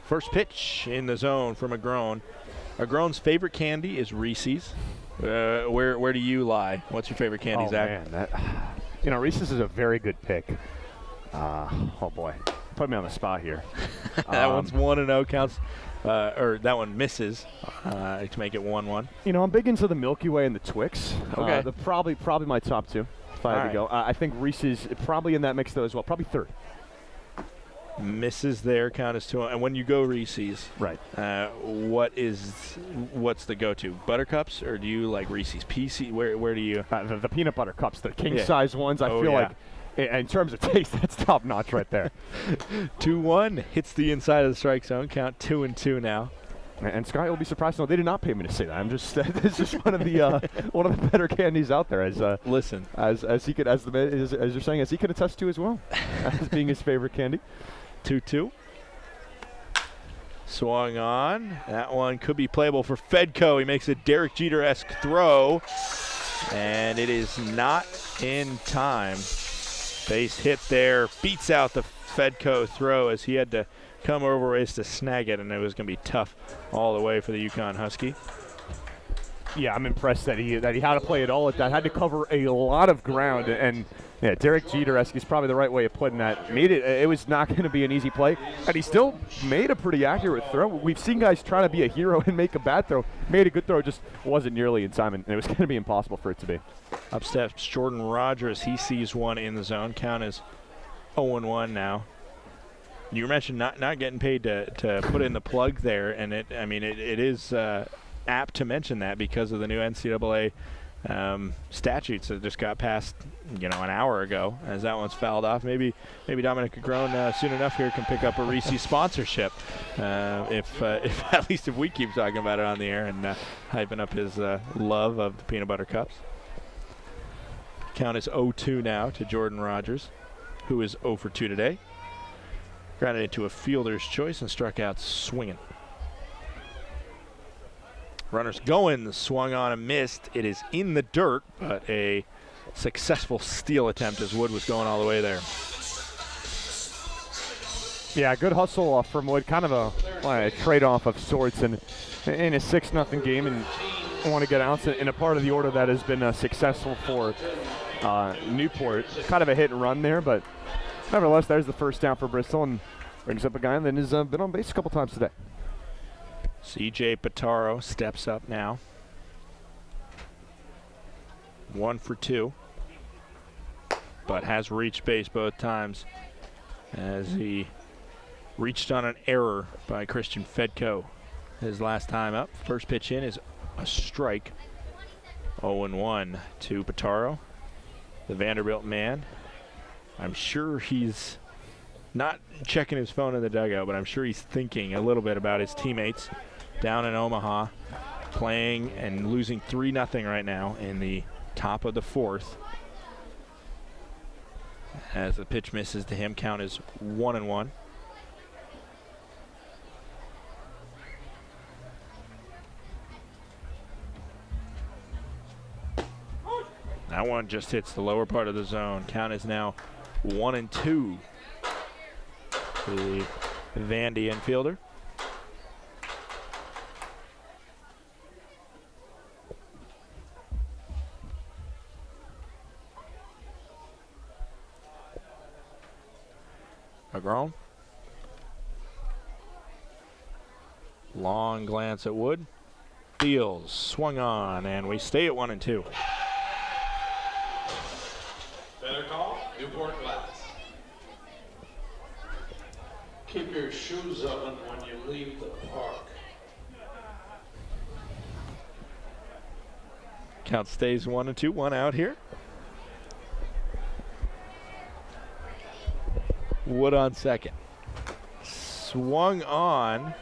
First pitch in the zone from Agron. Agron's favorite candy is Reese's. Where do you lie? What's your favorite candy, Zach? Man, Reese's is a very good pick. Oh boy, put me on the spot here. That one's 1-0 counts. Or that one misses to make it 1-1. I'm big into the Milky Way and the Twix. Okay. Probably my top 2 if I had to go. I think Reese's probably in that mix though as well. Probably 3rd. Misses there, count is 2. And when you go Reese's, right? What's the go-to? Buttercups, or do you like Reese's PC? Where do you? The peanut butter cups, the king size ones. I feel like. In terms of taste, that's top notch right there. 2-1 hits the inside of the strike zone. Count 2-2 now. And Scott will be surprised. No, they did not pay me to say that. I'm just it's just one of the better candies out there. As listen, as he could as you're saying, as he could attest to as well, as being his favorite candy. 2-2. Swung on. That one could be playable for Fedko. He makes a Derek Jeter-esque throw, and it is not in time. Base hit there, beats out the Fedko throw as he had to come over ways to snag it, and it was going to be tough all the way for the UConn Husky. Yeah, I'm impressed that he had to play it all at that. Had to cover a lot of ground, and Derek Jeter-esque is probably the right way of putting that. It was not going to be an easy play, and he still made a pretty accurate throw. We've seen guys trying to be a hero and make a bad throw. Made a good throw, just wasn't nearly in time, and it was going to be impossible for it to be. Up steps Jordan Rogers. He sees one in the zone. Count is 0-1 now. You mentioned not getting paid to put in the plug there, and it is apt to mention that because of the new NCAA statutes that just got passed, an hour ago. As that one's fouled off, maybe Dominic Agron soon enough here can pick up a Reese's sponsorship, if at least if we keep talking about it on the air and hyping up his love of the peanut butter cups. Count is 0-2 now to Jordan Rogers, who is 0 for 2 today. Grounded into a fielder's choice and struck out swinging. Runners going, swung on and missed. It is in the dirt, but a successful steal attempt as Wood was going all the way there. Yeah, good hustle from Wood. Kind of a trade-off of sorts in a 6-0 game, and want to get outs in a part of the order that has been successful for Newport. Kind of a hit and run there, but nevertheless, there's the first down for Bristol, and brings up a guy that has been on base a couple times today. C.J. Pitaro steps up now. 1 for 2, but has reached base both times as he reached on an error by Christian Fedko his last time up. First pitch in is a strike. 0-1 to Pitaro, the Vanderbilt man. I'm sure he's not checking his phone in the dugout, but I'm sure he's thinking a little bit about his teammates down in Omaha, playing and losing 3-0 right now in the top of the 4th. As the pitch misses to him, count is 1-1. That one just hits the lower part of the zone. Count is now 1-2. The Vandy infielder. Agron. Long glance at Wood. steals, swung on, and we stay at 1-2. Better call, Newport Glass. Keep your shoes on when you leave the park. Count stays 1-2, 1 out here. Wood on second. Swung on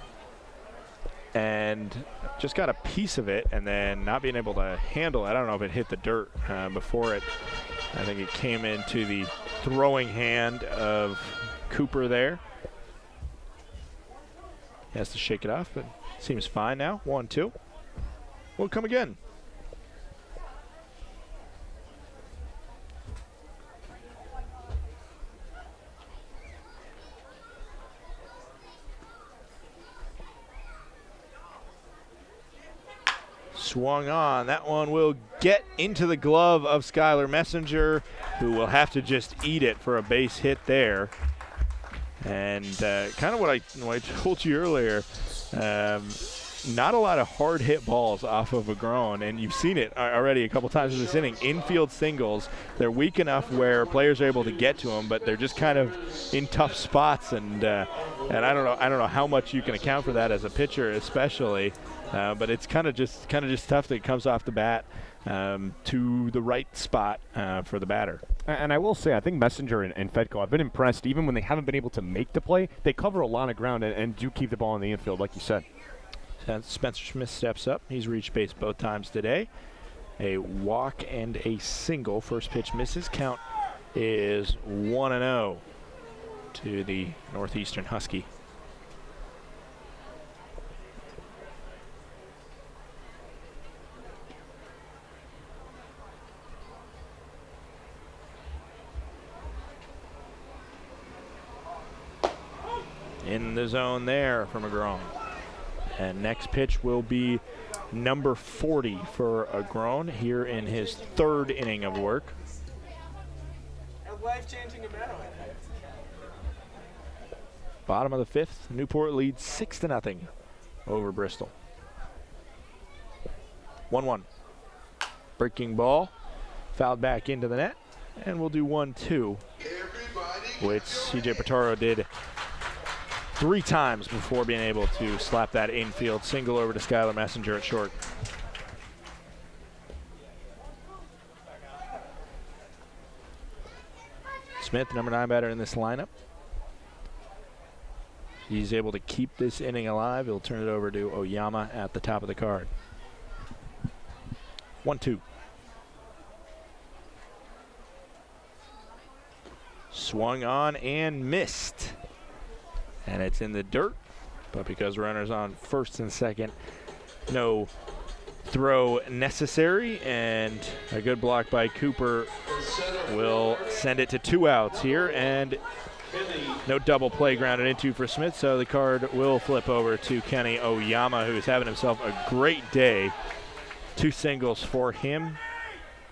and just got a piece of it, and then not being able to handle it. I don't know if it hit the dirt before it. I think it came into the throwing hand of Cooper there. He has to shake it off, but seems fine now. 1-2. We'll come again. Swung on. That one will get into the glove of Skylar Messenger, who will have to just eat it for a base hit there. And kind of what I told you earlier, not a lot of hard hit balls off of Agron, and you've seen it already a couple times in this inning. Infield singles, they're weak enough where players are able to get to them, but they're just kind of in tough spots. And I don't know how much you can account for that as a pitcher, especially. But it's kind of just tough that it comes off the bat to the right spot for the batter. And I will say, I think Messenger and Fedko, I've been impressed. Even when they haven't been able to make the play, they cover a lot of ground and do keep the ball in the infield, like you said. Spencer Smith steps up. He's reached base both times today. A walk and a single. First pitch misses. Count is 1-0 to the Northeastern Husky. In the zone there from Agron. And next pitch will be number 40 for Agron here in his third inning of work. Bottom of the fifth, Newport leads 6-0 over Bristol. 1-1. Breaking ball, fouled back into the net, and we'll do 1-2, which CJ Portaro did 3 times before being able to slap that infield single over to Skylar Messenger at short. Smith, number 9 batter in this lineup. He's able to keep this inning alive. He'll turn it over to Oyama at the top of the card. 1-2. Swung on and missed. And it's in the dirt, but because runners on first and second, no throw necessary, and a good block by Cooper will send it to 2 outs here, and no double play grounded into for Smith, so the card will flip over to Kenny Oyama, who's having himself a great day. 2 singles for him.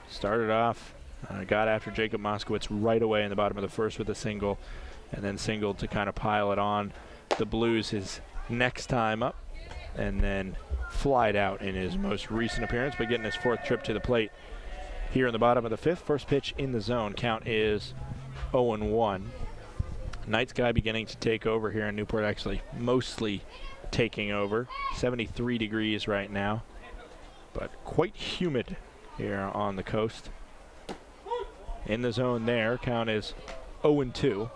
Started off, got after Jacob Moskowitz right away in the bottom of the first with a single, and then singled to kind of pile it on the Blues his next time up, and then flied out in his most recent appearance, but getting his 4th trip to the plate here in the bottom of the 5th. First pitch in the zone. Count is 0-1. Night sky beginning to take over here in Newport, actually mostly taking over. 73 degrees right now, but quite humid here on the coast. In the zone there. Count is 0-2.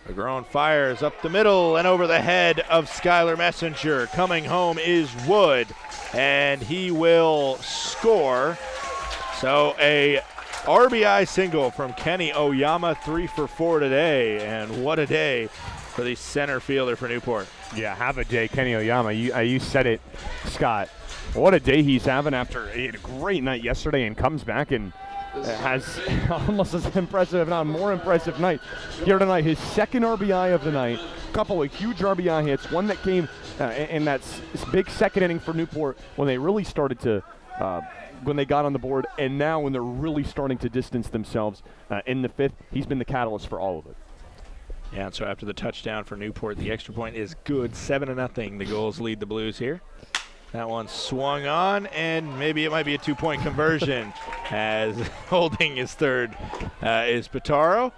Agron fires up the middle and over the head of Skylar Messenger. Coming home is Wood, and he will score. So a RBI single from Kenny Oyama, 3 for 4 today, and what a day for the center fielder for Newport. Yeah, have a day, Kenny Oyama. You said it, Scott. What a day he's having after he had a great night yesterday and comes back and has almost as impressive, if not more impressive night here tonight. His 2nd RBI of the night, couple of huge RBI hits, one that came in that big second inning for Newport when they really started to when they got on the board, and now when they're really starting to distance themselves in the fifth. He's been the catalyst for all of it. Yeah, and so after the touchdown for Newport, the extra point is good. 7-0. The Gulls lead the Blues here. That one swung on, and maybe it might be a 2-point conversion as holding his third is Pitaro.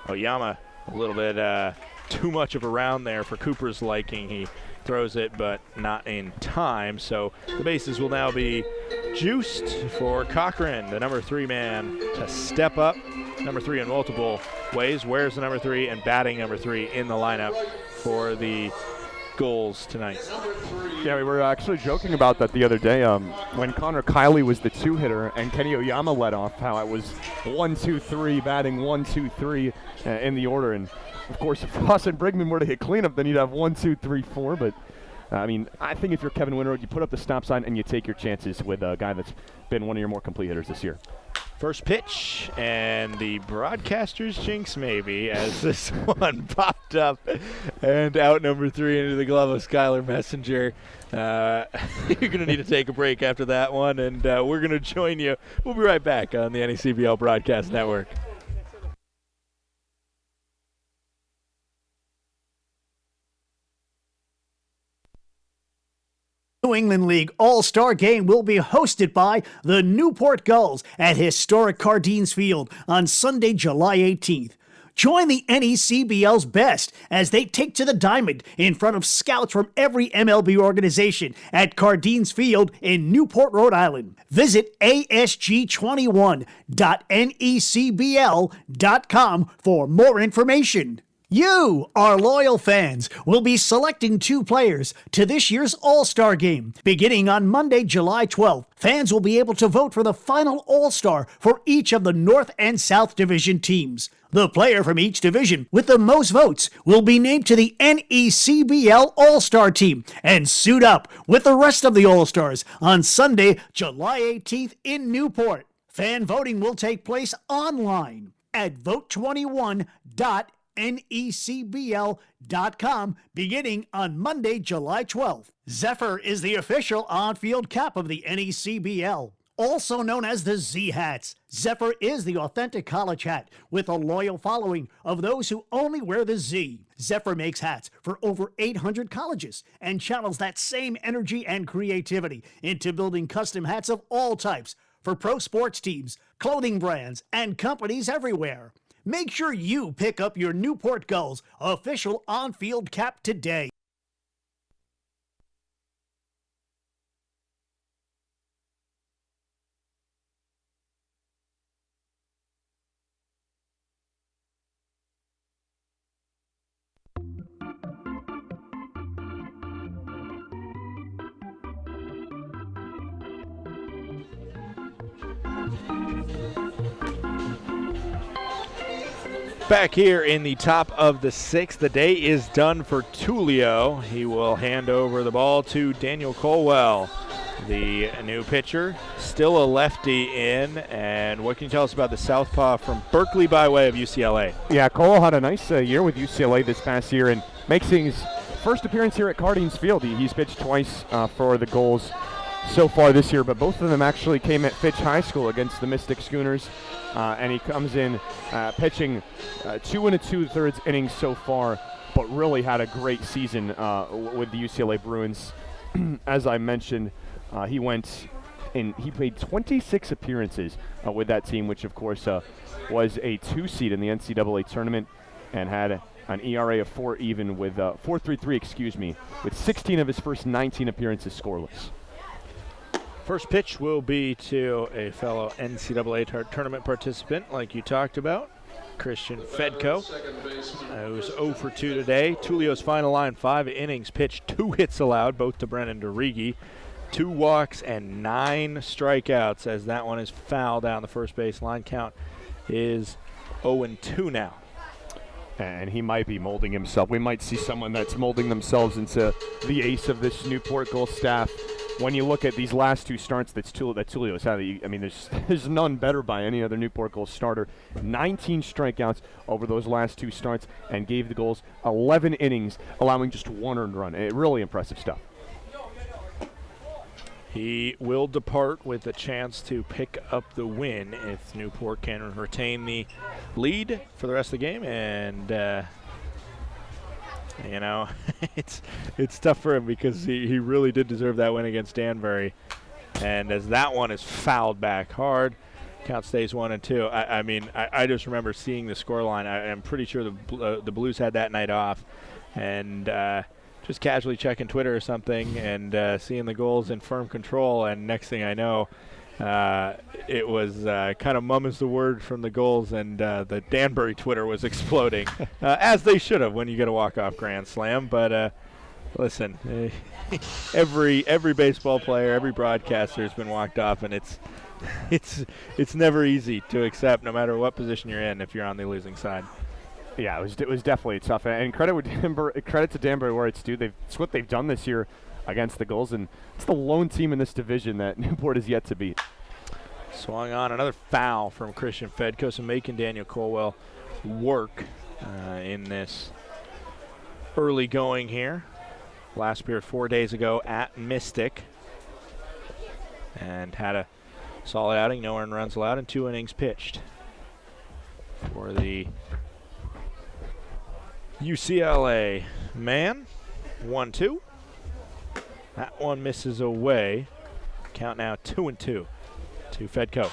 Oyama a little bit too much of a round there for Cooper's liking. He throws it, but not in time. So the bases will now be juiced for Cochran, the number 3 man, to step up. Number 3 in multiple ways. Where's the number 3 and batting number 3 in the lineup for the Gulls tonight? Yeah, we were actually joking about that the other day when Connor Kiley was the 2-hitter and Kenny Oyama led off, how it was 1-2-3, batting 1-2-3 in the order. And, of course, if Ross and Brigman were to hit cleanup, then you'd have 1-2-3-4. But, I mean, I think if you're Kevin Winroad, you put up the stop sign and you take your chances with a guy that's been one of your more complete hitters this year. First pitch, and the broadcaster's jinx maybe, as this one popped up, and out number 3 into the glove of Skylar Messenger. You're going to need to take a break after that one, and we're going to join you. We'll be right back on the NECBL Broadcast Network. New England League All-Star Game will be hosted by the Newport Gulls at historic Cardines Field on Sunday, July 18th. Join the NECBL's best as they take to the diamond in front of scouts from every MLB organization at Cardines Field in Newport, Rhode Island. Visit asg21.necbl.com for more information. You, our loyal fans, will be selecting 2 players to this year's All-Star Game. Beginning on Monday, July 12th, fans will be able to vote for the final All-Star for each of the North and South Division teams. The player from each division with the most votes will be named to the NECBL All-Star Team and suit up with the rest of the All-Stars on Sunday, July 18th in Newport. Fan voting will take place online at vote21.necbl.com beginning on Monday, July 12th. Zephyr is the official on-field cap of the NECBL. Also known as the Z-Hats, Zephyr is the authentic college hat with a loyal following of those who only wear the Z. Zephyr makes hats for over 800 colleges and channels that same energy and creativity into building custom hats of all types for pro sports teams, clothing brands, and companies everywhere. Make sure you pick up your Newport Gulls official on-field cap today. Back here in the top of the 6th, the day is done for Tulio. He will hand over the ball to Daniel Colwell, the new pitcher. Still a lefty in, and what can you tell us about the southpaw from Berkeley by way of UCLA? Yeah, Colwell had a nice year with UCLA this past year and makes his first appearance here at Cardines Field. He's pitched twice for the Gulls so far this year, but both of them actually came at Fitch High School against the Mystic Schooners. And he comes in pitching 2 2/3 innings so far, but really had a great season with the UCLA Bruins. As I mentioned, he played 26 appearances with that team, which of course was a 2 seed in the NCAA tournament, and had an ERA of 4 even with 4.33, excuse me, with 16 of his first 19 appearances scoreless. First pitch will be to a fellow NCAA tournament participant, like you talked about, Christian Fedko, who's 0 for 2 today. Tulio's final line, 5 innings pitched, 2 hits allowed, both to Brennan DeRigi, 2 walks and 9 strikeouts, as that one is foul down the first base line. Count is 0-2 now. And he might be molding himself. We might see someone that's molding themselves into the ace of this Newport Gulls staff when you look at these last two starts that Tulio's had, I mean, there's none better by any other Newport Gulls starter. 19 strikeouts over those last two starts and gave the Gulls 11 innings, allowing just 1 earned run. Really impressive stuff. He will depart with a chance to pick up the win if Newport can retain the lead for the rest of the game. And, you know, it's tough for him because he really did deserve that win against Danbury. And as that one is fouled back hard, count stays 1-2. I mean, I just remember seeing the scoreline. I'm pretty sure the Blues had that night off. And just casually checking Twitter or something and seeing the Gulls in firm control, and next thing I know, it was kind of mum is the word from the Gulls, and the Danbury Twitter was exploding, as they should have when you get a walk-off grand slam. But listen, every baseball player, every broadcaster has been walked off, and it's never easy to accept, no matter what position you're in, if you're on the losing side. Yeah, it was definitely tough, and credit to Danbury where it's due. It's what they've done this year against the Gulls, and it's the lone team in this division that Newport is yet to beat. Swung on another foul from Christian Fedkos and making Daniel Colwell work in this early going here. Last period 4 days ago at Mystic, and had a solid outing. No earned runs allowed and 2 innings pitched for the UCLA man. 1-2. That one misses away. Count now 2-2 to Fedko.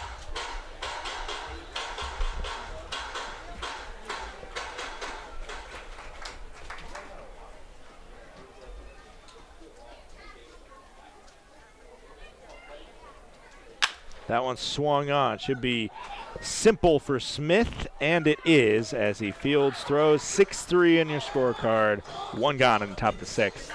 That one swung on. Should be simple for Smith, and it is, as he fields throws. 6-3 in your scorecard. 1 gone in the top of the 6th.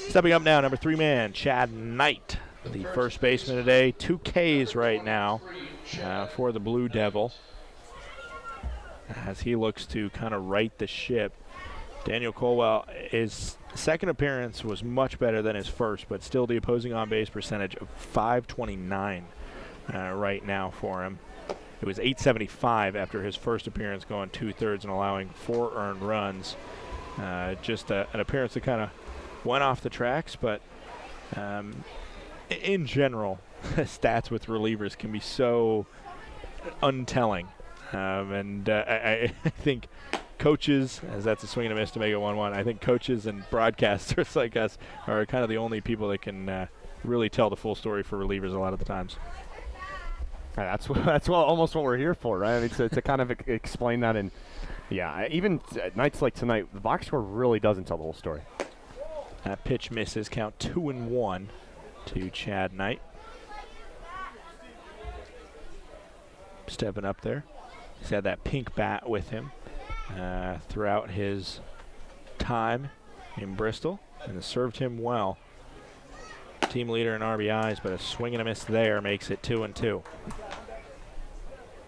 Stepping up now, number 3 man, Chad Knight, the first baseman today. 2 Ks right now for the Blue Devil, as he looks to kind of right the ship. Daniel Colwell, his second appearance was much better than his first, but still the opposing on-base percentage of .529 right now for him. It was .875 after his first appearance, going 2/3 and allowing 4 earned runs. Just an appearance that kind of went off the tracks, but in general, stats with relievers can be so untelling. I think coaches, as that's a swing and a miss to make it 1-1, I think coaches and broadcasters like us are kind of the only people that can really tell the full story for relievers a lot of the times. That's almost what we're here for, right? I mean, to kind of explain that. And yeah, even nights like tonight, the box score really doesn't tell the whole story. That pitch misses. Count 2-1 to Chad Knight. Stepping up there. He's had that pink bat with him throughout his time in Bristol, and has served him well. Team leader in RBIs, but a swing and a miss there makes it 2-2.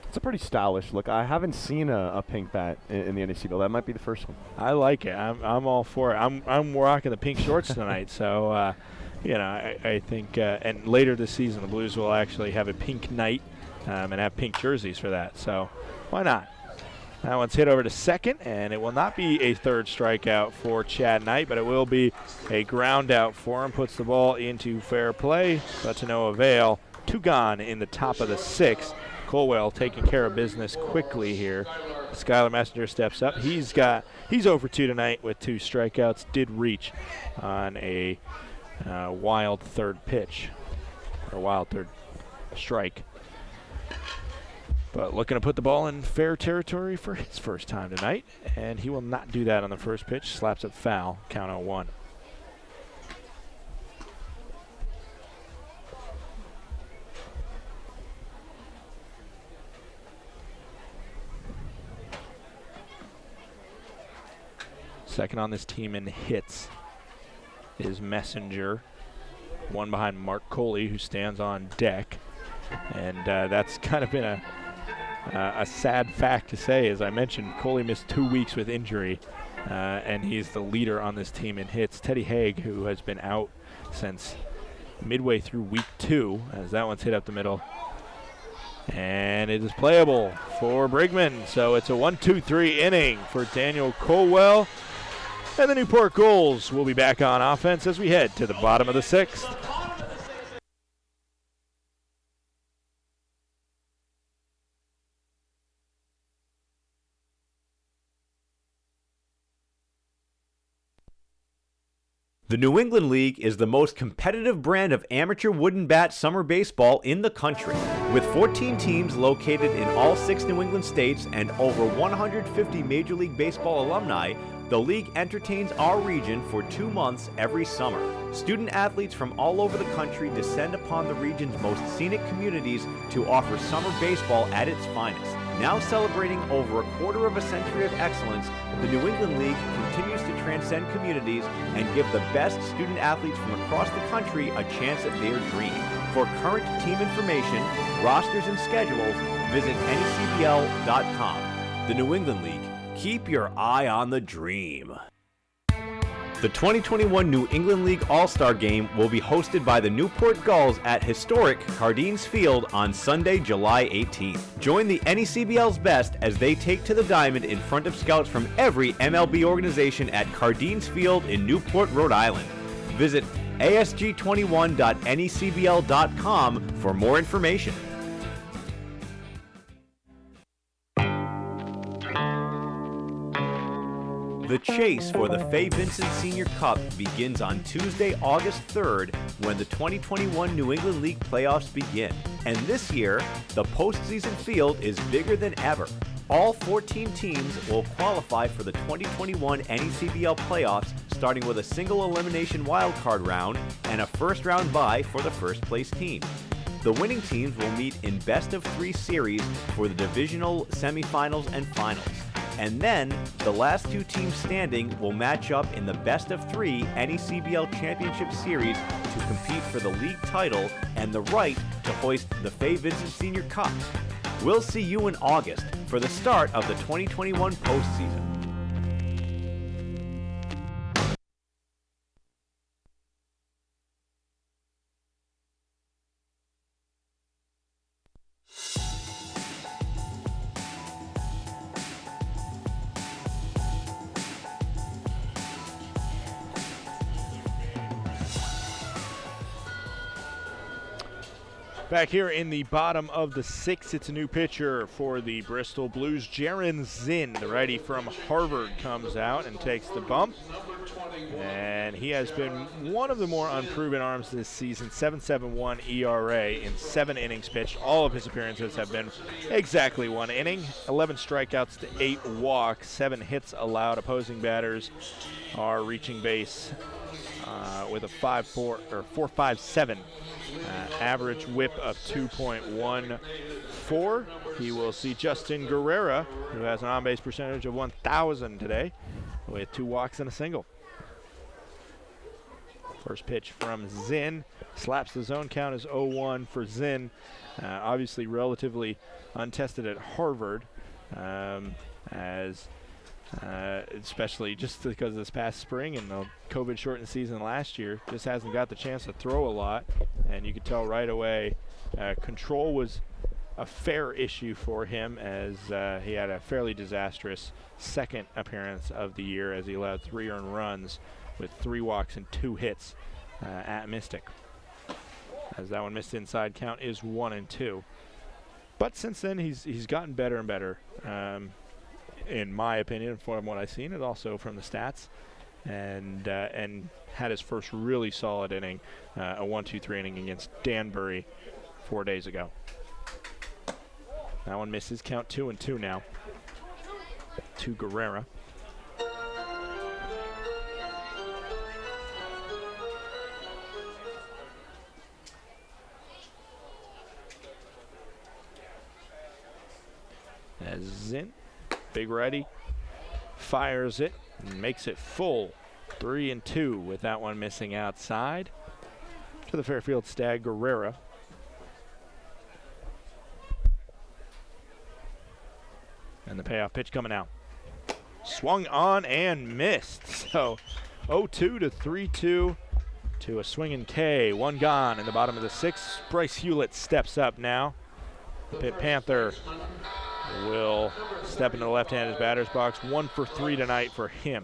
It's a pretty stylish look. I haven't seen a pink bat in the NECBL. That might be the first one. I like it. I'm all for it. I'm rocking the pink shorts tonight, so you know, I think and later this season the Blues will actually have a pink night and have pink jerseys for that. So why not? That one's hit over to second, and it will not be a third strikeout for Chad Knight, but it will be a ground out for him. Puts the ball into fair play, but to no avail. 2 gone in the top of the 6th. Colwell taking care of business quickly here. Skylar Messenger steps up. He's 0 for 2 tonight with 2 strikeouts. Did reach on a wild third pitch, or wild third strike. But looking to put the ball in fair territory for his first time tonight, and he will not do that on the first pitch. Slaps it foul, count 0-1. Second on this team in hits is Messenger, one behind Mark Coley, who stands on deck. And that's kind of been a sad fact to say. As I mentioned, Coley missed 2 weeks with injury, and he's the leader on this team in hits. Teddy Haig, who has been out since midway through week 2, as that one's hit up the middle. And it is playable for Brigman. So it's a 1-2-3 inning for Daniel Colwell. And the Newport Gulls will be back on offense as we head to the bottom of the 6th. The New England League is the most competitive brand of amateur wooden bat summer baseball in the country. With 14 teams located in all 6 New England states and over 150 Major League Baseball alumni, the league entertains our region for 2 months every summer. Student athletes from all over the country descend upon the region's most scenic communities to offer summer baseball at its finest. Now celebrating over a quarter of a century of excellence, the New England League continues to transcend communities and give the best student athletes from across the country a chance at their dream. For current team information, rosters, and schedules, visit NECBL.com. The New England League. Keep your eye on the dream. The 2021 New England League All-Star Game will be hosted by the Newport Gulls at historic Cardines Field on Sunday, July 18th. Join the NECBL's best as they take to the diamond in front of scouts from every MLB organization at Cardines Field in Newport, Rhode Island. Visit asg21.necbl.com for more information. The chase for the Fay Vincent Senior Cup begins on Tuesday, August 3rd, when the 2021 New England League playoffs begin. And this year, the postseason field is bigger than ever. All 14 teams will qualify for the 2021 NECBL playoffs, starting with a single elimination wildcard round and a first-round bye for the first-place team. The winning teams will meet in best-of-3 series for the divisional semifinals and finals. And then, the last 2 teams standing will match up in the best-of-3 NECBL Championship Series to compete for the league title and the right to hoist the Fay Vincent Senior Cup. We'll see you in August for the start of the 2021 postseason. Back here in the bottom of the 6th, it's a new pitcher for the Bristol Blues. Jaron Zinn, the righty from Harvard, comes out and takes the bump. And he has been one of the more unproven arms this season. 7.71 ERA in 7 innings pitched. All of his appearances have been exactly 1 inning. 11 strikeouts to 8 walks, 7 hits allowed. Opposing batters are reaching base with a 4.57 average whip of 2.14. He will see Justin Guerrera, who has an on-base percentage of 1,000 today, with 2 walks and a single. First pitch from Zinn. Slaps the zone count as 0-1 for Zinn. Obviously relatively untested at Harvard, especially just because of this past spring and the COVID-shortened season last year. Just hasn't got the chance to throw a lot, and you could tell right away control was a fair issue for him, as he had a fairly disastrous second appearance of the year as he allowed 3 earned runs with 3 walks and 2 hits at Mystic. As that one missed inside, count is 1-2. But since then, he's gotten better and better. In my opinion, from what I've seen, and also from the stats, and had his first really solid inning, a 1-2-3 inning against Danbury 4 days ago. That one misses, count 2-2 now to Guerrera. As Zinn, big righty, fires it and makes it full. 3-2 with that one missing outside. To the Fairfield Stag, Guerrera. And the payoff pitch coming out. swung on and missed. So 0-2 to 3-2 to a swinging K. One gone in the bottom of the sixth. Bryce Hewlett steps up now. Pitt Panther will step into the left-handed batter's box. 1 for 3 tonight for him.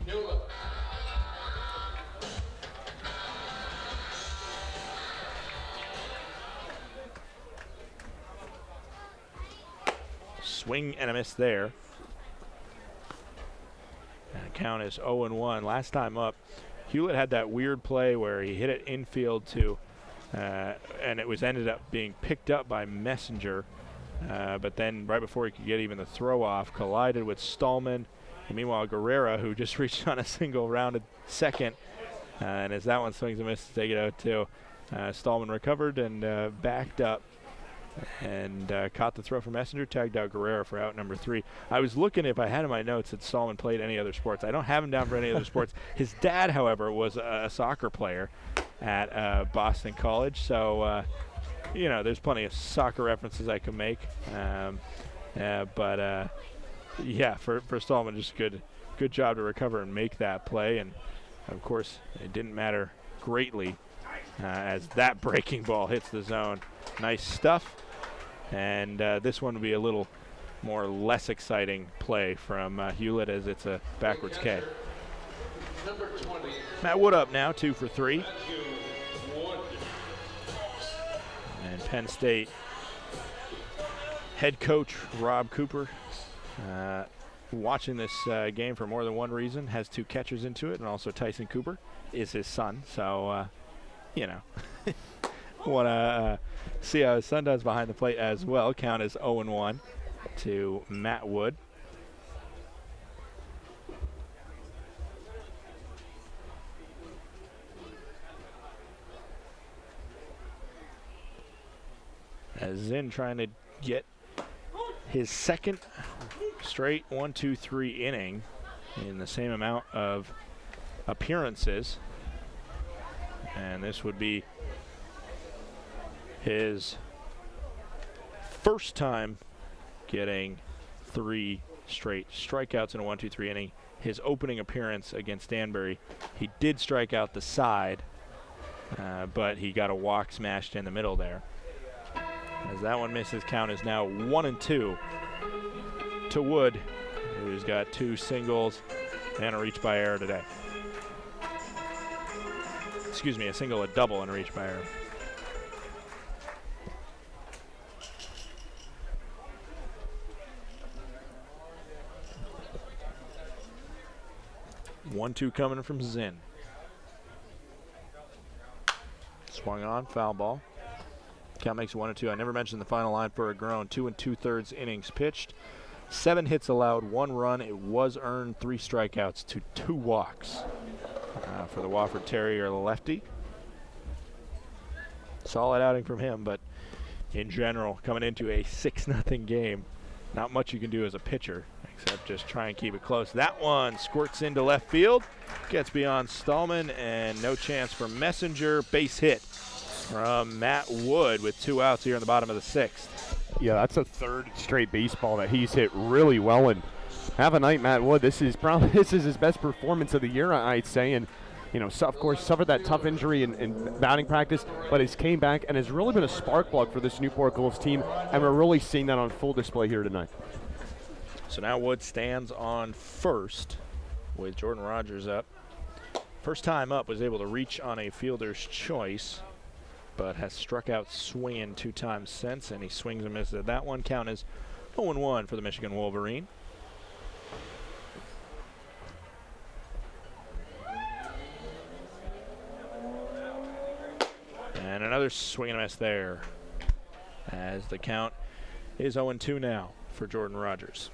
Swing and a miss there. And count is 0-1. Last time up, Hewlett had that weird play where he hit it infield to, and it was ended up being picked up by Messenger. But then right before he could get even the throw off, collided with Stallman. And meanwhile, Guerrera, who just reached on a single, rounded second. And as that one swings and misses to take it out too, Stallman recovered and backed up and caught the throw from Messenger, tagged out Guerrera for out number 3. I was looking if I had in my notes that Stallman played any other sports. I don't have him down for any other sports. His dad, however, was a soccer player at Boston College. So, you know, there's plenty of soccer references I can make. Yeah, for Stallman, just good job to recover and make that play. And, of course, it didn't matter greatly as that breaking ball hits the zone. Nice stuff. And this one will be a little less exciting play from Hewlett as it's a backwards K. Matt Wood up now, 2 for 3. And Penn State head coach Rob Cooper watching this game for more than one reason, has 2 catchers into it, and also Tyson Cooper is his son. So, you know, want to see how his son does behind the plate as well. Count is 0-1 to Matt Wood. As Zinn trying to get his second straight 1-2-3 inning in the same amount of appearances. And this would be his first time getting 3 straight strikeouts in a 1-2-3 inning. His opening appearance against Danbury, he did strike out the side, but he got a walk smashed in the middle there. As that one misses, count is now 1-2 to Wood, who's got 2 singles and a reach by error today. Excuse me, a single, a double, and a reach by error. One-two coming from Zinn. Swung on, foul ball. Count makes 1-2. I never mentioned the final line for a groan. 2 2/3 innings pitched. 7 hits allowed, 1 run. It was earned, 3 strikeouts to 2 walks for the Wofford Terrier lefty. Solid outing from him, but in general, coming into a 6-0 game, not much you can do as a pitcher except just try and keep it close. That one squirts into left field, gets beyond Stallman, and no chance for Messenger. Base hit from Matt Wood with 2 outs here in the bottom of the 6th. Yeah, that's a 3rd straight baseball that he's hit really well. And have a night, Matt Wood. This is his best performance of the year, I'd say. And you know, of course, suffered that tough injury in batting practice, but he's came back and has really been a spark plug for this Newport Gulls team, and we're really seeing that on full display here tonight. So now Wood stands on first with Jordan Rogers up. First time up, was able to reach on a fielder's choice, but has struck out swinging 2 times since, and he swings and misses. That one count is 0-1 for the Michigan Wolverine. And another swing and a miss there, as the count is 0-2 now for Jordan Rogers.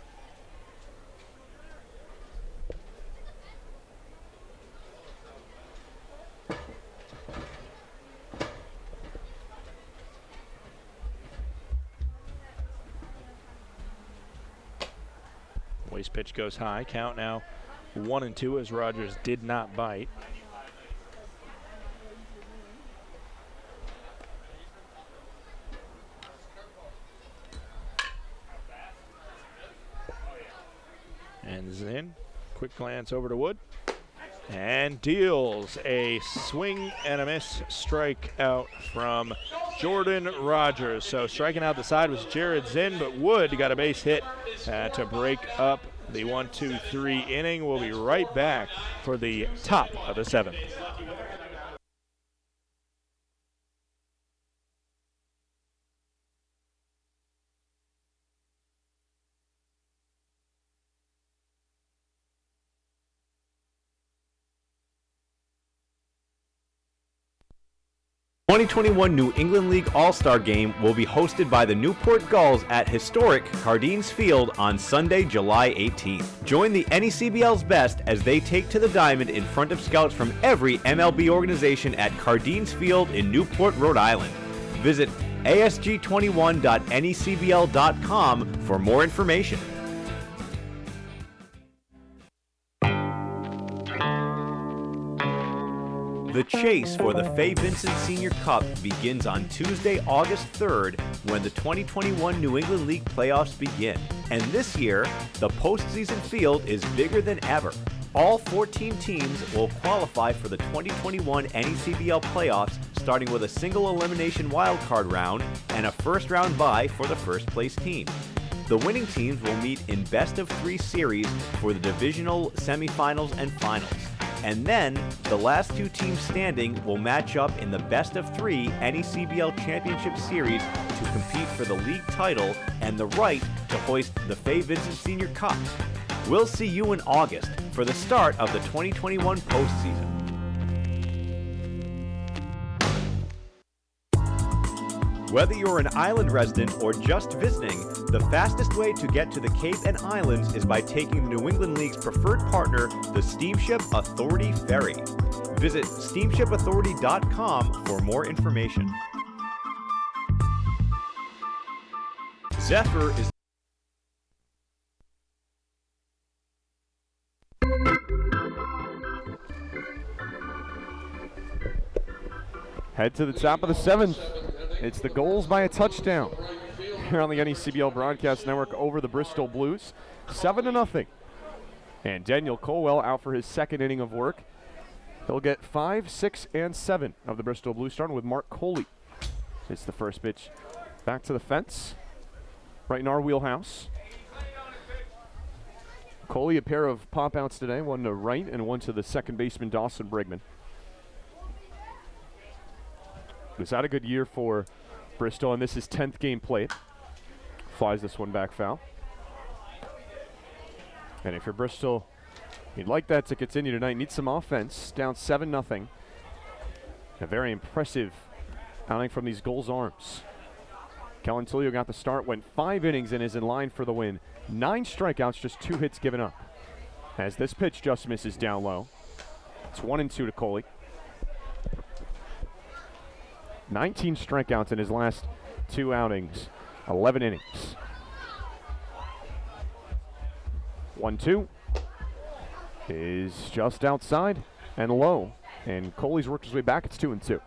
Waste pitch goes high. Count now 1-2 as Rogers did not bite. And Zinn quick glance over to Wood. And deals a swing and a miss strikeout from Jordan Rogers. So striking out the side was Jared Zinn, but Wood got a base hit to break up the 1-2-3 inning. We'll be right back for the top of the 7th. 2021 New England League All-Star Game will be hosted by the Newport Gulls at historic Cardines Field on Sunday, July 18th. Join the NECBL's best as they take to the diamond in front of scouts from every MLB organization at Cardines Field in Newport, Rhode Island. Visit asg21.necbl.com for more information. The chase for the Fay Vincent Senior Cup begins on Tuesday, August 3rd, when the 2021 New England League playoffs begin. And this year, the postseason field is bigger than ever. All 14 teams will qualify for the 2021 NECBL playoffs, starting with a single elimination wildcard round and a first-round bye for the first-place team. The winning teams will meet in best-of-3 series for the divisional semifinals and finals. And then, the last 2 teams standing will match up in the best-of-3 NECBL Championship Series to compete for the league title and the right to hoist the Fay Vincent Senior Cup. We'll see you in August for the start of the 2021 postseason. Whether you're an island resident or just visiting, the fastest way to get to the Cape and Islands is by taking the New England League's preferred partner, the Steamship Authority Ferry. Visit steamshipauthority.com for more information. Zephyr is Head to the top of the 7th. It's the Gulls by a touchdown here on the NECBL Broadcast Network over the Bristol Blues, 7-0. And Daniel Colwell out for his second inning of work. He'll get 5, 6, and 7 of the Bristol Blues, starting with Mark Coley. It's the first pitch back to the fence, right in our wheelhouse. Coley, a pair of pop-outs today, one to right and one to the second baseman, Dawson Brigman. Was that a good year for Bristol, and this is 10th game played. Flies this one back foul. And if you're Bristol, you'd like that to continue tonight. Need some offense, down 7-0. A very impressive outing from these Gulls arms. Kellen Tullio got the start, went 5 innings and is in line for the win. 9 strikeouts, just 2 hits given up. As this pitch just misses down low. It's 1-2 to Coley. 19 strikeouts in his last 2 outings, 11 innings. 1-2 is just outside and low, and Coley's worked his way back. It's 2-2.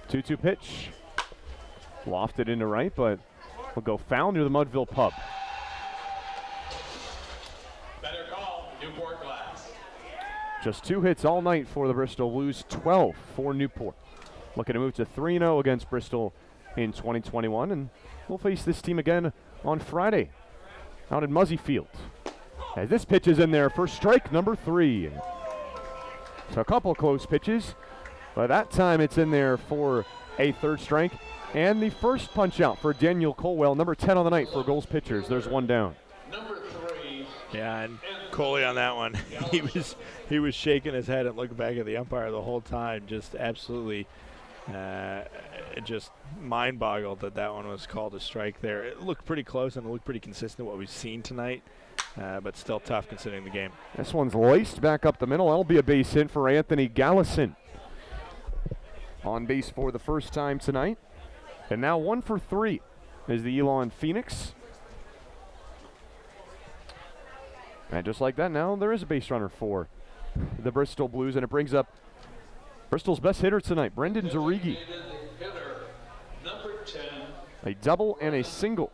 Two-two pitch, lofted into right, but will go foul near the Mudville Pub. Just 2 hits all night for the Bristol Blues, 12 for Newport. Looking to move to 3-0 against Bristol in 2021, and we'll face this team again on Friday out at Muzzy Field. As this pitch is in there for strike number 3. So a couple close pitches, but that time it's in there for a 3rd strike. And the first punch out for Daniel Colwell, number 10 on the night for Gulls pitchers. There's one down. Yeah, and Coley on that one, he was shaking his head and looking back at the umpire the whole time, just absolutely just mind-boggled that one was called a strike there. It looked pretty close and it looked pretty consistent what we've seen tonight, but still tough considering the game. This one's laced back up the middle. That'll be a base hit for Anthony Gallison. On base for the first time tonight. And now 1 for 3 is the Elon Phoenix. And just like that, now there is a base runner for the Bristol Blues, and it brings up Bristol's best hitter tonight, Brendan Zarigi. A double and a single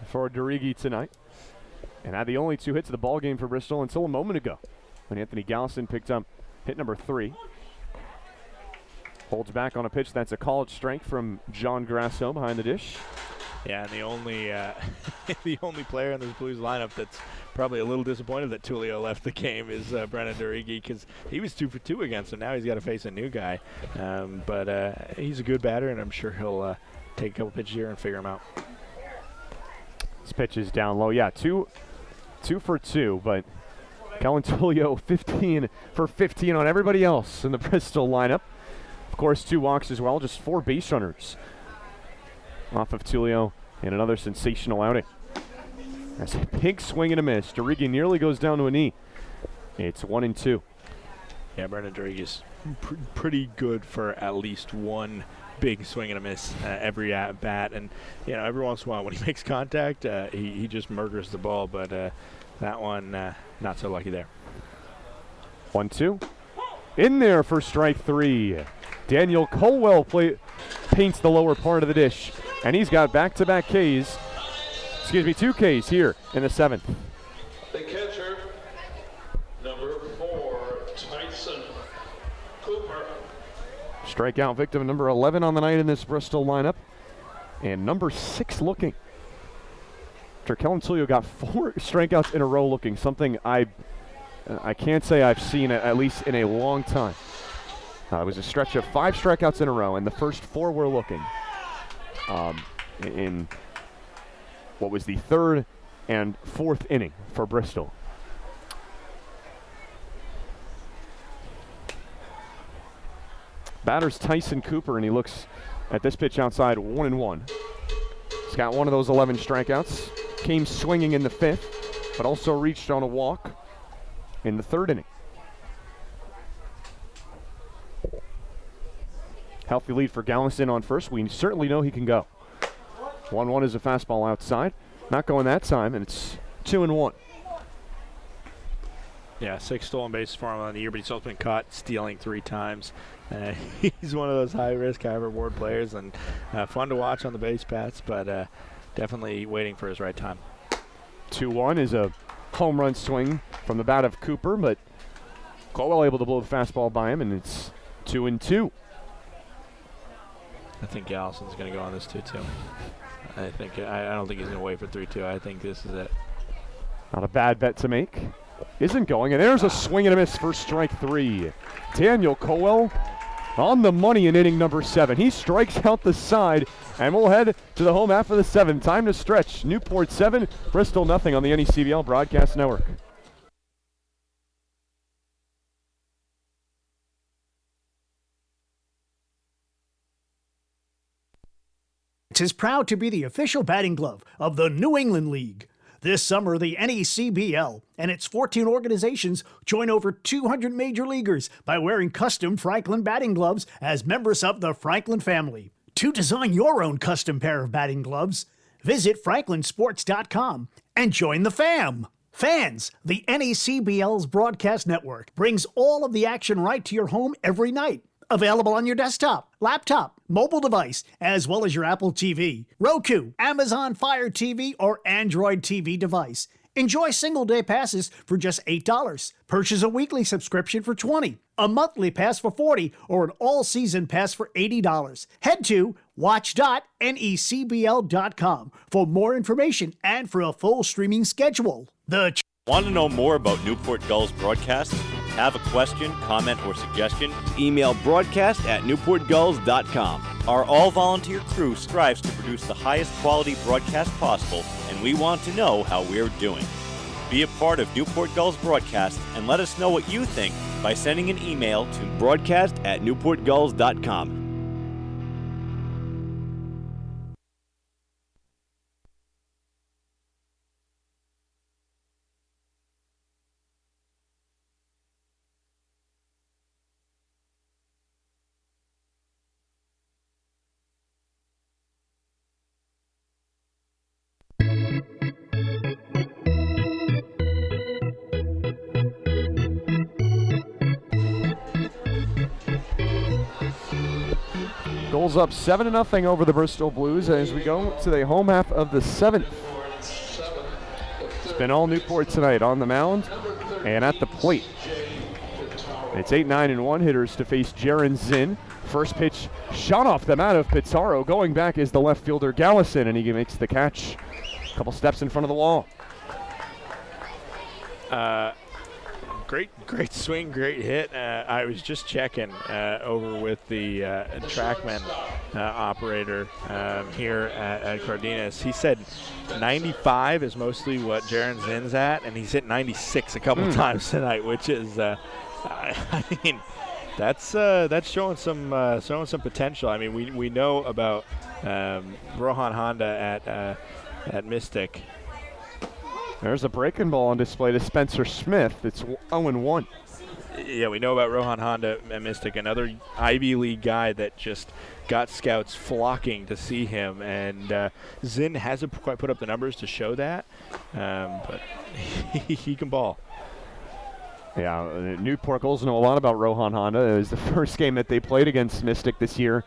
for Derigi tonight. And had the only 2 hits of the ball game for Bristol until a moment ago when Anthony Gallison picked up hit number 3. Holds back on a pitch. That's a college strike from John Grasso behind the dish. Yeah, and the only the only player in this Blues lineup that's probably a little disappointed that Tulio left the game is Brennan Derigi, because he was 2 for 2 against him. Now he's got to face a new guy. But he's a good batter, and I'm sure he'll take a couple pitches here and figure him out. This pitch is down low. Yeah, 2 for 2, but Kellen Tulio 15 for 15 on everybody else in the Bristol lineup. Of course, 2 walks as well, just 4 base runners off of Tulio in another sensational outing. That's a big swing and a miss. Derigi nearly goes down to a knee. It's 1-2. Yeah, Brennan Derigi's pretty good for at least one big swing and a miss every at bat, and every once in a while when he makes contact, he just murders the ball. But that one, not so lucky there. 1-2. In there for strike 3. Daniel Colwell paints the lower part of the dish, and he's got back-to-back Ks. 2 Ks here in the 7th. The catcher, number 4, Tyson Cooper. Strikeout victim number 11 on the night in this Bristol lineup, and number 6 looking. After Kellen Tulio got 4 strikeouts in a row looking, something I can't say I've seen at least in a long time. It was a stretch of 5 strikeouts in a row, and the first 4 were looking. In what was the 3rd and 4th inning for Bristol. Batter's Tyson Cooper, and he looks at this pitch outside 1-1. He's got one of those 11 strikeouts. Came swinging in the 5th, but also reached on a walk in the 3rd inning. Healthy lead for Gallison on first. We certainly know he can go. 1-1 is a fastball outside. Not going that time, and it's 2-1. Yeah, 6 stolen bases for him on the year, but he's also been caught stealing 3 times. He's one of those high-risk, high-reward players, and fun to watch on the base paths, but definitely waiting for his right time. 2-1 is a home run swing from the bat of Cooper, but Colwell able to blow the fastball by him, and it's 2-2. I think Gallison's going to go on this 2-2. I don't think he's going to wait for 3-2. I think this is it. Not a bad bet to make. Isn't going, and there's a swing and a miss for strike 3. Daniel Colwell on the money in inning number 7. He strikes out the side, and we'll head to the home half of the 7th. Time to stretch. Newport 7, Bristol nothing on the NECBL Broadcast Network. Is proud to be the official batting glove of the New England League. This summer, the NECBL and its 14 organizations join over 200 major leaguers by wearing custom Franklin batting gloves as members of the Franklin family. To design your own custom pair of batting gloves, visit franklinsports.com and join the fam. Fans, the NECBL's broadcast network brings all of the action right to your home every night. Available on your desktop, laptop, mobile device, as well as your Apple TV, Roku, Amazon Fire TV, or Android TV device. Enjoy single-day passes for just $8. Purchase a weekly subscription for $20, a monthly pass for $40, or an all-season pass for $80. Head to watch.necbl.com for more information and for a full streaming schedule. Want to know more about Newport Gulls broadcast? Have a question, comment, or suggestion? Email broadcast@newportgulls.com. Our all-volunteer crew strives to produce the highest quality broadcast possible, and we want to know how we're doing. Be a part of Newport Gulls broadcast and let us know what you think by sending an email to broadcast@newportgulls.com. Gulls up 7-0 over the Bristol Blues as we go to the home half of the 7th. It's been all Newport tonight on the mound and at the plate. It's 8-9-1 hitters to face Jaron Zinn. First pitch shot off the bat of Pizarro. Going back is the left fielder Gallison, and he makes the catch a couple steps in front of the wall. Great swing, great hit. I was just checking over with the TrackMan operator here at Cardenas. He said 95 is mostly what Jaron Zinn's at, and he's hit 96 a couple times tonight, which is, I mean, that's showing some potential. I mean, we know about Rohan Honda at Mystic. There's a breaking ball on display to Spencer Smith. It's 0-1. Yeah, we know about Rohan Honda at Mystic, another Ivy League guy that just got scouts flocking to see him. And Zinn hasn't quite put up the numbers to show that, but he can ball. Yeah, Newport Gulls know a lot about Rohan Honda. It was the first game that they played against Mystic this year.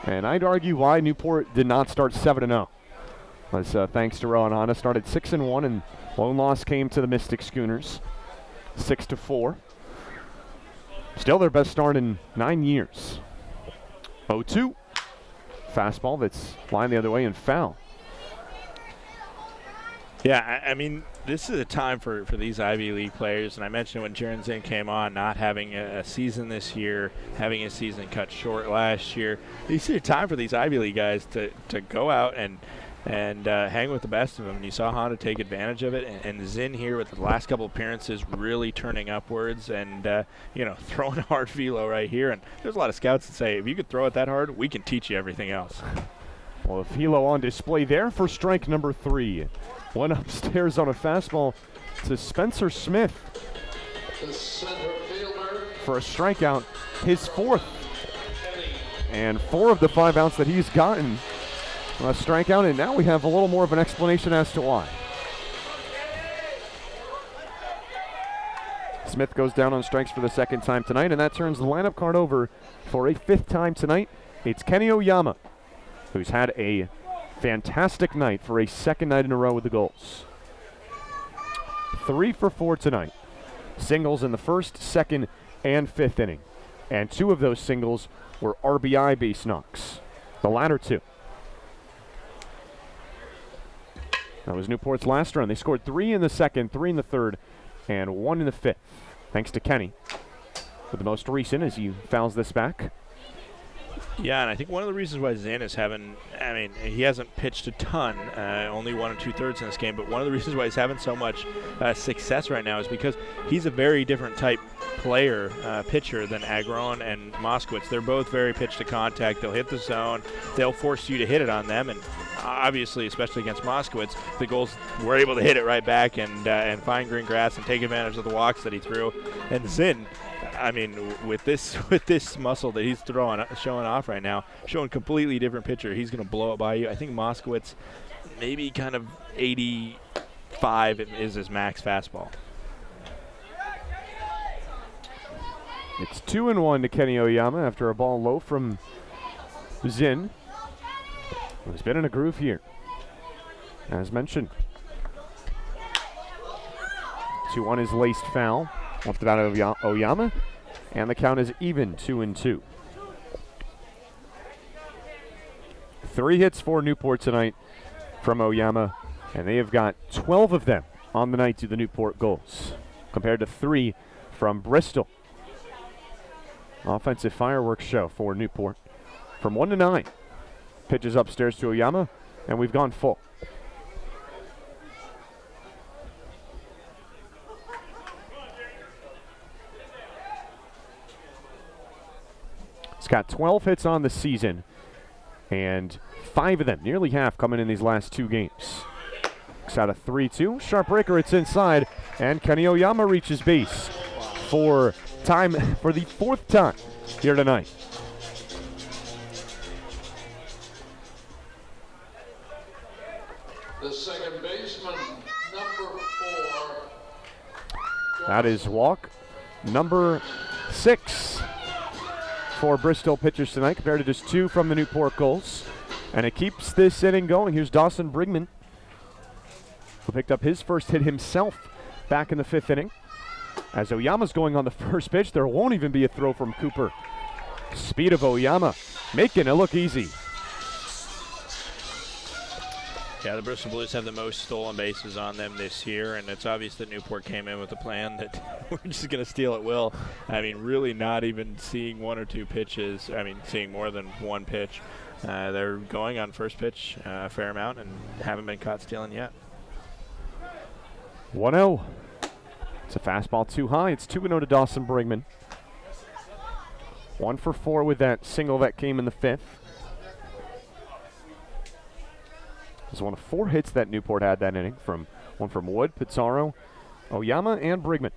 And I'd argue why Newport did not start 7-0. Was thanks to Rohan Honda. Started 6-1, and lone loss came to the Mystic Schooners, 6-4. Still their best start in 9 years. 0-2. Fastball that's lined the other way and foul. Yeah, I mean, this is a time for these Ivy League players, and I mentioned when Jaron Zinn came on, not having a season this year, having a season cut short last year. This is a time for these Ivy League guys to go out and hang with the best of them. And you saw Honda take advantage of it, and Zinn here with the last couple appearances really turning upwards and throwing a hard velo right here. And there's a lot of scouts that say, if you could throw it that hard, we can teach you everything else. Well, a velo on display there for strike number 3. One upstairs on a fastball to Spencer Smith for a strikeout, his 4th. And 4 of the 5 outs that he's gotten. A strikeout, and now we have a little more of an explanation as to why. Smith goes down on strikes for the 2nd time tonight, and that turns the lineup card over for a 5th time tonight. It's Kenny Oyama, who's had a fantastic night for a 2nd night in a row with the Gulls. 3 for 4 tonight. Singles in the 1st, 2nd, and 5th inning. And 2 of those singles were RBI base knocks. The latter 2. That was Newport's last run. They scored 3 in the 2nd, 3 in the 3rd, and 1 in the 5th. Thanks to Kenny for the most recent as he fouls this back. Yeah, and I think one of the reasons why Zinn is he hasn't pitched a ton, only 1 2/3 in this game, but one of the reasons why he's having so much success right now is because he's a very different type player, pitcher than Agron and Moskowitz. They're both very pitch to contact. They'll hit the zone. They'll force you to hit it on them, and obviously, especially against Moskowitz, the Gulls were able to hit it right back and find green grass and take advantage of the walks that he threw. And Zinn, I mean, with this muscle that he's showing off right now, showing completely different pitcher, he's going to blow it by you. I think Moskowitz, maybe kind of 85 is his max fastball. It's 2-1 to Kenny Oyama after a ball low from Zinn, who's been in a groove here, as mentioned. 2-1 is laced foul off the bat of Oyama, and the count is even 2-2. 3 hits for Newport tonight from Oyama, and they have got 12 of them on the night to the Newport Gulls, compared to 3 from Bristol. Offensive fireworks show for Newport. From 1 to 9. Pitches upstairs to Oyama, and we've gone full. He's got 12 hits on the season, and 5 of them, nearly half, coming in these last 2 games. It's out of 3-2. Sharp breaker, it's inside, and Kenny Oyama reaches base for the 4th time here tonight. The second baseman, number 4. That is walk number 6. for Bristol pitchers tonight compared to just 2 from the Newport Gulls. And it keeps this inning going. Here's Dawson Brigman, who picked up his first hit himself back in the 5th inning. As Oyama's going on the first pitch, there won't even be a throw from Cooper. Speed of Oyama, making it look easy. Yeah, the Bristol Blues have the most stolen bases on them this year, and it's obvious that Newport came in with a plan that we're just going to steal at will. I mean, really not even seeing 1 or 2 pitches. I mean, seeing more than 1 pitch. They're going on first pitch a fair amount and haven't been caught stealing yet. 1-0. It's a fastball too high. It's 2-0 to Dawson Brigman. 1 for 4 with that single that came in the 5th. It was one of 4 hits that Newport had that inning. One from Wood, Pizarro, Oyama, and Brigman.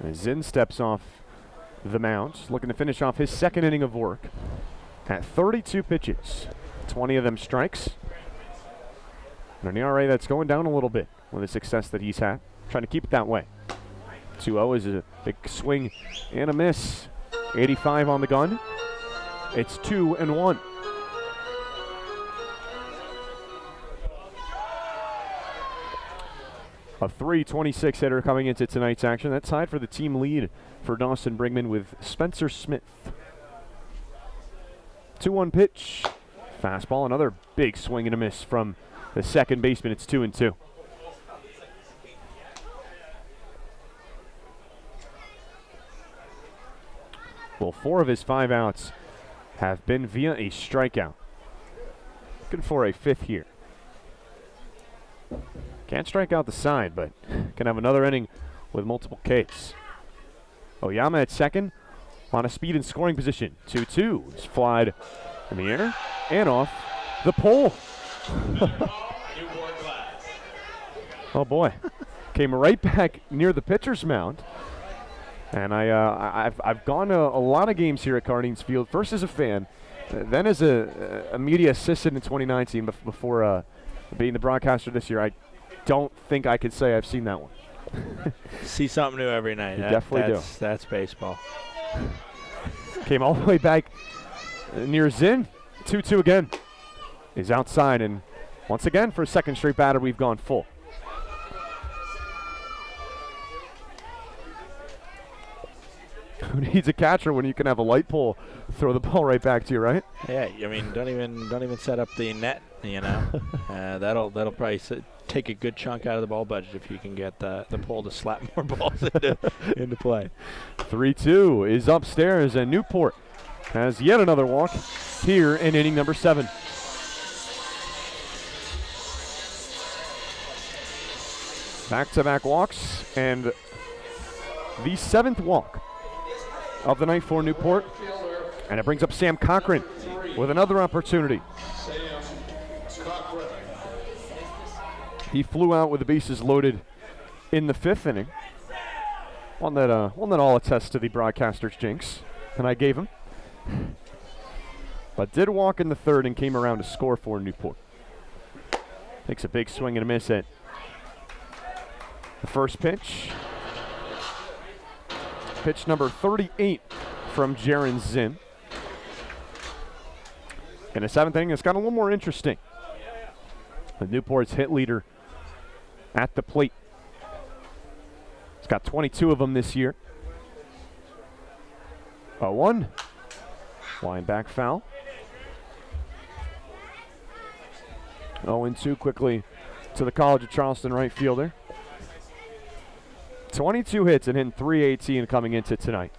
As Zinn steps off the mound, looking to finish off his 2nd inning of work at 32 pitches, 20 of them strikes, and an ERA that's going down a little bit with the success that he's had. Trying to keep it that way. 2-0 is a big swing and a miss. 85 on the gun. It's 2-1. A .326 hitter coming into tonight's action. That's tied for the team lead for Dawson Brigman with Spencer Smith. 2-1 pitch. Fastball, another big swing and a miss from the second baseman. It's 2-2. Well, 4 of his 5 outs have been via a strikeout. Looking for a 5th here. Can't strike out the side, but can have another inning with multiple Ks. Oyama at 2nd on a speed and scoring position. 2-2 is flied in the air and off the pole. Oh boy, came right back near the pitcher's mound. And I've gone to a lot of games here at Cardines Field. First as a fan, then as a media assistant in 2019 before being the broadcaster this year. I don't think I could say I've seen that one. See something new every night. You definitely do. That's baseball. Came all the way back near Zinn. 2-2 again. He's outside, and once again for a 2nd straight batter, we've gone full. Who needs a catcher when you can have a light pole throw the ball right back to you, right? Yeah, I mean, don't even set up the net. You know, that'll probably take a good chunk out of the ball budget if you can get the pole to slap more balls into play. 3-2 is upstairs, and Newport has yet another walk here in inning number 7. Back-to-back walks, and the 7th walk of the night for Newport. And it brings up Sam Cochran with another opportunity. He flew out with the bases loaded in the 5th inning. One that all attests to the broadcaster's jinx, and I gave him. But did walk in the 3rd and came around to score for Newport. Takes a big swing and a miss at the first pitch. Pitch number 38 from Jaron Zinn. In the 7th inning, it's got a little more interesting. The Newport's hit leader at the plate. He's got 22 of them this year. 0-1. Line back foul. 0-2 quickly to the College of Charleston right fielder. 22 hits and hitting .318 coming into tonight.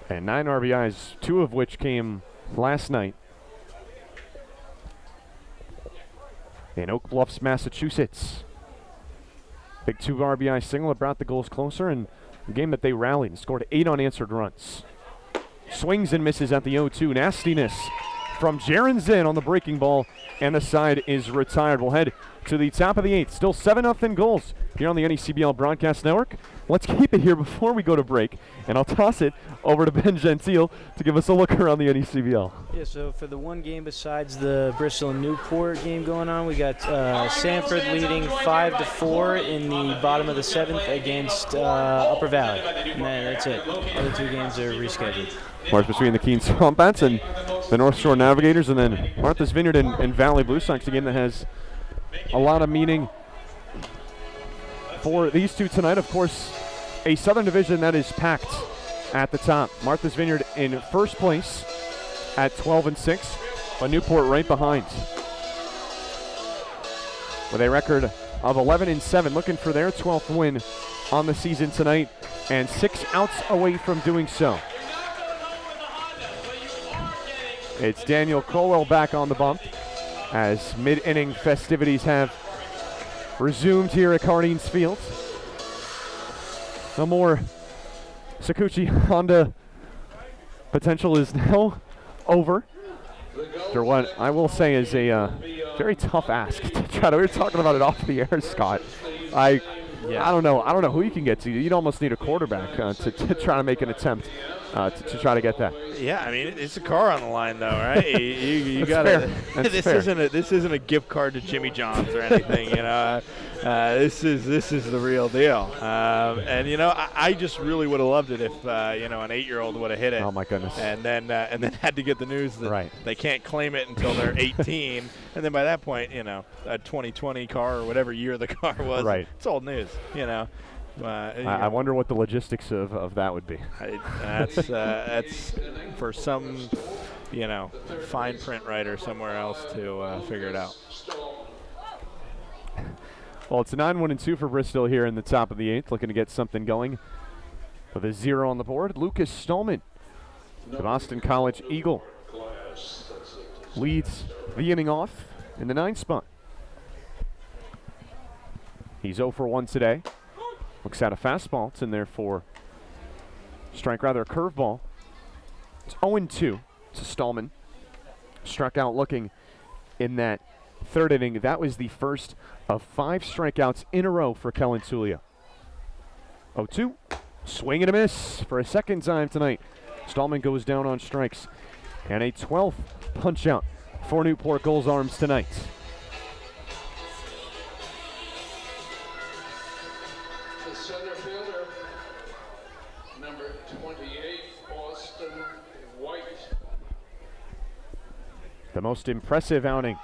And 9 RBIs, 2 of which came last night in Oak Bluffs, Massachusetts. Big 2 RBI single that brought the goals closer, and a game that they rallied and scored 8 unanswered runs. Swings and misses at the 0-2. Nastiness from Jaron Zinn on the breaking ball, and the side is retired. We'll head to the top of the 8th. Still 7-0 Gulls here on the NECBL Broadcast Network. Let's keep it here before we go to break, and I'll toss it over to Ben Gentile to give us a look around the NECBL. Yeah, so for the one game besides the Bristol and Newport game going on, we got Sanford leading 5-4 in the bottom of the 7th against Upper Valley. And that's it. The other 2 games are rescheduled. Of course, between the Keene Swamp Bats and the North Shore Navigators, and then Martha's Vineyard and Valley Blue Sox, a game that has a lot of meaning for these two tonight. Of course, a Southern Division that is packed at the top. Martha's Vineyard in first place at 12-6, but Newport right behind with a record of 11-7, looking for their 12th win on the season tonight, and 6 outs away from doing so. It's Daniel Colwell back on the bump as mid-inning festivities have resumed here at Cardines Field. No more Sakuchi Honda potential is now over. After what I will say is a very tough ask to try to. We were talking about it off the air, Scott. I don't know who you can get to. You'd almost need a quarterback to try to make an attempt to try to get that. Yeah, I mean it's a car on the line though, right? you got to. This isn't a gift card to Jimmy John's or anything, you know. This is the real deal. And you know, I just really would have loved it if you know, an 8-year-old would have hit it. Oh my goodness. And then had to get the news that they can't claim it until they're 18, and then by that point, you know, a 2020 car or whatever year the car was, it's old news, you know. I wonder what the logistics of that would be. That's for some, you know, fine print writer somewhere else to figure it out. Well, it's a 9-1-2 for Bristol here in the top of the 8th, looking to get something going with a 0 on the board. Lucas Stallman, the Boston College Eagle, leads the inning off in the 9th spot. He's 0 for 1 today. Looks at a fastball. It's in there for a curveball. It's 0-2 to Stallman. Struck out looking in that 3rd inning. That was the first of 5 strikeouts in a row for Kellen Tullio. 0-2. Swing and a miss for a second time tonight. Stallman goes down on strikes. And a 12th punch out for Newport Gulls Arms tonight. Center fielder, number 28, Austin White. The most impressive outing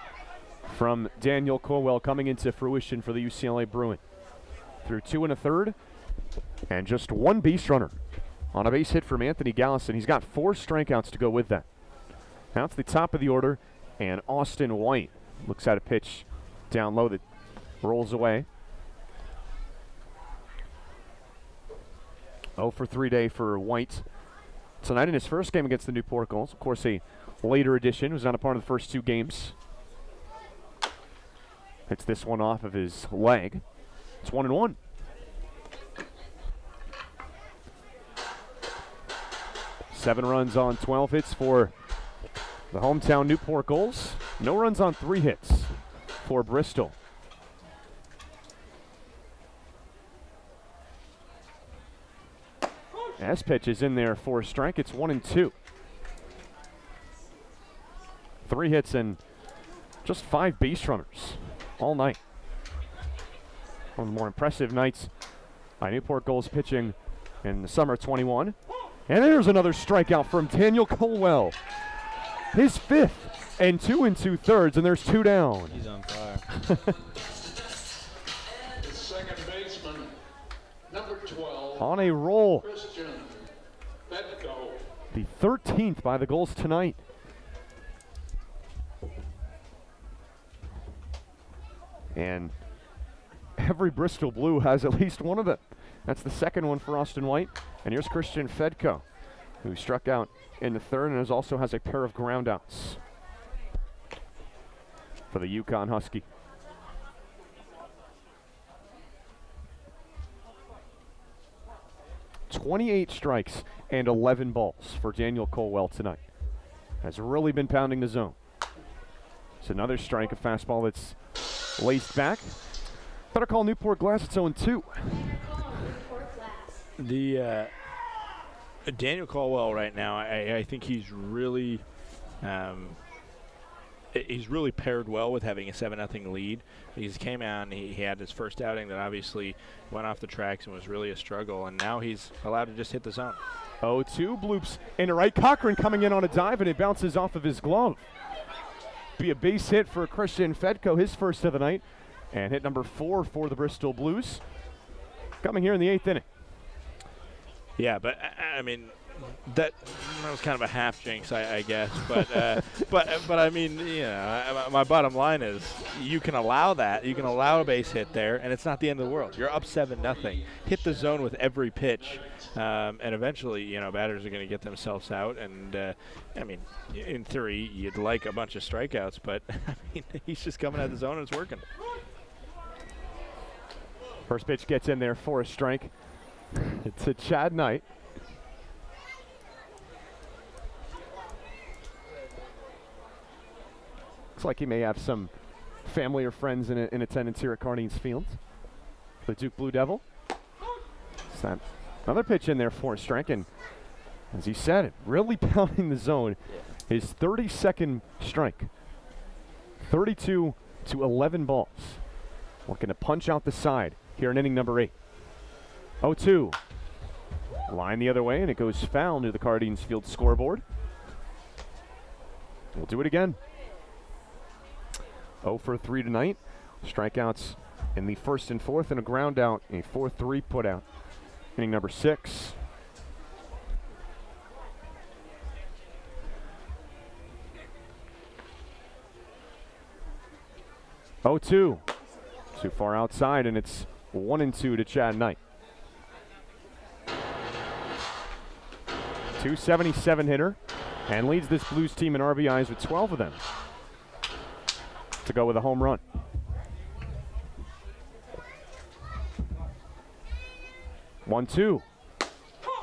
from Daniel Colwell coming into fruition for the UCLA Bruin. Through 2 1/3 and just 1 base runner on a base hit from Anthony Gallison. He's got 4 strikeouts to go with that. Now it's the top of the order, and Austin White looks at a pitch down low that rolls away. 0 for 3 day for White tonight in his first game against the Newport Gulls. Of course, a later addition, was not a part of the first 2 games. Hits this one off of his leg. It's 1-1. Seven runs on 12 hits for the hometown Newport Gulls. No runs on 3 hits for Bristol. As pitch is in there for a strike. It's 1-2. 3 hits and just 5 base runners all night. One of the more impressive nights by Newport Gulls pitching in the summer of 21. And there's another strikeout from Daniel Colwell. His 5th and 2 2/3, and there's 2 down. He's on fire. The second baseman, number 12. On a roll. Christian Bedko. The 13th by the Gulls tonight. And every Bristol Blue has at least one of them. That's the second one for Austin White. And here's Christian Fedko, who struck out in the 3rd and also has a pair of groundouts for the UConn Husky. .28 strikes and 11 balls for Daniel Colwell tonight. has really been pounding the zone. It's another strike, a fastball that's laced back. Better call Newport Glass. It's 0-2. The Daniel Caldwell right now, I think he's really paired well with having a 7-0 lead. He came out and he had his first outing that obviously went off the tracks and was really a struggle, and now he's allowed to just hit the zone. 0-2, bloops into right. Cochran coming in on a dive, and it bounces off of his glove. Be a base hit for Christian Fedko, his first of the night, and hit number 4 for the Bristol Blues. Coming here in the 8th inning. Yeah, but I mean, that was kind of a half jinx, I guess. But but I mean, my bottom line is you can allow that. You can allow a base hit there, and it's not the end of the world. You're up 7-0. Hit the zone with every pitch, and eventually, batters are going to get themselves out. And I mean, in theory, you'd like a bunch of strikeouts, but I mean, he's just coming out of the zone and it's working. First pitch gets in there for a strike. It's a Chad Knight. Looks like he may have some family or friends in attendance here at Cardines Field. The Duke Blue Devil. So another pitch in there for a strike, and as he said, really pounding the zone. His 32nd strike. 32 to 11 balls. Looking to punch out the side here in inning number 8. 0-2. Line the other way, and it goes foul near the Cardines Field scoreboard. We'll do it again. 0 for 3 tonight. Strikeouts in the 1st and 4th, and a ground out, a 4-3 put out. Inning number 6. Oh, 2. Too far outside, and it's 1-2 to Chad Knight. 277 hitter, and leads this Blues team in RBIs with 12 of them. To go with a home run. One, two.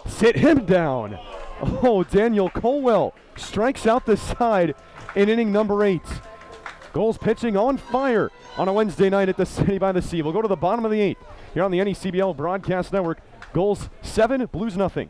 Sit him down. Oh, Daniel Colwell strikes out the side in inning number 8. Gulls pitching on fire on a Wednesday night at the City by the Sea. We'll go to the bottom of the 8th here on the NECBL Broadcast Network. Gulls 7, Blues nothing.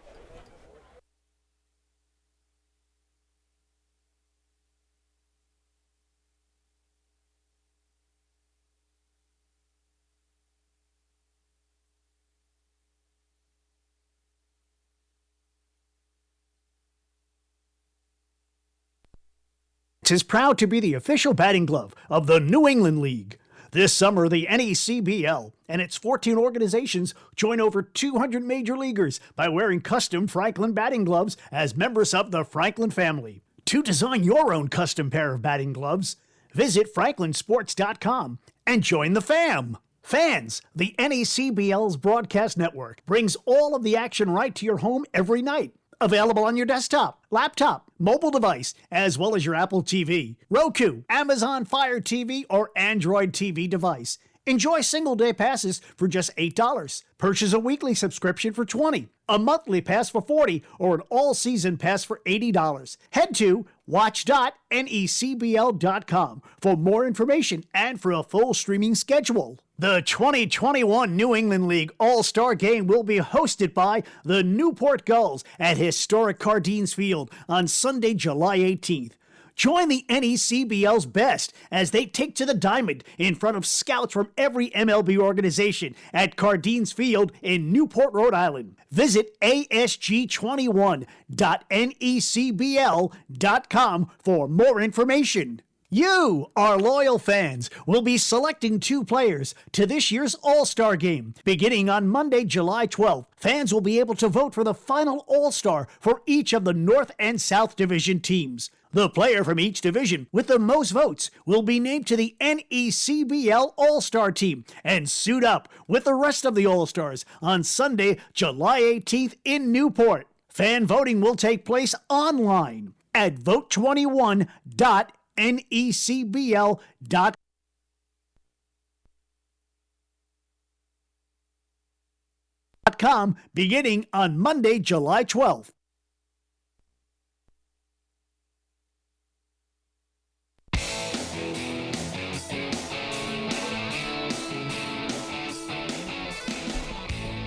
Is proud to be the official batting glove of the New England League. This summer, the NECBL and its 14 organizations join over 200 major leaguers by wearing custom Franklin batting gloves as members of the Franklin family. To design your own custom pair of batting gloves, visit franklinsports.com and join the fam. Fans, the NECBL's broadcast network brings all of the action right to your home every night. Available on your desktop, laptop, mobile device, as well as your Apple TV, Roku, Amazon Fire TV, or Android TV device. Enjoy single-day passes for just $8. Purchase a weekly subscription for $20, a monthly pass for $40, or an all-season pass for $80. Head to watch.necbl.com for more information and for a full streaming schedule. The 2021 New England League All-Star Game will be hosted by the Newport Gulls at historic Cardines Field on Sunday, July 18th. Join the NECBL's best as they take to the diamond in front of scouts from every MLB organization at Cardines Field in Newport, Rhode Island. Visit asg21.necbl.com for more information. You, our loyal fans, will be selecting 2 players to this year's All-Star Game. Beginning on Monday, July 12th, fans will be able to vote for the final All-Star for each of the North and South Division teams. The player from each division with the most votes will be named to the NECBL All-Star Team and suit up with the rest of the All-Stars on Sunday, July 18th in Newport. Fan voting will take place online at vote21.necbl.com beginning on Monday, July 12th.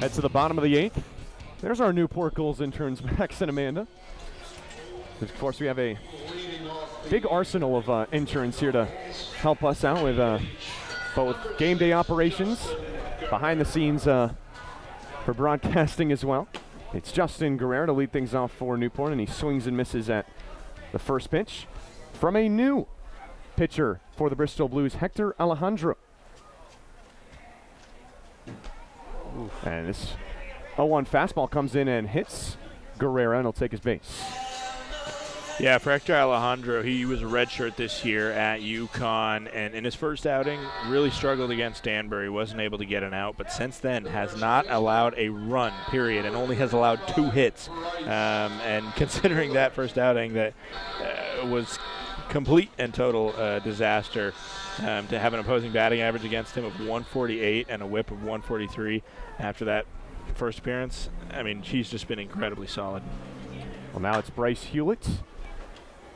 Head to the bottom of the 8th. There's our Newport Gulls interns, Max and Amanda. Of course, we have a big arsenal of interns here to help us out with both game day operations, behind the scenes for broadcasting as well. It's Justin Guerrero to lead things off for Newport, and he swings and misses at the first pitch from a new pitcher for the Bristol Blues, Hector Alejandro. And this 0-1 fastball comes in and hits Guerrero, and he'll take his base. Yeah, for Hector Alejandro, he was a redshirt this year at UConn, and in his first outing, really struggled against Danbury, wasn't able to get an out, but since then has not allowed a run, period, and only has allowed 2 hits. And considering that first outing that was complete and total disaster, to have an opposing batting average against him of 148 and a whip of 143 after that first appearance, I mean, he's just been incredibly solid. Well, now it's Bryce Hewlett,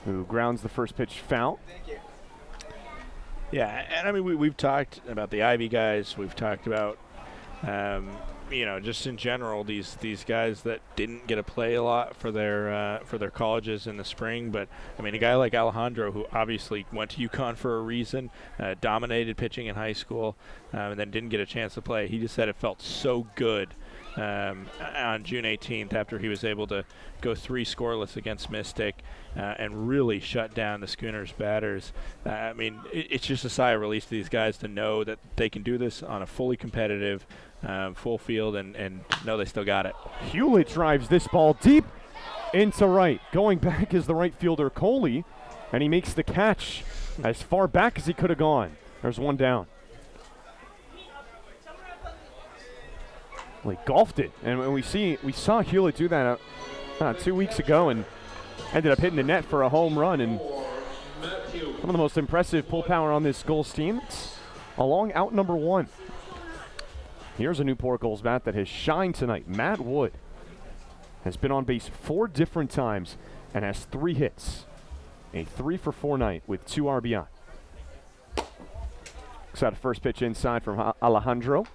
who grounds the first pitch foul. Yeah, and I mean, we've talked about the Ivy guys. We've talked about, just in general, these guys that didn't get to play a lot for their colleges in the spring. But I mean, a guy like Alejandro, who obviously went to UConn for a reason, dominated pitching in high school, and then didn't get a chance to play. He just said it felt so good on June 18th after he was able to go 3 scoreless against Mystic and really shut down the Schooners batters. I mean, it's just a sigh of release to these guys to know that they can do this on a fully competitive, full field and know they still got it. Hewlett drives this ball deep into right. Going back is the right fielder, Coley, and he makes the catch as far back as he could have gone. There's one down. Well, he golfed it, and when we saw Hewlett do that 2 weeks ago and ended up hitting the net for a home run, and one of the most impressive pull power on this Gulls team. It's along out number 1. Here's a Newport Gulls bat that has shined tonight. Matt Wood has been on base 4 different times and has 3 hits. A 3-for-4 night with 2 RBI. Looks out a first pitch inside from Alejandro.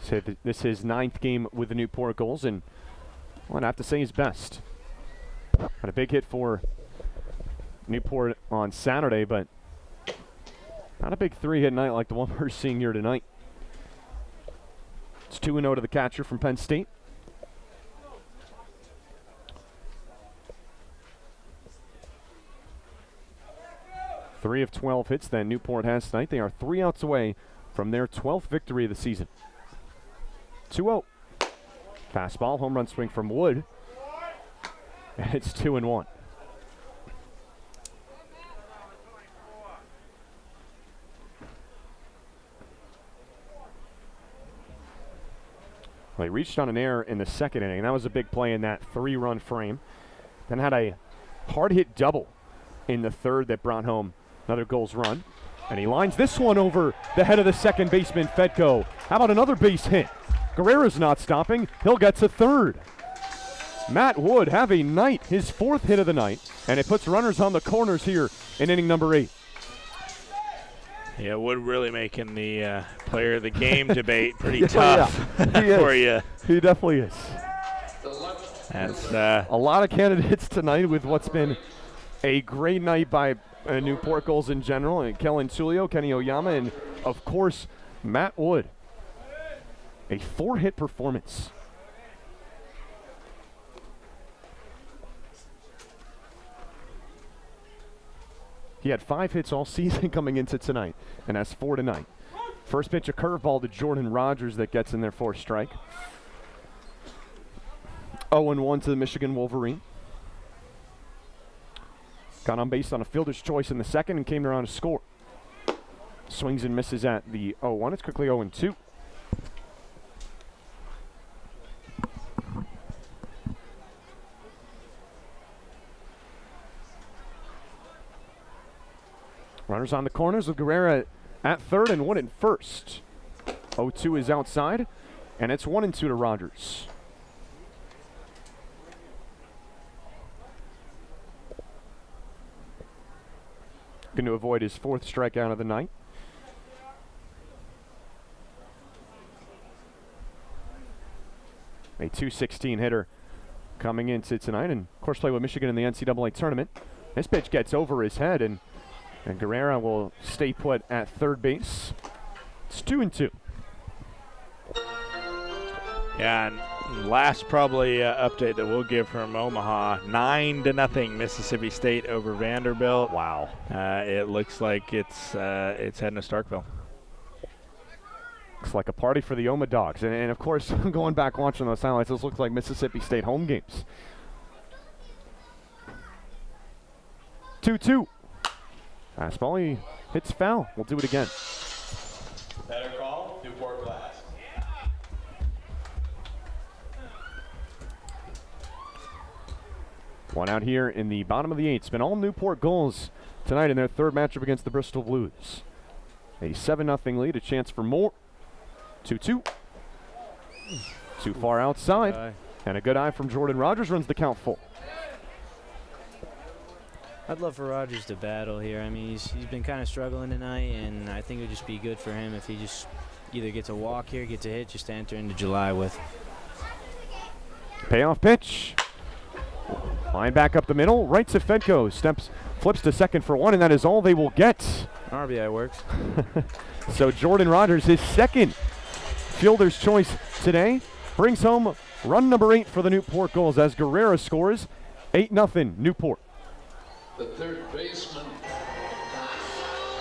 So this is his 9th game with the Newport Gulls, and I'd have to say his best. Had a big hit for Newport on Saturday, but not a big 3-hit night like the one we're seeing here tonight. It's 2-0 to the catcher from Penn State. Three of 12 hits that Newport has tonight. They are 3 outs away from their 12th victory of the season. 2-0. Fastball, home run swing from Wood. And it's 2-1. Well, he reached on an error in the second inning. That was a big play in that 3-run frame. Then had a hard hit double in the third that brought home another Gulls run. And he lines this one over the head of the second baseman, Fedko. How about another base hit? Guerrero's not stopping. He'll get to third. Matt Wood have a night, his 4th hit of the night, and it puts runners on the corners here in inning number 8. Yeah, Wood really making the player of the game debate pretty tough for you. He definitely is. That's a lot of candidates tonight with what's been a great night by Newport Gulls in general, and Kellen Tulio, Kenny Oyama, and of course Matt Wood. A 4-hit performance. He had 5 hits all season coming into tonight, and has 4 tonight. First pitch, a curveball to Jordan Rogers that gets in there for a strike. 0-1 to the Michigan Wolverine. Got on base on a fielder's choice in the second and came around to score. Swings and misses at the 0-1. It's quickly 0-2. Runners on the corners with Guerrero at third and Wood at first. 0-2 is outside, and it's 1-2 to Rogers. Going to avoid his 4th strikeout of the night. a .216 hitter coming into tonight, and of course played with Michigan in the NCAA tournament. This pitch gets over his head, and Guerrera will stay put at third base. It's 2-2. Yeah, and last probably update that we'll give from Omaha, 9-0 Mississippi State over Vanderbilt. Wow. It looks like it's heading to Starkville. Looks like a party for the Oma Dogs. And of course, going back watching those highlights, those look like Mississippi State home games. 2-2. Fastball, he hits foul. We'll do it again. Better call, Newport Glass. One out here in the bottom of the eighth. It's been all Newport Gulls tonight in their third matchup against the Bristol Blues. A 7-0 lead, a chance for more. 2-2. Too far outside. And a good eye from Jordan Rogers runs the count full. I'd love for Rogers to battle here. I mean, he's been kind of struggling tonight, and I think it would just be good for him if he just either gets a walk here, gets a hit, just to enter into July with. Payoff pitch. Line back up the middle, right to Fedko. Flips to second for one, and that is all they will get. RBI works. So Jordan Rogers, his second fielder's choice today, brings home run number 8 for the Newport Gulls as Guerrera scores. 8-0 Newport. The third baseman,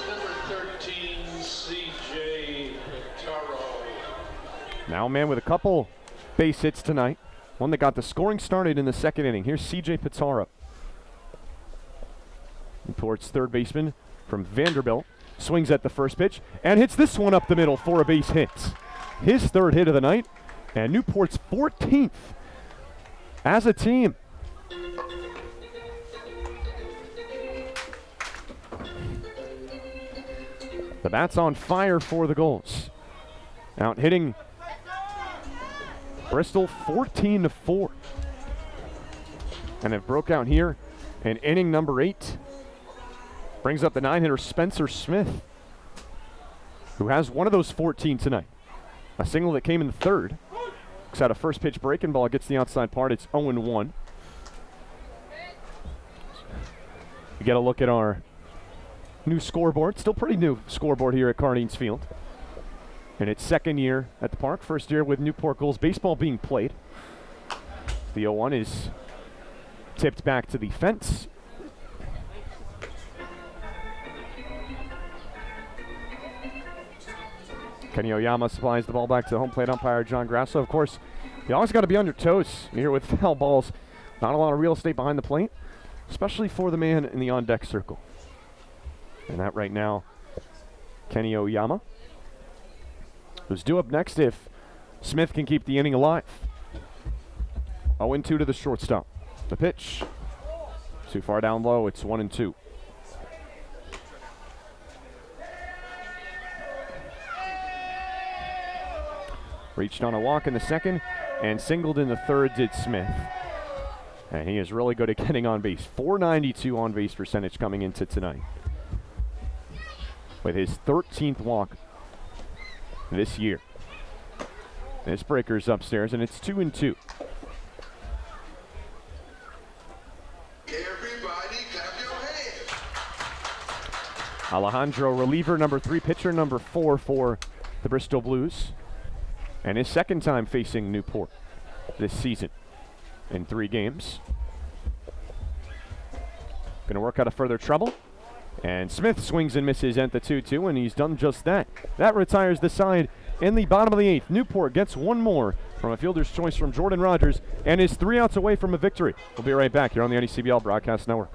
number 13, C.J. Pitaro. Now a man with a couple base hits tonight. One that got the scoring started in the second inning. Here's C.J. Pitaro. Newport's third baseman from Vanderbilt swings at the first pitch and hits this one up the middle for a base hit. His third hit of the night, and Newport's 14th as a team. The bat's on fire for the Gulls. Out hitting Bristol 14-4. And have broke out here in inning number 8. Brings up the 9-hitter Spencer Smith, who has one of those 14 tonight. A single that came in the third. Looks out a first pitch breaking ball, gets the outside part. It's 0-1. We get a look at our new scoreboard. Still pretty new scoreboard here at Cardines Field. In its second year at the park, first year with Newport Gulls baseball being played. The 0-1 is tipped back to the fence. Kenny Oyama supplies the ball back to the home plate umpire, John Grasso. Of course, you always got to be on your toes here with foul balls. Not a lot of real estate behind the plate, especially for the man in the on-deck circle. And that right now, Kenny Oyama, who's due up next if Smith can keep the inning alive. 0-2 to the shortstop. The pitch, too far down low, it's 1-2. Reached on a walk in the second and singled in the third did Smith. And he is really good at getting on base. .492 on base percentage coming into tonight, with his 13th walk this year. This breaker's upstairs, and it's 2-2. Everybody clap your hands. Alejandro, reliever number 3, pitcher number 4 for the Bristol Blues. And his second time facing Newport this season in 3 games. Going to work out of further trouble. And Smith swings and misses at the 2-2, and he's done just that. That retires the side in the bottom of the 8th. Newport gets one more from a fielder's choice from Jordan Rogers and is 3 outs away from a victory. We'll be right back here on the NECBL Broadcast Network.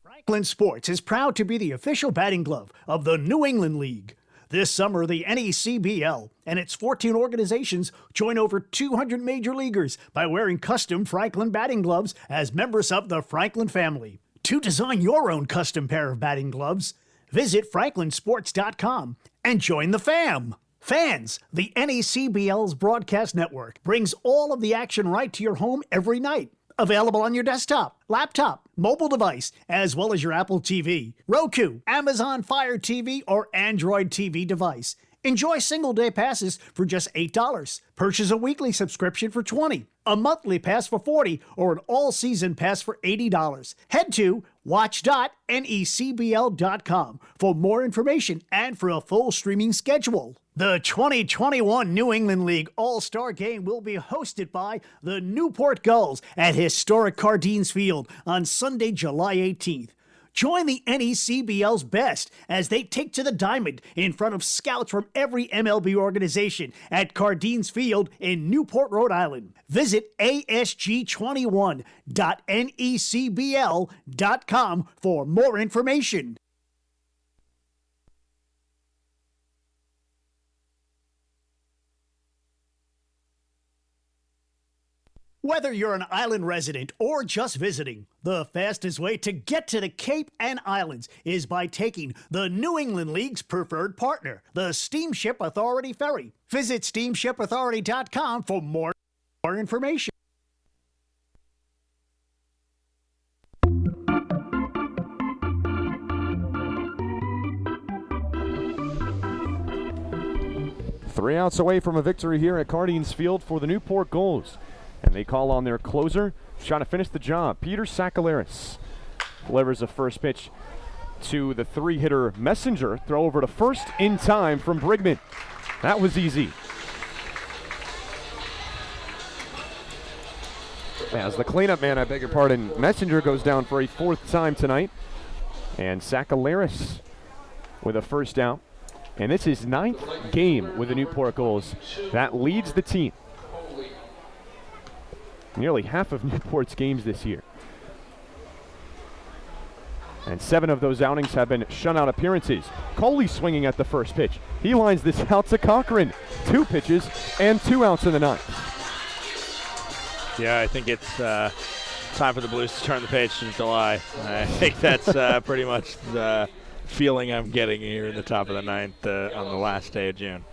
Franklin Sports is proud to be the official batting glove of the New England League. This summer, the NECBL and its 14 organizations join over 200 major leaguers by wearing custom Franklin batting gloves as members of the Franklin family. To design your own custom pair of batting gloves, visit franklinsports.com and join the fam. Fans, the NECBL's broadcast network brings all of the action right to your home every night. Available on your desktop, laptop, mobile device, as well as your Apple TV, Roku, Amazon Fire TV, or Android TV device. Enjoy single-day passes for just $8. Purchase a weekly subscription for $20, a monthly pass for $40, or an all-season pass for $80. Head to watch.necbl.com for more information and for a full streaming schedule. The 2021 New England League All-Star Game will be hosted by the Newport Gulls at historic Cardines Field on Sunday, July 18th. Join the NECBL's best as they take to the diamond in front of scouts from every MLB organization at Cardines Field in Newport, Rhode Island. Visit asg21.necbl.com for more information. Whether you're an island resident or just visiting, the fastest way to get to the Cape and Islands is by taking the New England League's preferred partner, the Steamship Authority Ferry. Visit steamshipauthority.com for more information. Three outs away from a victory here at Cardines Field for the Newport Gulls. And they call on their closer, trying to finish the job. Peter Sakalaris delivers a first pitch to the three-hitter Messenger. Throw over to first in time from Brigman. That was easy. As the cleanup man, I beg your pardon, Messenger goes down for a fourth time tonight. And Sakalaris with a first out. And this is ninth game with the Newport Gulls. That leads the team. Nearly half of Newport's games this year. And 7 of those outings have been shutout appearances. Coley swinging at the first pitch. He lines this out to Cochran. 2 pitches and 2 outs in the ninth. Yeah, I think it's time for the Blues to turn the page to July. I think that's pretty much the feeling I'm getting here in the top of the ninth on the last day of June.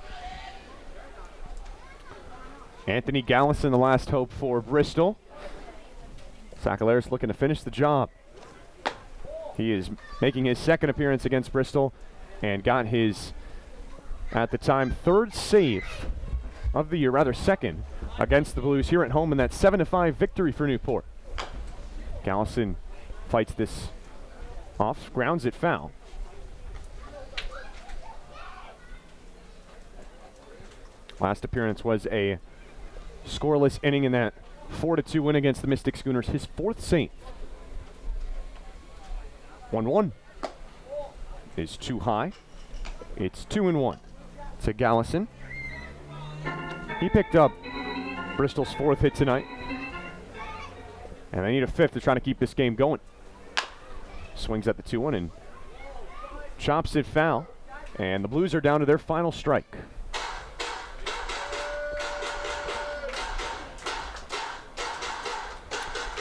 Anthony Gallison, the last hope for Bristol. Sakalaris looking to finish the job. He is making his second appearance against Bristol and got his, at the time, third save of the year, rather second, against the Blues here at home in that 7-5 victory for Newport. Gallison fights this off, grounds it foul. Last appearance was a scoreless inning in that 4-2 win against the Mystic Schooners, his 4th save. 1-1 is too high. It's 2-1 to Gallison. He picked up Bristol's 4th hit tonight. And they need a 5th to try to keep this game going. Swings at the 2-1 and chops it foul. And the Blues are down to their final strike.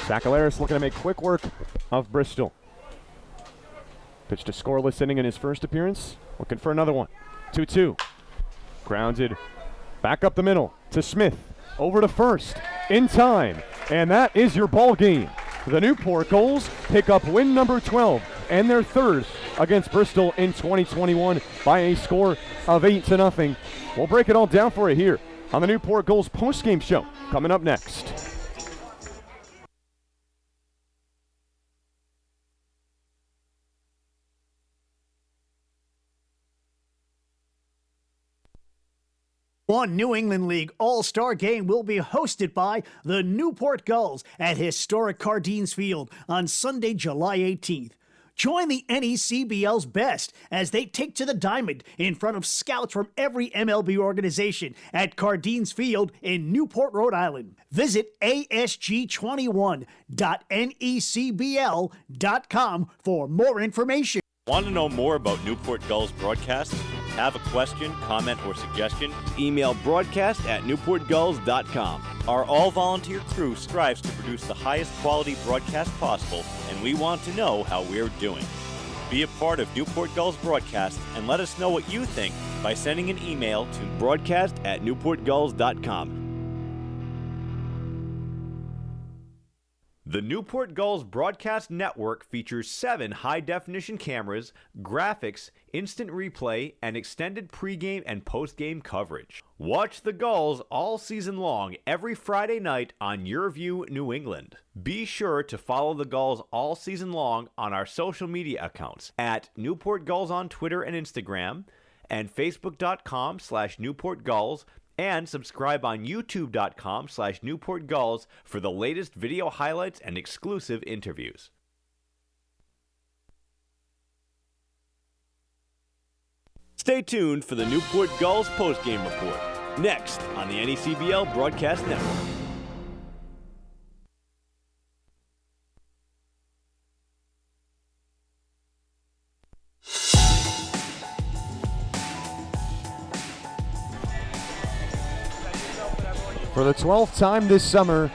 Sakalaris looking to make quick work of Bristol. Pitched a scoreless inning in his first appearance. Looking for another one. 2-2. Grounded back up the middle to Smith. Over to first in time. And that is your ball game. The Newport Gulls pick up win number 12 and their 3rd against Bristol in 2021 by a score of 8-0. We'll break it all down for you here on the Newport Gulls postgame show coming up next. One New England League All-Star Game will be hosted by the Newport Gulls at historic Cardines Field on Sunday, July 18th. Join the NECBL's best as they take to the diamond in front of scouts from every MLB organization at Cardines Field in Newport, Rhode Island. Visit asg21.necbl.com for more information. Want to know more about Newport Gulls broadcast? Have a question, comment, or suggestion? Email broadcast@newportgulls.com. Our all-volunteer crew strives to produce the highest quality broadcast possible, and we want to know how we're doing. Be a part of Newport Gulls broadcast and let us know what you think by sending an email to broadcast@newportgulls.com. The Newport Gulls broadcast network features 7 high-definition cameras, graphics, instant replay, and extended pregame and postgame coverage. Watch the Gulls all season long every Friday night on Your View New England. Be sure to follow the Gulls all season long on our social media accounts at Newport Gulls on Twitter and Instagram, and Facebook.com/Newport Gulls, and subscribe on YouTube.com/Newport Gulls for the latest video highlights and exclusive interviews. Stay tuned for the Newport Gulls postgame report, next on the NECBL Broadcast Network. For the 12th time this summer,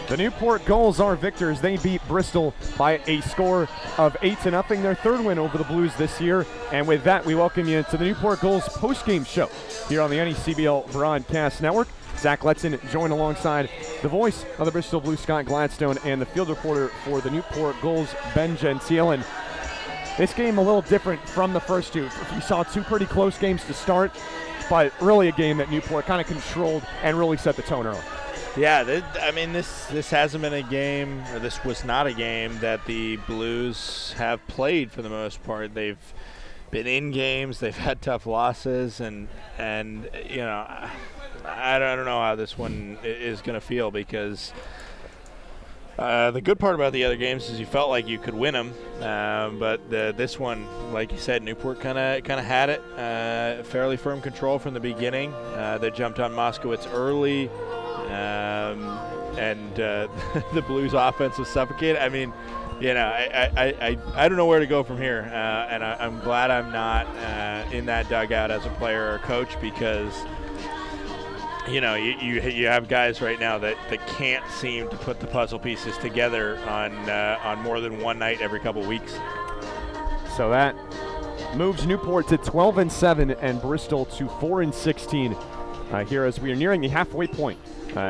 the Newport Gulls are victors. They beat Bristol by a score of 8-0, their third win over the Blues this year. And with that, we welcome you to the Newport Gulls postgame show here on the NECBL Broadcast Network. Zach Letson joined alongside the voice of the Bristol Blues, Scott Gladstone, and the field reporter for the Newport Gulls, Ben Gentile. And this game a little different from the first two. We saw 2 pretty close games to start, but really a game that Newport kind of controlled and really set the tone early. Yeah, this hasn't been a game, or this was not a game that the Blues have played for the most part. They've been in games, they've had tough losses, and you know, I don't know how this one is going to feel, because the good part about the other games is you felt like you could win them, but this one, like you said, Newport kind of had it, fairly firm control from the beginning. They jumped on Moskowitz early, and the Blues offense was suffocated. I mean, you know, I don't know where to go from here, and I'm glad I'm not in that dugout as a player or a coach, because you know, you have guys right now that can't seem to put the puzzle pieces together on more than one night every couple weeks. So that moves Newport to 12-7 and Bristol to 4-16 here as we are nearing the halfway point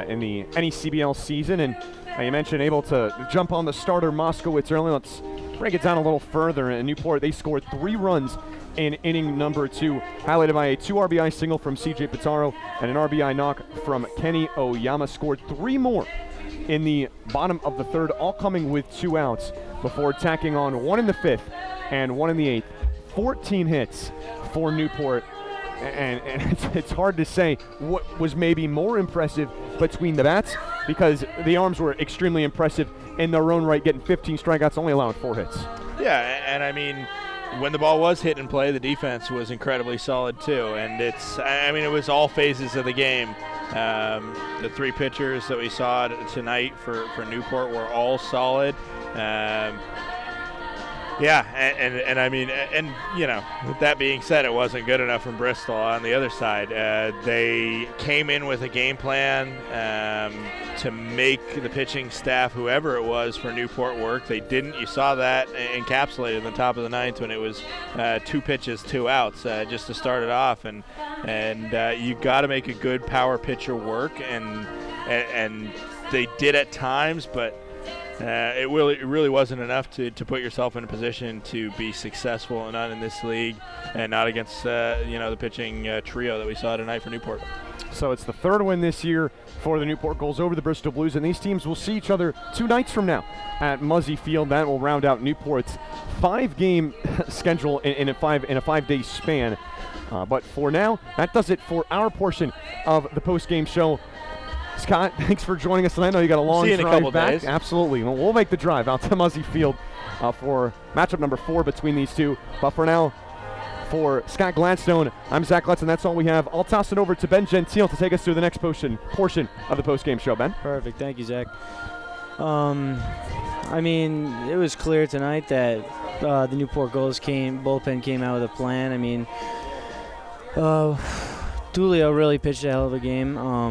in the NECBL season. And you mentioned able to jump on the starter Moskowitz early. Let's break it down a little further. In Newport, they scored 3 runs in inning number 2, highlighted by a 2 RBI single from CJ Pitaro and an RBI knock from Kenny Oyama. Scored 3 more in the bottom of the third, all coming with 2 outs before tacking on 1 in the 5th and 1 in the 8th. 14 hits for Newport, and it's hard to say what was maybe more impressive between the bats, because the arms were extremely impressive in their own right, getting 15 strikeouts, only allowing 4 hits. Yeah, and I mean, when the ball was hit and play, the defense was incredibly solid too, and it was all phases of the game. The 3 pitchers that we saw tonight for Newport were all solid. Yeah, and I mean, and you know, with that being said, it wasn't good enough from Bristol on the other side. They came in with a game plan to make the pitching staff, whoever it was for Newport, work. They didn't. You saw that encapsulated in the top of the 9th when it was 2 pitches, 2 outs, just to start it off. And you got to make a good power pitcher work, and they did at times, but it really wasn't enough to put yourself in a position to be successful, and not in this league, and not against the pitching trio that we saw tonight for Newport. So it's the 3rd win this year for the Newport Gulls over the Bristol Blues, and these teams will see each other 2 nights from now at Muzzy Field. That will round out Newport's 5-game schedule in a 5-day span. But for now, that does it for our portion of the post-game show. Scott, thanks for joining us tonight. I know you got a long drive back. See you in a couple days. Absolutely. Well, we'll make the drive out to Muzzy Field for matchup number 4 between these two. But for now, for Scott Gladstone, I'm Zach Letson. That's all we have. I'll toss it over to Ben Gentile to take us through the next portion of the post-game show. Ben? Perfect. Thank you, Zach. I mean, it was clear tonight that the Newport Gulls bullpen came out with a plan. I mean, Dulio really pitched a hell of a game. I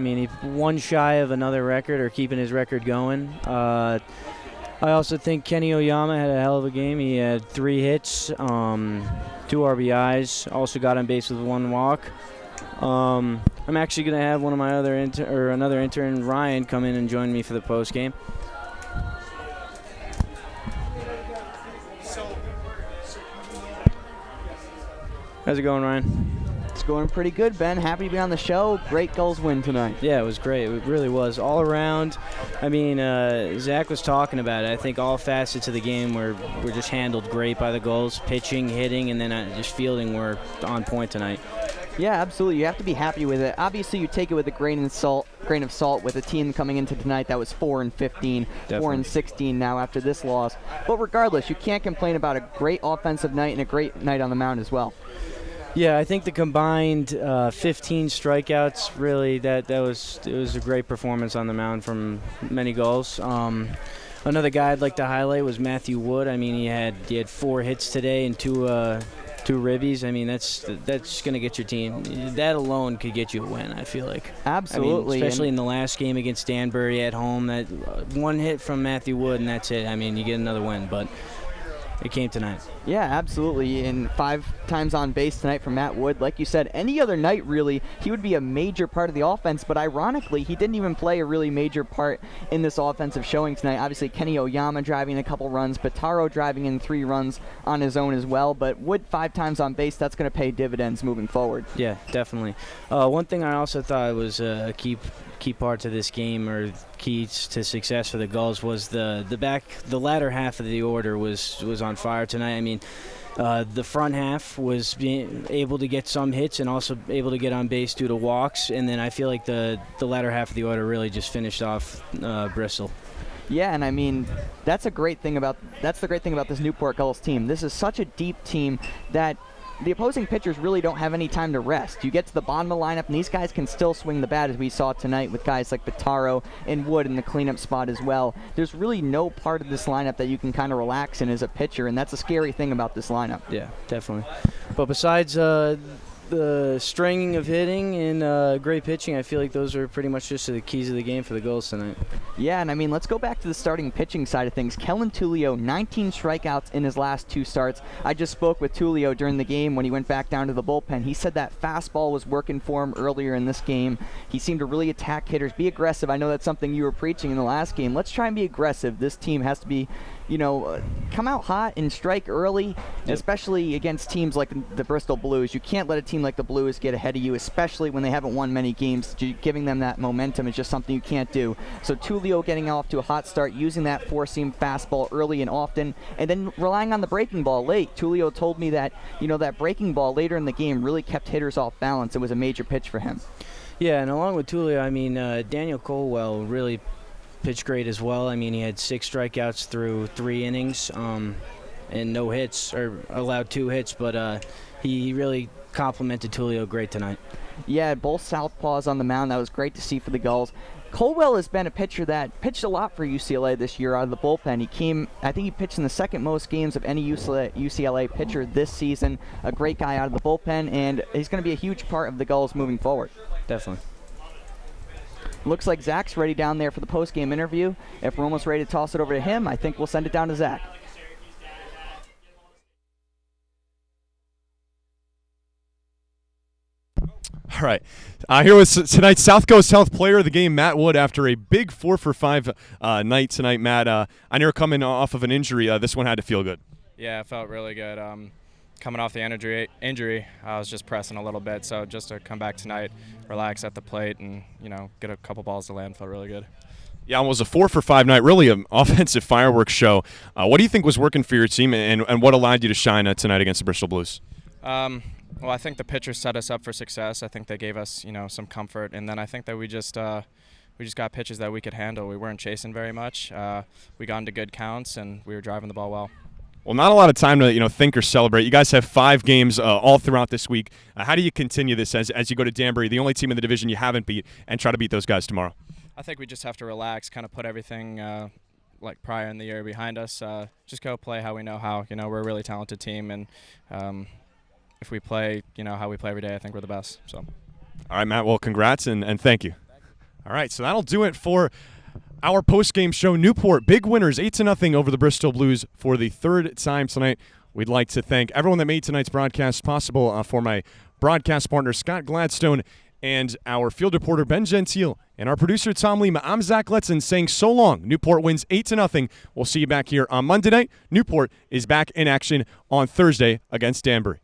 mean, he one shy of another record, or keeping his record going. I also think Kenny Oyama had a hell of a game. He had 3 hits, 2 RBIs, also got on base with 1 walk. I'm actually going to have one of my another intern, Ryan, come in and join me for the post game. How's it going, Ryan? It's going pretty good, Ben. Happy to be on the show. Great Gulls win tonight. Yeah, it was great. It really was. All around, I mean, Zach was talking about it. I think all facets of the game were just handled great by the Gulls. Pitching, hitting, and then just fielding were on point tonight. Yeah, absolutely. You have to be happy with it. Obviously, you take it with a grain of salt with a team coming into tonight that was 4-15, 4-16 now after this loss. But regardless, you can't complain about a great offensive night and a great night on the mound as well. Yeah, I think the combined 15 strikeouts, really, it was a great performance on the mound from many Gulls. Another guy I'd like to highlight was Matthew Wood. I mean, he had 4 hits today and two ribbies. I mean, that's going to get your team. That alone could get you a win, I feel like. Absolutely. I mean, especially in the last game against Danbury at home. That one hit from Matthew Wood, and that's it. I mean, you get another win, but it came tonight. Yeah, absolutely. And 5 times on base tonight from Matt Wood. Like you said, any other night, really, he would be a major part of the offense. But ironically, he didn't even play a really major part in this offensive showing tonight. Obviously, Kenny Oyama driving a couple runs. Pitaro driving in 3 runs on his own as well. But Wood 5 times on base, that's going to pay dividends moving forward. Yeah, definitely. One thing I also thought was a key part to this game, or keys to success for the Gulls, was the latter half of the order was on fire tonight. I mean, the front half was being able to get some hits and also able to get on base due to walks, and then I feel like the latter half of the order really just finished off Bristol. Yeah, and I mean, that's the great thing about this Newport Gulls team. This is such a deep team that the opposing pitchers really don't have any time to rest. You get to the bottom of the lineup, and these guys can still swing the bat, as we saw tonight with guys like Pitaro and Wood in the cleanup spot as well. There's really no part of this lineup that you can kind of relax in as a pitcher, and that's a scary thing about this lineup. Yeah, definitely. But besides the stringing of hitting and great pitching, I feel like those are pretty much just the keys of the game for the Gulls tonight. Yeah, and I mean, let's go back to the starting pitching side of things. Kellen Tullio, 19 strikeouts in his last 2 starts. I just spoke with Tullio during the game when he went back down to the bullpen. He said that fastball was working for him earlier in this game. He seemed to really attack hitters, be aggressive. I know that's something you were preaching in the last game. Let's try and be aggressive. This team has to be, come out hot and strike early, especially against teams like the Bristol Blues. You can't let a team like the Blues get ahead of you, especially when they haven't won many games. Giving them that momentum is just something you can't do. So Tullio getting off to a hot start, using that 4-seam fastball early and often, and then relying on the breaking ball late. Tullio told me that, that breaking ball later in the game really kept hitters off balance. It was a major pitch for him. Yeah, and along with Tullio, I mean, Daniel Colwell really pitched great as well. I mean, he had 6 strikeouts through 3 innings and no hits, or allowed 2 hits, but he really complimented Tullio great tonight. Yeah, both southpaws on the mound. That was great to see for the Gulls. Colwell has been a pitcher that pitched a lot for UCLA this year out of the bullpen. I think he pitched in the second most games of any UCLA pitcher this season. A great guy out of the bullpen, and he's going to be a huge part of the Gulls moving forward. Definitely. Looks like Zach's ready down there for the post-game interview. If we're almost ready to toss it over to him, I think we'll send it down to Zach. All right. Here was tonight's South Coast Health Player of the Game, Matt Wood, after a big 4-for-5 night tonight. Matt, I know you're coming off of an injury. This one had to feel good. Yeah, it felt really good. Coming off the injury, I was just pressing a little bit. So just to come back tonight, relax at the plate, and get a couple balls to land felt really good. Yeah, it was a 4-for-5 night, really an offensive fireworks show. What do you think was working for your team, and what allowed you to shine tonight against the Bristol Blues? Well, I think the pitchers set us up for success. I think they gave us, some comfort, and then I think that we just got pitches that we could handle. We weren't chasing very much. We got into good counts, and we were driving the ball well. Well, not a lot of time to think or celebrate. You guys have 5 games all throughout this week. How do you continue this as you go to Danbury, the only team in the division you haven't beat, and try to beat those guys tomorrow? I think we just have to relax, kind of put everything like prior in the year behind us. Just go play how we know how. We're a really talented team, and if we play, how we play every day, I think we're the best. So. All right, Matt. Well, congrats and thank you. All right, so that'll do it for our post-game show. Newport, big winners, 8-0 over the Bristol Blues for the 3rd time tonight. We'd like to thank everyone that made tonight's broadcast possible. For my broadcast partner, Scott Gladstone, and our field reporter, Ben Gentile, and our producer, Tom Lima. I'm Zach Letson saying so long. Newport wins 8-0. We'll see you back here on Monday night. Newport is back in action on Thursday against Danbury.